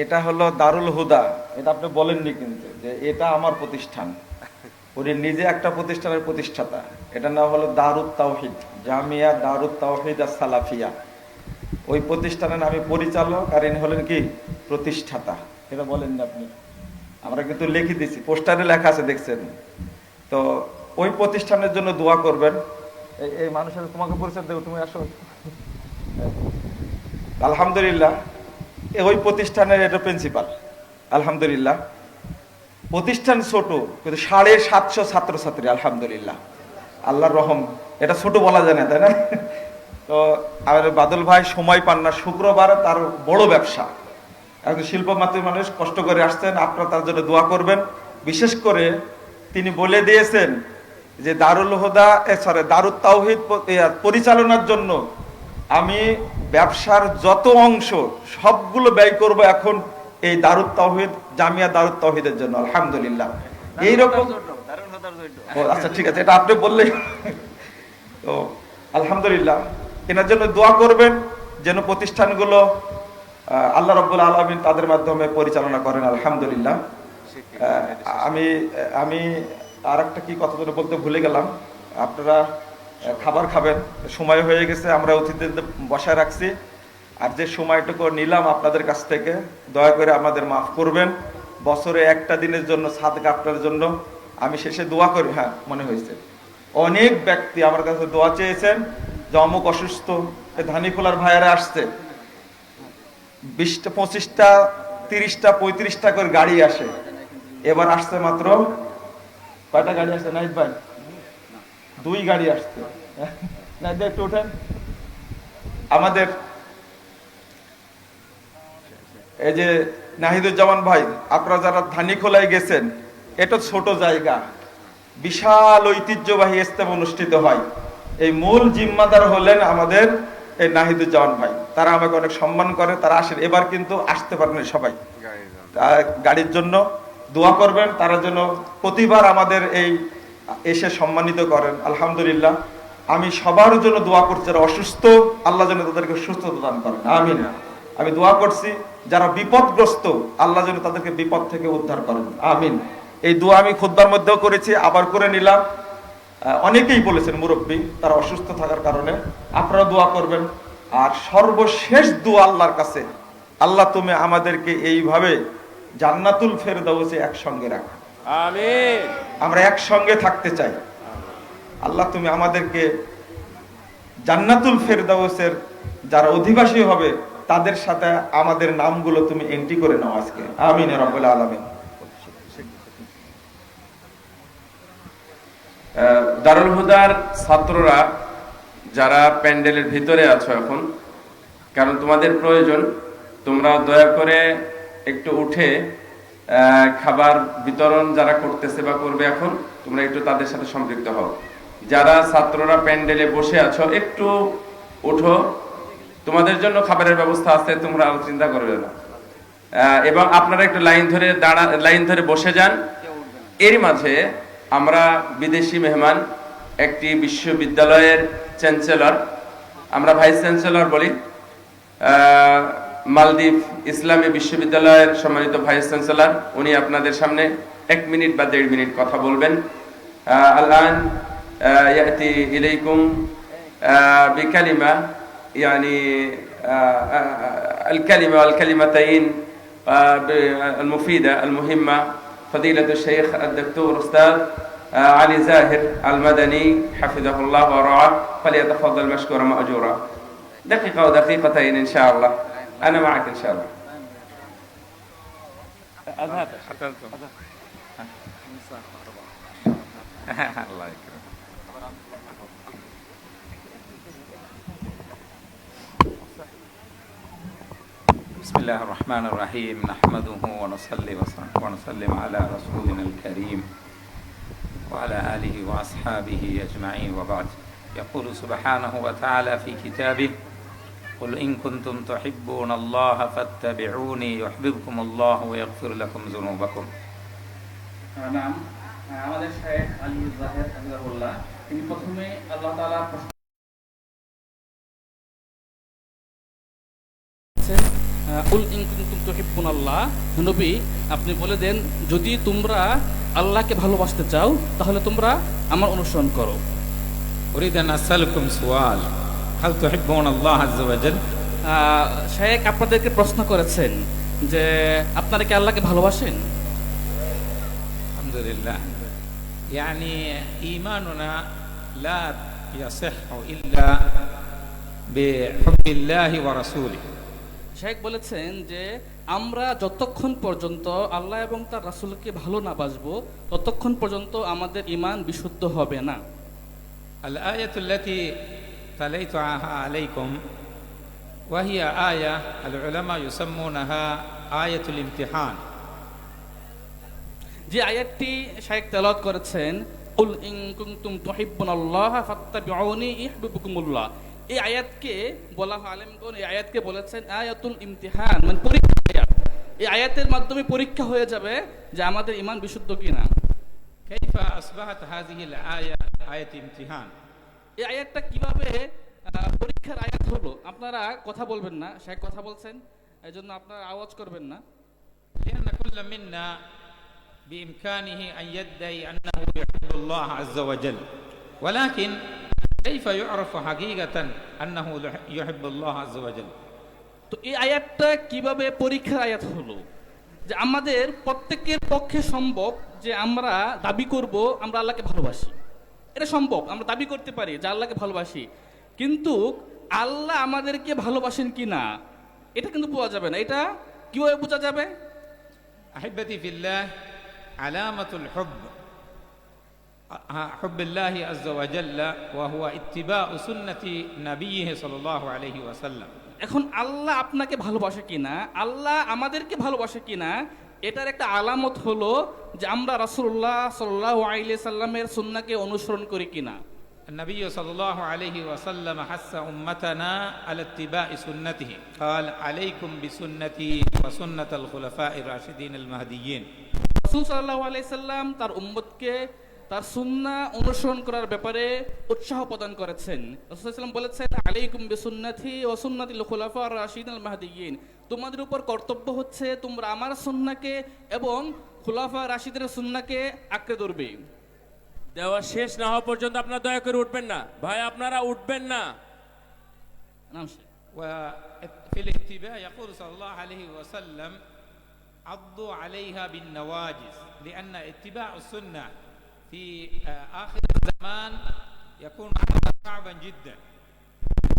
Speaker 1: এটা হলো দারুল হুদা, এটা আপনি বলেননি কিন্তু যে এটা আমার প্রতিষ্ঠান। উনি নিজে একটা প্রতিষ্ঠানের প্রতিষ্ঠাতা। এটা নাম হলো দারুত তাওহীদ, জামিয়া দারুত তাওহীদ আর সালাফিয়া। ওই প্রতিষ্ঠানের আমি পরিচালক, আর ইনি হলেন কি প্রতিষ্ঠাতা। এটা বলেননি আপনি, আমরা কিন্তু লিখে দিচ্ছি, পোস্টারে লেখা আছে, দেখছেন তো। ওই প্রতিষ্ঠানের জন্য দোয়া করবেন। এই মানুষের তোমাকে পরিচয় দেবো, তুমি আসো। আলহামদুলিল্লাহ, ওই প্রতিষ্ঠানের এটা প্রিন্সিপাল। আলহামদুলিল্লাহ, প্রতিষ্ঠান ছোট কিন্তু 750 ছাত্রছাত্রী। আলহামদুলিল্লাহ, আল্লাহর রহম। এটা ছোট বলা যায় না, তাই না? তো আমাদের বাদল ভাই সময় পান না, শুক্রবার তার বড় ব্যবসা, একজন শিল্পমাত্রী মানুষ, কষ্ট করে আসছেন। আপনারা তার জন্য দোয়া করবেন। বিশেষ করে তিনি বলে দিয়েছেন যে দারুল হুদা দারুত তাওহীদ পরিচালনার জন্য আমি ব্যবসার যত অংশ সবগুলো ব্যয় করব এখন এই দারুত তাওহীদ, জামিয়া দারুত তাওহীদের জন্য। আলহামদুলিল্লাহ, এইরকম। আচ্ছা ঠিক আছে, এটা আপনি বললেই তো। আলহামদুলিল্লাহ, এনার জন্য দোয়া করবেন যেন প্রতিষ্ঠানগুলো আল্লাহ রাব্বুল আলামিন তাদের মাধ্যমে পরিচালনা করেন। আলহামদুলিল্লাহ। আমি আর একটা কি কথা বলতে ভুলে গেলাম। আপনারা খাবার খাবেন, সময় হয়ে গেছে, আমরা অতিথিদের বসায় রাখছি। আর যে সময়টুকু নিলাম আপনাদের কাছ থেকে, দয়া করে আমাদের মাফ করবেন। বছরে একটা দিনের জন্য সাদকা আপনার জন্য আমি শেষে দোয়া করি। হ্যাঁ, মনে হয়েছে অনেক ব্যক্তি আমার কাছে দোয়া চেয়েছেন যে অমুক অসুস্থ, ধানিখোলার ভাইয়ারা আসছে, 20টা 25টা 30টা 35টা করে গাড়ি আসে। এবার আসছে মাত্র কয়টা গাড়ি আসছে নাহিদ ভাই? 2 গাড়ি আসছে। নাহিদ একটু ওঠেন। আমাদের এই যে নাহিদুজ্জামান ভাই, আপনারা যারা ধানিখোলায় গেছেন, এটা ছোট জায়গা, বিশাল ঐতিহ্যবাহী ইজতেমা অনুষ্ঠিত হয়। এই মূল জিম্মাদার হলেন আমাদের এই নাহিদুজ্জামান ভাই। তারা আমাকে অনেক সম্মান করে, তারা আসেন। এবার কিন্তু আসতে পারেন সবাই।
Speaker 3: গাড়ির জন্য দোয়া করবেন, তারা যেন প্রতিবার আমাদের এই এসে সম্মানিত করেন। আলহামদুলিল্লাহ, আমি সবার জন্য দোয়া করছি, যারা অসুস্থ আল্লাহ যেন তাদেরকে সুস্থতা দান করেন, আমিন। আমি দোয়া করছি যারা বিপদগ্রস্ত আল্লাহ যেন তাদেরকে বিপদ থেকে উদ্ধার করেন, আমিন। এই দোয়া আমি খুতবার মধ্যেও করেছি, আবার করে নিলাম। অনেকেই বলেছেন মুরব্বী তারা অসুস্থ থাকার কারণে, আপনারা দোয়া করবেন। আর সর্বশেষ দোয়া আল্লাহর কাছে, আল্লাহ তুমি আমাদেরকে এইভাবে জান্নাতুল ফেরদাউসে একসঙ্গে রাখো,
Speaker 4: আমিন।
Speaker 3: আমরা একসঙ্গে থাকতে চাই। আল্লাহ তুমি আমাদেরকে জান্নাতুল ফেরদাউসের যারা অধিবাসী হবে তাদের সাথে আমাদের নামগুলো তুমি এন্ট্রি করে নাও আজকে, আমিন ইয়া রাব্বুল আলামিন।
Speaker 4: দারুল হুদার ছাত্ররা যারা প্যান্ডেলের ভিতরে আছো এখন, কারণ তোমাদের প্রয়োজন, তোমরা দয়া করে একটু উঠে খাবার বিতরণ যারা করতেছে বা করবে এখন, তোমরা একটু তাদের সাথে সম্পৃক্ত হও। যারা ছাত্ররা প্যান্ডেলে বসে আছো একটু উঠো, তোমাদের জন্য খাবারের ব্যবস্থা আছে, তোমরা চিন্তা করবে না। এবং আপনারা একটু লাইন ধরে বসে যান। এর মাঝে আমরা বিদেশি মেহমান, একটি বিশ্ববিদ্যালয়ের চ্যান্সেলর, আমরা ভাইস চ্যান্সেলর বলি, মালদ্বীপ ইসলামী বিশ্ববিদ্যালয়ের সম্মানিত ভাইস চ্যান্সেলর, উনি আপনাদের সামনে 1 মিনিট বা 1.5 মিনিট কথা বলবেন। আল-আন ইয়াতি ইলাইকুম বিকালিমা يعني الكلمة والكلمتين المفيدة المهمة فضيلة الشيخ الدكتور أستاذ علي زاهر المدني حفظه الله ورعاه، فليتفضل مشكورا مأجورا. دقيقة ودقيقتين إن شاء الله، أنا معك إن شاء الله. أذهب الله يكرمك.
Speaker 12: بسم الله الرحمن الرحيم نحمده ونصلي ونسلم على رسولنا الكريم وعلى آله وأصحابه أجمعين، وبعد. يقول سبحانه وتعالى في كتابه قل إن كنتم تحبون الله فاتبعوني يحببكم الله ويغفر لكم ذنوبكم.
Speaker 10: নাম আমাদের শেখ আলী জাহের হাফিজাহুল্লাহ, তিনি প্রথমে আল্লাহ তাআলা কুল ইন কুনতুম তুহিব্বুনাল্লাহ, নবী আপনি বলে দেন যদি তোমরা আল্লাহকে ভালোবাসতে চাও তাহলে তোমরা আমার অনুসরণ করো।
Speaker 12: أريد أن أسألكم سؤال، هل تحبون الله عز وجل؟
Speaker 10: শেখ আপনাদেরকে প্রশ্ন করেছেন যে আপনারা কি আল্লাহকে ভালোবাসেন?
Speaker 12: الحمد لله، يعني إيماننا لا يصح إلا بحب الله ورسوله.
Speaker 10: শেখ বলেছেন যে আমরা যতক্ষণ পর্যন্ত আল্লাহ এবং তার রাসূলকে ভালো না বাসবো ততক্ষণ পর্যন্ত আমাদের ঈমান বিশুদ্ধ হবে না।
Speaker 12: الآية التي تليتها عليكم وهي آية العلماء يسمونها آية الامتحان.
Speaker 10: যে আয়াতটি শেখ তেলাওয়াত করেছেন কুল ইন কুনতুম তুহিব্বুনাল্লাহ ফাত্তাবিউনি ইউহিব্বুকুমুল্লাহ, এই আয়াতকে বলা হয়, আলেমগণ এই আয়াতকে বলেছেন আয়াতুল ইমতিহান, মানে পরীক্ষা আয়াত। এই আয়াতের মাধ্যমে পরীক্ষা হয়ে যাবে যে আমাদের ঈমান বিশুদ্ধ কিনা।
Speaker 12: كيف أصبحت هذه الآية آية امتحان؟
Speaker 10: এই আয়াতটা কিভাবে পরীক্ষার আয়াত হলো? আপনারা কথা বলবেন না, শেখ কথা বলছেন, এজন্য আপনারা আওয়াজ করবেন না।
Speaker 12: لأن كل منا بإمكانه أن يدعي أنه يحب الله عز وجل، ولكن كيف يعرف حقيقة أنه يحب الله عز وجل؟
Speaker 10: তো এই আয়াতটা কিভাবে পরীক্ষার আয়াত হলো? যে আমাদের প্রত্যেকের পক্ষে সম্ভব যে আমরা দাবি করব আমরা আল্লাহকে ভালোবাসি, এটা সম্ভব, আমরা দাবি করতে পারি যে আল্লাহকে ভালোবাসি, কিন্তু আল্লাহ আমাদেরকে ভালোবাসেন কিনা এটা কিন্তু বোঝা যাবে না। এটা কিভাবে বোঝা যাবে?
Speaker 12: أحبتي في الله، علامة الحب حب الله عز وجل وهو اتباع سنة نبيه صلى الله عليه وسلم.
Speaker 10: এখন আল্লাহ আপনাকে ভালোবাসে কিনা, আল্লাহ আমাদেরকে ভালোবাসে কিনা, এটার একটা আলামত হলো যে আমরা রাসূলুল্লাহ সাল্লাল্লাহু আলাইহি সাল্লামের সুন্নাহকে অনুসরণ করি কিনা।
Speaker 12: النبي صلى الله عليه وسلم حث أمتنا على اتباع سنته قال عليكم بسنتي وسنة الخلفاء الراشدين المهديين
Speaker 13: রাসূল সাল্লাল্লাহু আলাইহি সাল্লাম তার উম্মতকে তার সুন্নাহ অনুসরণ করার ব্যাপারে উৎসাহ প্রদান করেছেন। রাসূল সাল্লাল্লাহু আলাইহি ওয়াসাল্লাম বলেছেন আলাইকুম বিসুন্নতি ওয়া সুন্নাতিল খুলাফা আর রাশিদিন আল মাহদিয়িন, তোমাদের উপর কর্তব্য হচ্ছে তোমরা আমার সুন্নাহকে এবং খুলাফা রাশিদিনের সুন্নাহকে আঁকড়ে ধরবে।
Speaker 4: দেওয়া শেষ না হওয়া পর্যন্ত আপনারা দয়া করে উঠবেন না ভাই, আপনারা উঠবেন না।
Speaker 12: وفي الاتباع يقول صلى الله عليه وسلم عضوا عليها بالنواجذ لأن اتباع السنة في آخر الزمان يكون صعبا جدا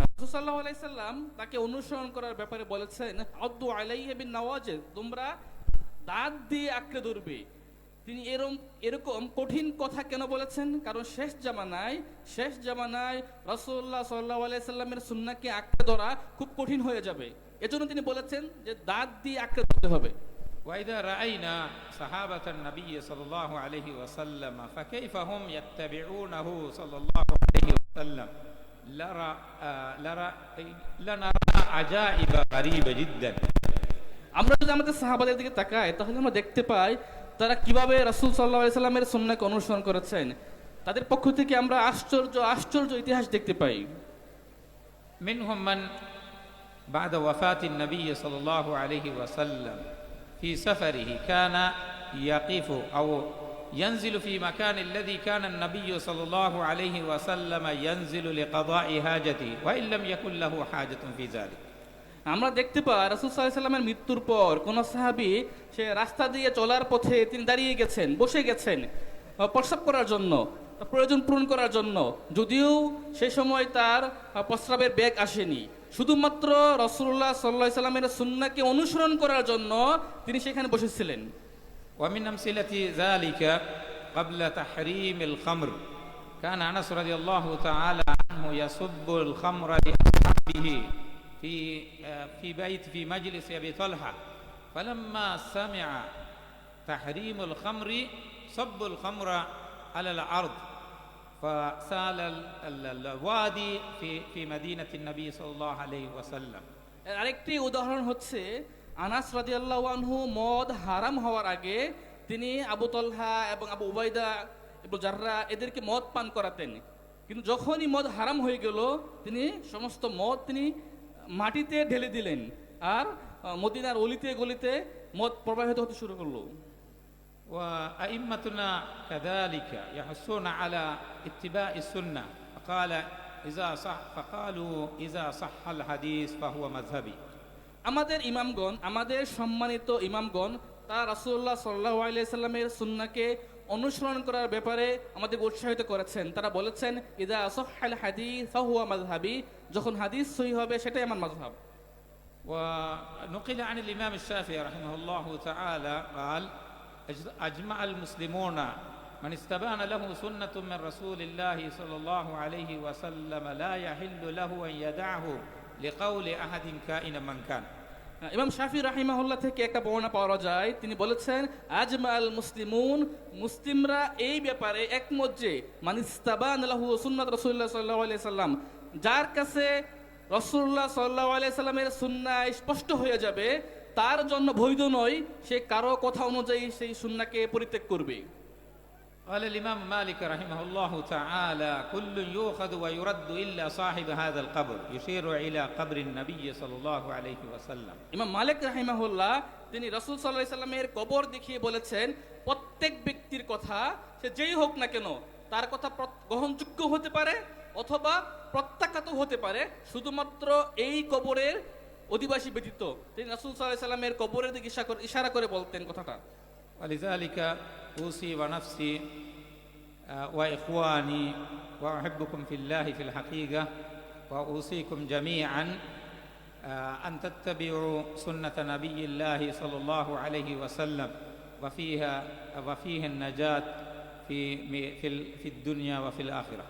Speaker 13: রাসূল সাল্লাল্লাহু আলাইহি সাল্লাম তাকে অনুসরণ করার ব্যাপারে বলেছেন আদু আলাইহি বিন নওয়াজিজ, তোমরা দাঁত দিয়ে আঁকড়ে ধরবে। তিনি এরকম কঠিন কথা কেন বলেছেন? কারণ শেষ জামানায় রাসূলুল্লাহ সাল্লাল্লাহু আলাইহি সাল্লামের সুন্নাহকে আঁকড়ে ধরা খুব কঠিন হয়ে যাবে। এজন্য তিনি বলেছেন যে দাঁত দিয়ে আঁকড়ে ধরতে হবে।
Speaker 12: وإذا رأينا صحابة النبي صلى الله عليه وسلم فكيف هم يتبعونه صلى الله عليه وسلم لنرى عجائب غريبة جدا
Speaker 13: আমরা যদি আমাদের সাহাবাদের দিকে তাকাই তাহলে আমরা দেখতে পাই তারা কিভাবে রাসূল সাল্লাল্লাহু আলাইহি সাল্লামের সুন্নাহকে অনুসরণ করেছেন। তাদের পক্ষ থেকে আমরা আশ্চর্য ইতিহাস দেখতে পাই।
Speaker 12: منهم من بعد وفاة النبي صلى الله عليه وسلم في سفره كان يقف أو ينزل في مكان الذي كان النبي صلى الله عليه وسلم ينزل لقضاء حاجته وإن لم يكن له حاجة في ذلك।
Speaker 13: আমরা দেখতে পাই রাসূল সাল্লাল্লাহু আলাইহি সাল্লামের মৃত্যুর পর কোন সাহাবী সে রাস্তা দিয়ে চলার পথে তিনি দাঁড়িয়ে গেছেন, বসে গেছেন প্রস্রাব করার জন্য, প্রয়োজন পূরণ করার জন্য, যদিও সে সময় তার প্রস্রাবের বেগ আসেনি, শুধুমাত্র রাসূলুল্লাহ সাল্লাল্লাহু আলাইহি সাল্লামের সুন্নাহকে অনুসরণ করার জন্য তিনি সেখানে বসেছিলেন।
Speaker 12: ومن أمثلة ذلك قبل تحريم الخمر كان أنس رضي الله تعالى عنه يصب الخمر لأصحابه في مجلس أبي طلحة فلما سمع تحريم الخمر صب الخمر على الأرض فسال الوادي في مدينة النبي صلى الله عليه وسلم।
Speaker 13: আরেকটি উদাহরণ হচ্ছে আনাস রাদিয়াল্লাহু আনহু মদ হারাম হওয়ার আগে তিনি আবু তলহা এবং আবু উবাইদা ইবনে জাররাহ এদেরকে মদ পান করাতেন, কিন্তু যখনই মদ হারাম হয়ে গেল তিনি সমস্ত মদ তিনি মাটিতে ঢেলে দিলেন আর মদিনার অলিতে গলিতে মদ প্রবাহিত হতে শুরু করলো।
Speaker 12: وأئمتنا كذلك يحثون على اتباع السنة فقالوا إذا صح الحديث فهو مذهبي।
Speaker 13: আমাদের সম্মানিত ইমামগণ তারা রাসূলুল্লাহ সাল্লাল্লাহু আলাইহি সাল্লামের সুন্নাহকে অনুসরণ করার ব্যাপারে আমাদের উৎসাহিত করেছেন। তারা বলেছেন ইযা সাহহাল হাদিস ফাহুয়া মাযহাবি, যখন হাদিস সহিহ হবে সেটাই আমার মাযহাব।
Speaker 12: ونقل عن الإمام الشافعي رحمه الله تعالى قال أجمع المسلمون من استبان له سنة من رسول الله صلى الله عليه وسلم لا يحل له أن يدعه لقول أحد كائنا من كان।
Speaker 13: ইমাম শাফি রাহিমাহুল্লাহ থেকে একটা বর্ণনা পাওয়া যায়, তিনি বলেছেন আজমাল মুসলিমুন, মুসলিমরা এই ব্যাপারে একমত যে মানিস্তাবান লাহু সুন্নাত রাসূলুল্লাহ সাল্লাল্লাহু আলাইহি সাল্লাম, যার কাছে রাসূলুল্লাহ সাল্লাল্লাহু আলাইহি সাল্লামের সুন্নাহ স্পষ্ট হয়ে যাবে তার জন্য বৈধ নয় সে কারো কথা অনুযায়ী সেই সুন্নাহকে পরিত্যাগ করবে।
Speaker 12: قال الإمام مالك رحمه الله تعالى كل يؤخذ ويرد إلا صاحب هذا القبر يشير إلى قبر النبي صلى الله عليه وسلم।
Speaker 13: ইমাম মালিক রাহিমাহুল্লাহ তিনি রাসূল সাল্লাল্লাহু আলাইহি সাল্লামের কবর দেখিয়ে বলেছেন প্রত্যেক ব্যক্তির কথা সে যেই হোক না কেন তার কথা গ্রহণযোগ্য হতে পারে অথবা প্রত্যাখ্যাত হতে পারে, শুধুমাত্র এই কবরের অধিবাসী ব্যতীত। তিনি রাসূল সাল্লাল্লাহু আলাইহি সাল্লামের কবরের দিকে ইশারা করে বলতেন কথাটা।
Speaker 12: ولذلك أوصي ونفسي وإخواني وأحبكم في الله في الحقيقة وأوصيكم جميعا أن تتبعوا سنة نبي الله صلى الله عليه وسلم وفيه النجاة في الدنيا وفي الآخرة।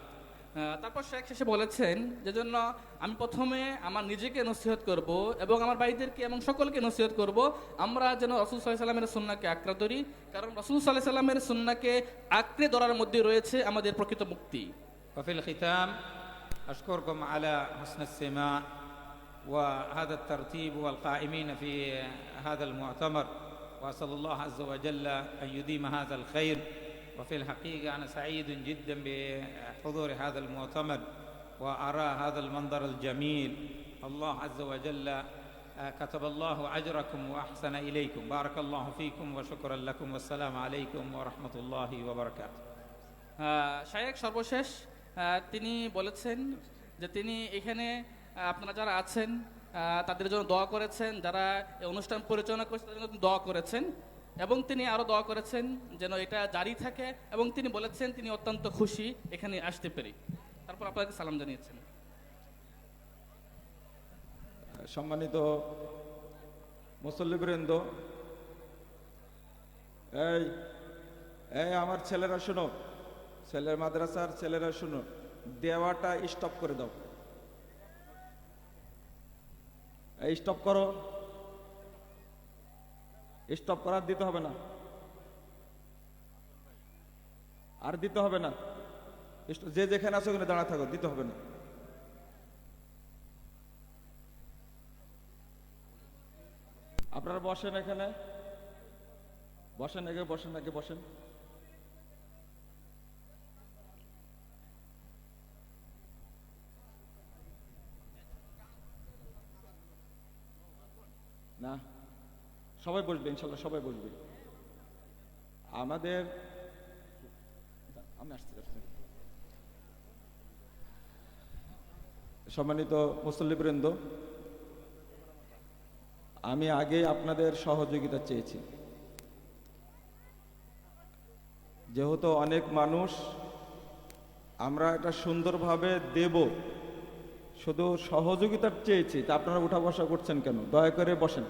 Speaker 13: তারপর শেখ শেষে বলেছেন যে জন্য আমি প্রথমে আমার নিজেকে নসিহত করব এবং আমার ভাইদেরকে এবং সকলকে নসিহত করব আমরা যেন রাসূল সাল্লাল্লাহু আলাইহি সাল্লামের সুন্নাহকে আঁকড়ে ধরি, কারণ রাসূল সাল্লাল্লাহু আলাইহি সাল্লামের সুন্নাহকে আঁকড়ে ধরার মধ্যে রয়েছে আমাদের প্রকৃত মুক্তি।
Speaker 12: وفي الختام أشكركم على حسن الاستماع وهذا الترتيب والقائمين في هذا المؤتمر، وأسأل الله عز وجل أن يديم هذا الخير. وفي الحقيقة أنا سعيد جدا بحضور هذا المؤتمر وأرى هذا المنظر الجميل. الله عز وجل كتب الله أجركم وأحسن إليكم. بارك الله فيكم وشكرا لكم والسلام عليكم ورحمة الله وبركاته.
Speaker 13: শায়েখ সর্বশেষ তিনি বলেছেন যে তিনি এখানে আপনারা যারা আছেন তাদের জন্য দোয়া করেছেন, যারা এই অনুষ্ঠান পরিচালনা করেছেন তাদের জন্য দোয়া করেছেন, এবং তিনি আরো দোয়া করেছেন যেন এটা জারি থাকে, এবং তিনি বলেছেন তিনি অত্যন্ত খুশি এখানে আসতে পেরে। তারপর আপনাকে সালাম জানিয়েছেন।
Speaker 1: সম্মানিত মুসল্লিবৃন্দ, এই আমার ছেলেরা শুনো, ছেলের মাদ্রাসার ছেলেরা শুনো, দেওয়াটা স্টপ করে দাও। এই স্টপ করো, স্টপ করার দিতে হবে না, আর দিতে হবে না। যে যেখানে আছে ওখানে দাঁড়া থাকো, দিতে হবে না। আপনারা বসেন, এখানে বসেন, আগে বসেন, আগে বসেন। না, সবাই বসবে, ইনশাল্লাহ সবাই বসবে। আমাদের আমি আসছি। সম্মানিত মুসল্লিবৃন্দ, আমি আগে আপনাদের সহযোগিতা চেয়েছি, যেহেতু অনেক মানুষ, আমরা এটা সুন্দরভাবে দেব, শুধু সহযোগিতা চেয়েছি। তা আপনারা উঠা বসা করছেন কেন? দয়া করে বসেন,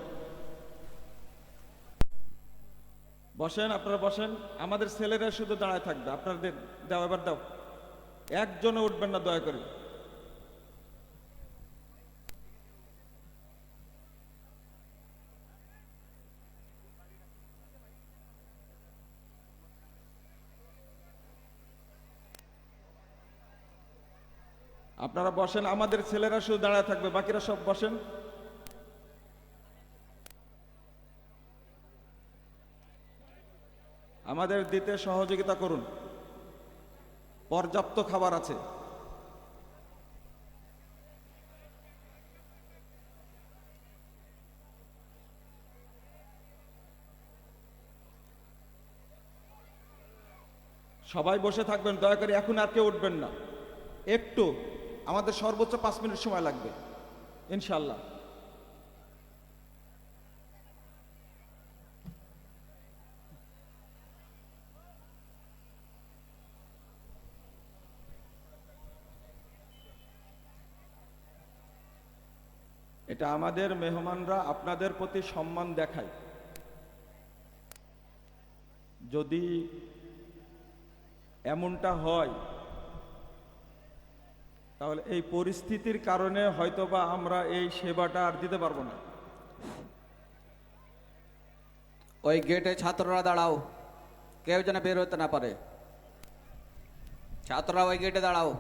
Speaker 1: বসেন, আপনারা বসেন। আমাদের ছেলেরা শুধু দাঁড়ায় থাকবে, আপনাদের দাও, এবার দাও, একজনে উঠবেন না দয়া করে। আপনারা বসেন, আমাদের ছেলেরা শুধু দাঁড়ায় থাকবে, বাকিরা সব বসেন। আমাদের দিতে সহযোগিতা করুন, পর্যাপ্ত খাবার আছে। সবাই বসে থাকবেন, দয়া করে এখন আর কেউ উঠবেন না। একটু, আমাদের সর্বোচ্চ 5 মিনিট সময় লাগবে ইনশাআল্লাহ। এটা আমাদের মেহমানরা আপনাদের প্রতি সম্মান দেখায়। যদি এমনটা হয় তাহলে এই পরিস্থিতির কারণে হয়তোবা আমরা এই সেবাটা আর দিতে পারবো না।
Speaker 14: ওই গেটে ছাত্ররা দাঁড়াও, কেউ যেন বের হতে না পারে। ছাত্ররা ওই গেটে দাঁড়াও।